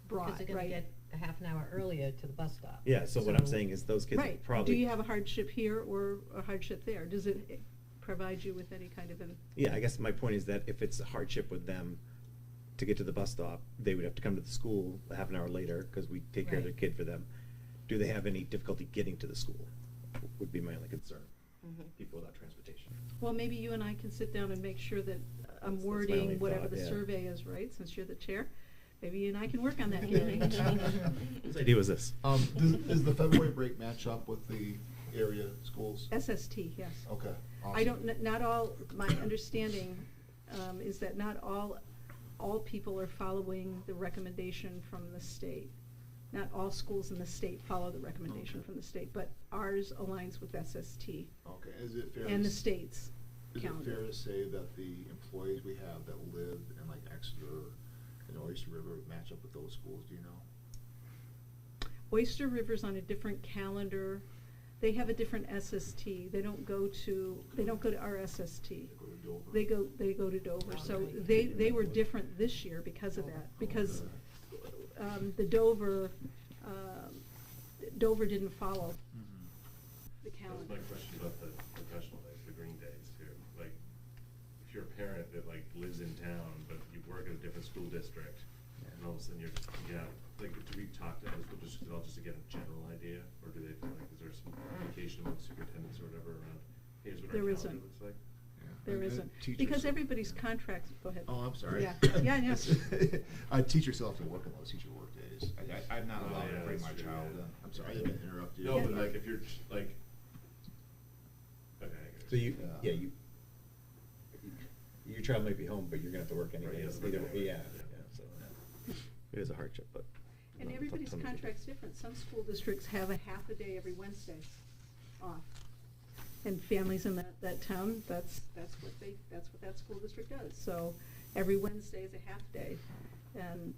brought, Because they're gonna right? get a half an hour earlier to the bus stop. Yeah, so what I'm saying is those kids Right. probably. Do you have a hardship here or a hardship there? Does it provide you with any kind of an? Yeah, I guess my point is that if it's a hardship with them to get to the bus stop, they would have to come to the school a half an hour later because we take care of their Right. kid for them. Do they have any difficulty getting to the school? Would be my only concern. Mhm. People without transportation. Well, maybe you and I can sit down and make sure that I'm That's my wording only whatever thought, the yeah. survey is, right? Since you're the chair, maybe you and I can work on that. Whose idea was this? Does the February break match up with the area schools? SST, yes. Okay. I awesome. don't, not all, my understanding is that not all people are following the recommendation from the state. Not all schools in the state follow the recommendation Okay. from the state, but ours aligns with SST Okay, is it fair? and to the s- states. Is calendar. it fair to say that the employees we have that live in like Exeter and Oyster River match up with those schools, do you know? Oyster River's on a different calendar. They have a different SST. They don't go to our SST. They go to Dover? They go to Dover. So Okay. they were different this year because of that. Because the Dover didn't follow the That was calendar. my question about the professional days, the green days too. Like, if you're a parent that like lives in town, but you work at a different school district, and all of a sudden you're, like, do we talk to other school districts at all just to get a general idea? Or do they feel like, is there some communication among superintendents or whatever around, here's what our There calendar isn't. looks like? There And isn't. teachers- Because everybody's contracts, go ahead. Oh, I'm sorry. Yeah, yeah, yeah. Teachers still have to work on those teacher work days. I'm not Oh, allowed yeah, to bring that's my true, child yeah. in. I'm sorry, I didn't mean to interrupt you. No, but Yeah. like, if you're, like, okay. I get it. So you, Yeah. yeah, your child might be home, but you're gonna have to work Right, anyway. he has to work Either- anyway. Yeah, Yeah. yeah, so. It is a hardship, but. And not a everybody's ton of people. contract's different. Some school districts have a half a day every Wednesday off. And families in that town, that's what that school district does. So every Wednesday is a half day. And,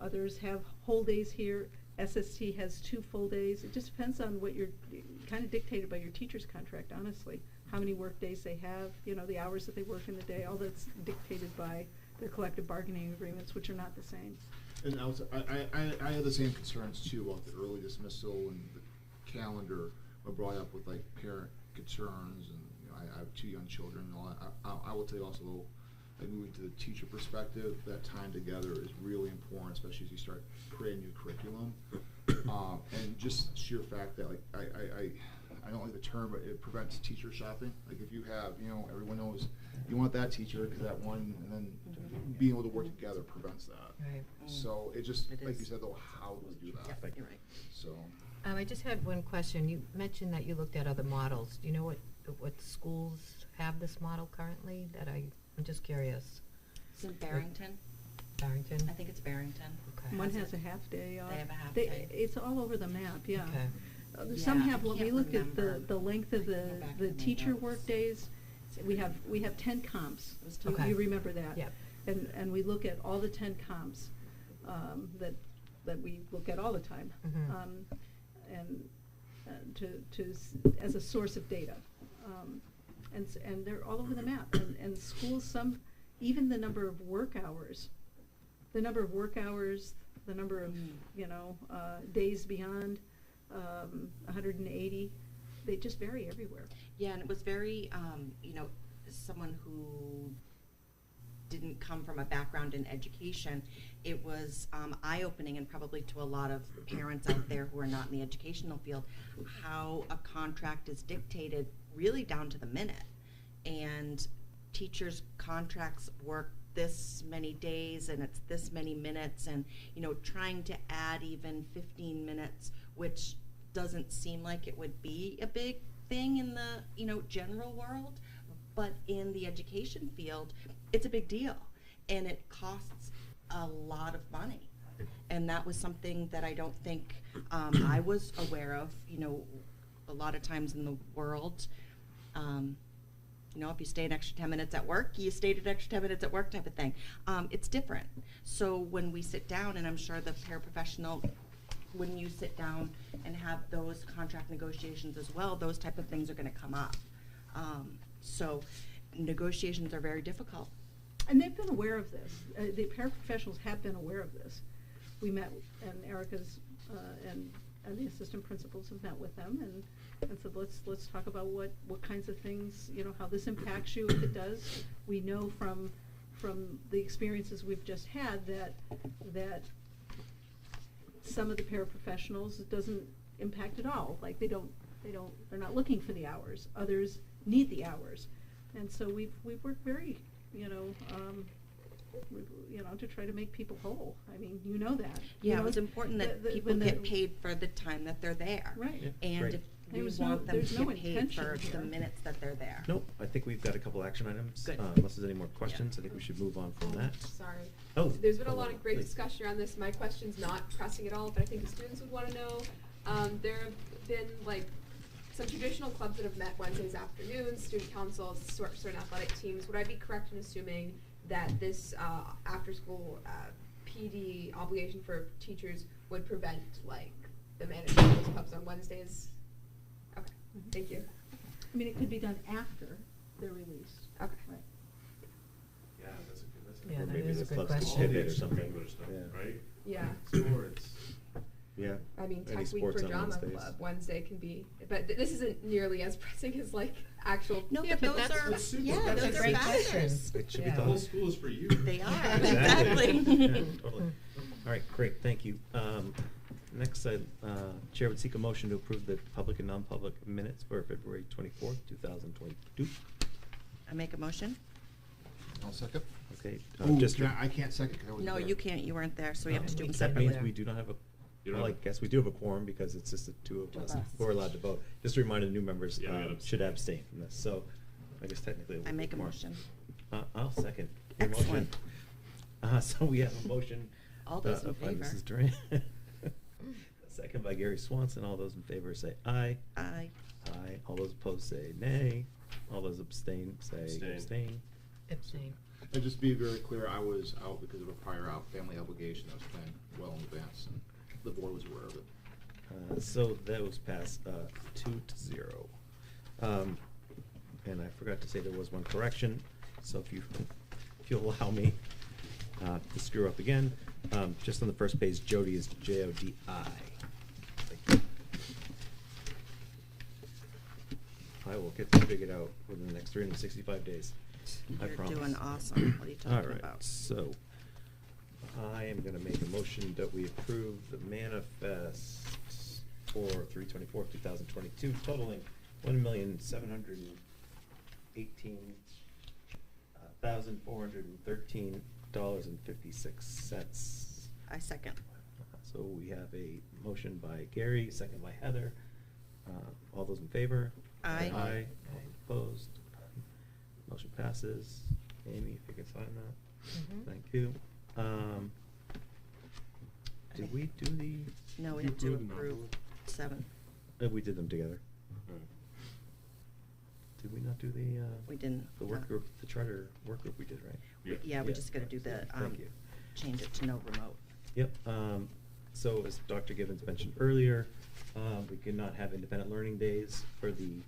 others have whole days here. SST has 2 full days. It just depends on what kind of dictated by your teacher's contract, honestly. How many work days they have, the hours that they work in the day, all that's dictated by their collective bargaining agreements, which are not the same. And I have the same concerns too about the early dismissal and the calendar were brought up with like parent concerns, and I have 2 young children and all that. I will tell you also though, like moving to the teacher perspective, that time together is really important, especially as you start creating new curriculum. And just sheer fact that like I don't like the term, but it prevents teacher shopping. Like if you have, everyone knows you want that teacher because that one, and then being able to work together prevents that. Right. So it just, It like is. you said though, how do we do that? Yep, you're right. So, I just had one question. You mentioned that you looked at other models. Do you know what schools have this model currently? I'm just curious. It's in Barrington. Barrington? I think it's Barrington. Okay. One Has has it? a half day off. They have a half day. It's all over the map, yeah. Okay. Some Yeah, have, I when we can't looked at remember. the length of I can go back the to my teacher notes. work days, we have 10 comps. It was You- Okay. You remember that? Yep. And we look at all the 10 comps that we look at all the time. Mhm. And as a source of data. And they're all over the map. And schools, even the number of work hours, the number of days beyond 180, they just vary everywhere. Yeah, and it was very, someone who didn't come from a background in education, it was eye-opening, and probably to a lot of parents out there who are not in the educational field, how a contract is dictated really down to the minute. And teachers' contracts work this many days and it's this many minutes, and trying to add even 15 minutes, which doesn't seem like it would be a big thing in the general world, but in the education field it's a big deal, and it costs a lot of money. And that was something that I don't think I was aware of. A lot of times in the world, if you stay an extra 10 minutes at work, you stayed an extra 10 minutes at work type of thing. It's different. So when we sit down, and I'm sure the paraprofessional, when you sit down and have those contract negotiations as well, those type of things are going to come up. So negotiations are very difficult. And they've been aware of this. The paraprofessionals have been aware of this. We met, and Erica's and the assistant principals have met with them and said, let's talk about what kinds of things, how this impacts you if it does. We know from the experiences we've just had that some of the paraprofessionals, it doesn't impact at all. Like they're not looking for the hours. Others need the hours. And so we've worked very, to try to make people whole. I mean, that. Yeah, it was important that people get paid for the time that they're there. Right. Yeah. And Right. if we There's want them there's to no get paid intention for the here. minutes that they're there. Nope, I think we've got a couple action items. Good. Unless there's any more questions, I think we should move on from that. Sorry. Oh. There's been a lot of great Please. discussion around this. My question's not pressing at all, but I think the students would want to know. There have been some traditional clubs that have met Wednesdays afternoons, student councils, certain athletic teams. Would I be correct in assuming that this after-school PD obligation for teachers would prevent like the management of those clubs on Wednesdays? Okay, thank you. I mean, it could be done after they're released. Okay. Right. Yeah, that's a good, Yeah, Or that maybe is the a good clubs could question. pivot or something. Regular stuff, Yeah. right? Yeah. Sports. Yeah. I mean, Any Tech Week sports for on Drama Wednesdays. Club Wednesday can be, but this isn't nearly as pressing as like actual. No, Yeah, but but those that's are, what's super- yeah, that's those a are great factors. It should be Yeah. The whole thought. school is for you. They are, Exactly. exactly. Yeah, totally. All right, great, thank you. Next, Chair would seek a motion to approve the public and non-public minutes for February 24th, 2022. I make a motion? I'll second. Okay. Ooh, just I can't second 'cause I wasn't No, there. you can't, you weren't there, so we have to do them That separately. means we do not have a, You don't well, I have a- guess we do have a quorum because it's just the two of Two of us us. who are allowed to vote. Just a reminder, the new members Yeah, we gotta should abstain from this, so I guess technically. it would I be make a quorum. motion. I'll second your motion. Excellent. So we have a motion. All those in by favor. Mrs. Duran. Second by Gary Swanson. All those in favor say aye. Aye. Aye. All those opposed say nay. All those abstain say Abstain. abstain. Abstain. And just to be very clear, I was out because of a prior family obligation that was planned well in advance, and the board was aware of it. So that was passed 2-0. And I forgot to say there was one correction, so if you'll allow me to screw up again, just on the first page, Jody is Jodi. Thank you. I will get that figured out within the next 365 days. I You're promise. doing awesome. What are you All talking right, about? so I am gonna make a motion that we approve the manifest for 3/24/2022 totaling $1,718,413.56. I second. So we have a motion by Gary, second by Heather. All those in favor? Aye. Aye. Any opposed? Motion passes. Amy, if you can sign that. Mhm. Thank you. Did we do the? No, we You have to approved the approve non-public? 7. We did them together. Alright. Did we not do the? We didn't, The work no. group, the charter work group we did, right? Yeah, we just gotta do the, Thank you. change it to no remote. Yep, so as Dr. Gibbons mentioned earlier, we could not have independent learning days for the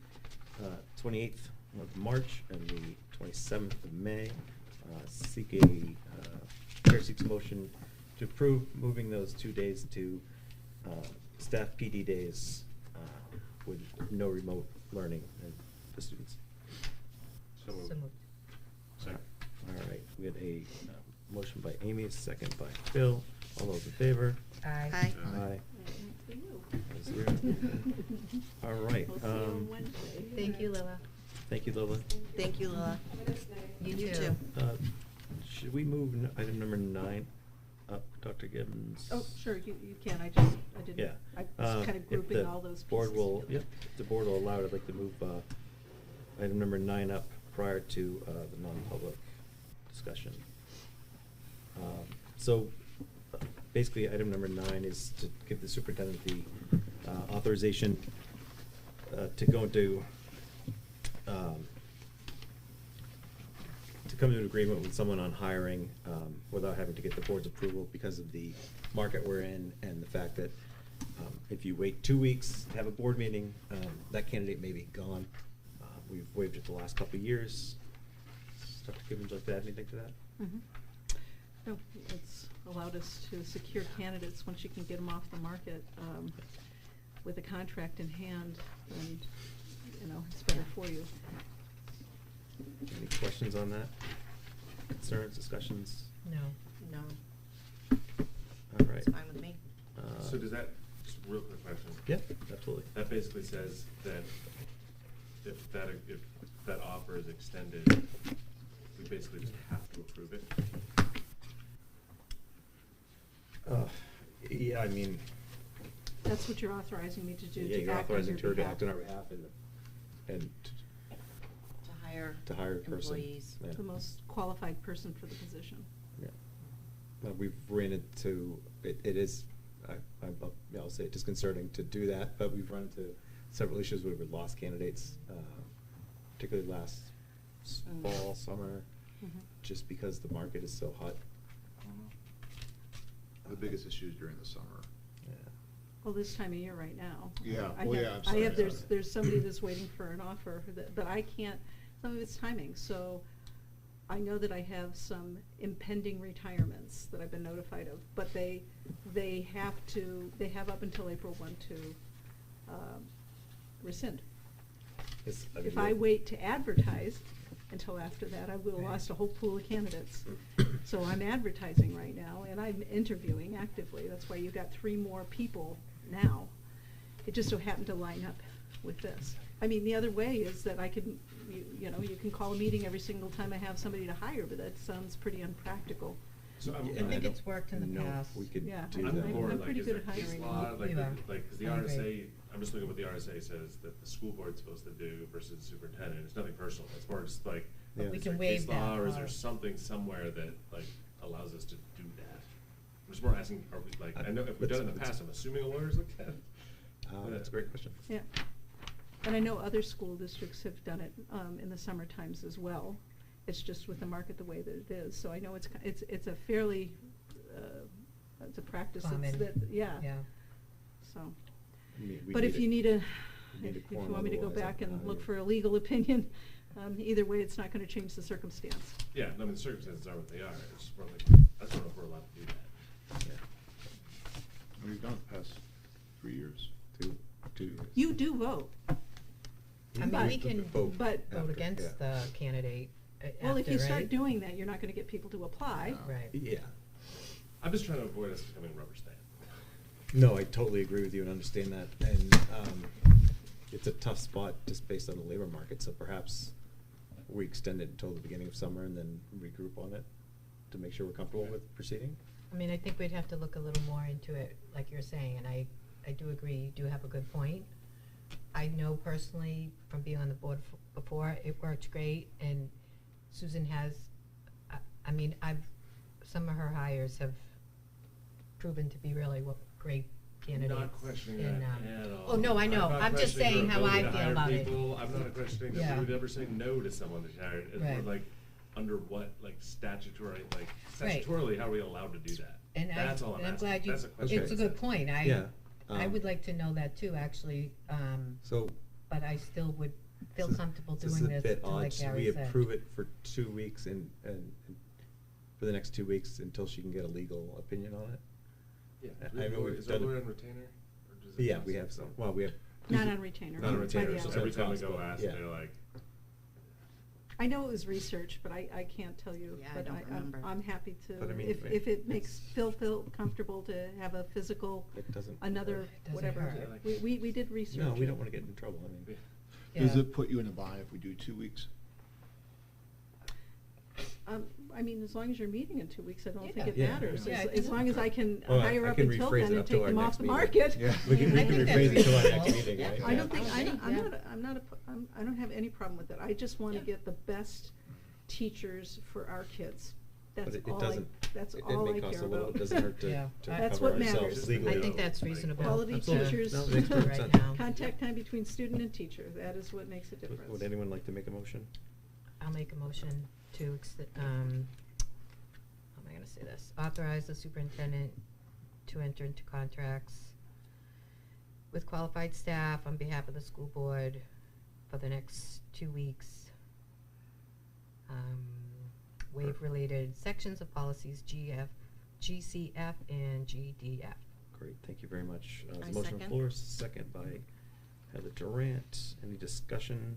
28th of March and the 27th of May. Chair seeks a motion to approve moving those 2 days to staff PD days with no remote learning and the students. So moved. So moved. Second. All right, we had a motion by Amy, second by Phil. All those in favor? Aye. Aye. Aye. For you. 0. All right. We'll see you on Wednesday. Thank you, Lila. Thank you, Lola. Thank you, Lila. You You too. too. Should we move item number 9 up, Dr. Gibbons? Oh, sure, you can, I didn't, Yeah. I was kind of If grouping the all those pieces. board will, together. yep, if the board will allow it, I'd like to move item number 9 up prior to the non-public discussion. So basically, item number 9 is to give the superintendent the authorization to go into to come to an agreement with someone on hiring without having to get the board's approval because of the market we're in and the fact that if you wait 2 weeks to have a board meeting, that candidate may be gone. We've waived it the last couple of years. Dr. Gibbons, like to add anything to that? Mhm. No, it's allowed us to secure candidates once you can get them off the market with a contract in hand, and, it's better for you. Any questions on that? Concerns, discussions? No. No, All right. it's fine with me. So does that, just a real quick question? Yeah, absolutely. That basically says that if that offer is extended, we basically just have to approve it? Yeah, I mean, That's what you're authorizing me to do, yeah, to you're act on authorizing your her to behalf. act on our behalf and To hire to hire a person. employees. Yeah. The most qualified person for the position. Yeah. We've run into, it is, I'll say it disconcerting to do that, but we've run into several issues where we lost candidates, particularly last fall, summer, just because the market is so hot. The biggest issue is during the summer. Yeah. Well, this time of year right now. Yeah. I Oh, have- yeah, I'm I sorry, have, sorry. there's somebody that's waiting for an offer but I can't, some of it's timing, so I know that I have some impending retirements that I've been notified of, but they have up until April 1 to rescind. If I wait to advertise until after that, I will have lost a whole pool of candidates. So I'm advertising right now, and I'm interviewing actively. That's why you've got 3 more people now. It just so happened to line up with this. I mean, the other way is that I can, you know, you can call a meeting every single time I have somebody to hire, but that sounds pretty unpractical. So I'm, I think it's worked in the No, past. we could Yeah, do I'm that. for, I'm like, pretty is good there at case hiring. law, like, You are. because the I agree. RSA, I'm just looking at what the RSA says that the school board's supposed to do versus the superintendent. It's nothing personal. It's more just like, Yeah. We is can there waive case law that or is there part. something somewhere that like allows us to do that? I'm just more asking, are we like, I know if we've done it in the It's- past, I'm assuming a lawyer's looked at it. That's a great question. Yeah. And I know other school districts have done it in the summer times as well. It's just with the market the way that it is. So I know it's a fairly, it's a practice that's, Common. yeah. Yeah. So, We but if need you it. need We need a if you quorum, want me to go otherwise I back can and hire look you. for a legal opinion, either way, it's not gonna change the circumstance. Yeah, I mean, the circumstances are what they are. It's just more like, I just don't know if we're allowed to do that. Yeah. We've done it the past 3 years. 2 years. You do vote. I mean, But- we can Vote but- vote after, against yeah. the candidate Well, if after, you start right? doing that, you're not gonna get people to apply. No. Right. Yeah. I'm just trying to avoid us becoming a rubber stamp. No, I totally agree with you and understand that. And it's a tough spot just based on the labor market, so perhaps we extend it until the beginning of summer and then regroup on it to make sure we're comfortable with proceeding. I mean, I think we'd have to look a little more into it, like you're saying, and I do agree, you do have a good point. I know personally, from being on the board before, it worked great, and Susan has, I mean, some of her hires have proven to be really great candidates. Not questioning in, that at all. Oh, no, I know, not I'm just questioning saying her how I ability to feel hire about it. people. I'm not questioning that Yeah. we would ever say no to someone that's hired. It's more Right. like, under what, like, statutorily, how are we allowed to do that? And That's all I'm I'm asking. glad you, That's a question. it's a good point, Yeah. I would like to know that too, actually, So but I still would feel comfortable this doing is a this, bit to like odd. So Gary we said. approve it for 2 weeks and for the next 2 weeks until she can get a legal opinion on it. Yeah. I know we've Is there a done lawyer it. on retainer? Or does it Yeah, cost we have us some. something? Well, we have. Not on retainer. Not on by retainer, the so hour. every time we cost, go but ask, yeah. they're like, I know it was research, but I can't tell you. Yeah, I but don't remember. I'm happy to, But I mean, if it makes it's- Phil feel comfortable to have a physical, It doesn't. another, It doesn't whatever. hurt. We did research. No, we it. don't want to get in trouble. I mean. Does Yeah. it put you in a bind if we do 2 weeks? I mean, as long as you're meeting in 2 weeks, I don't think Yeah. it Yeah. matters. Yeah, I As think long as I can Well, hire I up can until rephrase then it and up to take our them off next the meeting. market. Yeah. We can I think that's rephrase it to our next reasonable. meeting, Yeah. right? I don't think, I think, yeah. I don't have any problem with it. I just want to Yeah. get the best teachers for our kids. But That's it all doesn't. that's it all may I cost care a little. about. It doesn't hurt to, Yeah. to That's cover what ourselves matters. legally. I think that's reasonable. Quality Absolutely. teachers. No, it makes perfect Right sense. now. Contact time between student and teacher, that is what makes a difference. Would anyone like to make a motion? I'll make a motion to, how am I gonna say this? Authorize the superintendent to enter into contracts with qualified staff on behalf of the school board for the next 2 weeks. Waive related sections of policies GCF and GDF. Great, thank you very much. There's I a motion on the second. floor, second by Heather Durant. Any discussion?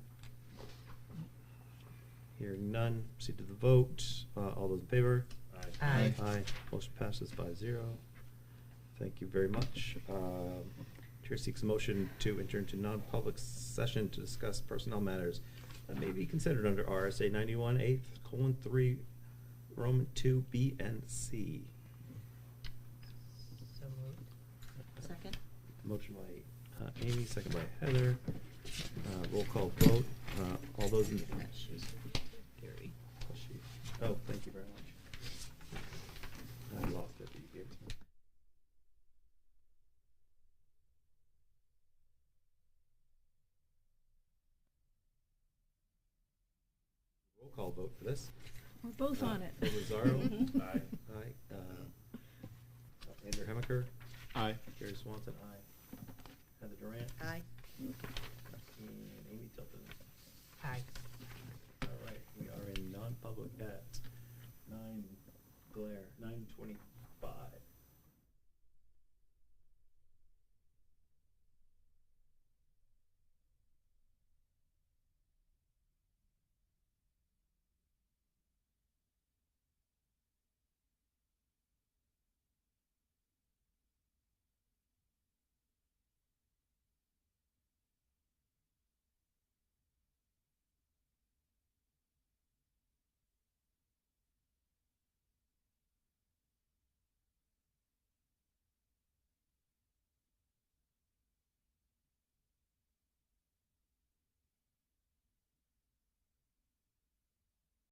Hearing none, proceed to the vote. All those in favor? Aye. Aye. Motion passes 5-0. Thank you very much. Chair seeks a motion to enter into non-public session to discuss personnel matters that may be considered under RSA 91(8)(3), Roman 2, B and C. So moved. Second? Motion by Amy, second by Heather. Roll call vote. All those in. Gary. Oh, thank you very much. I lost it. call vote for this. We're both on it. Bill Lazaro. Aye. Aye. Andrew Hemaker. Aye. Gary Swanson, aye. Heather Durant. Aye.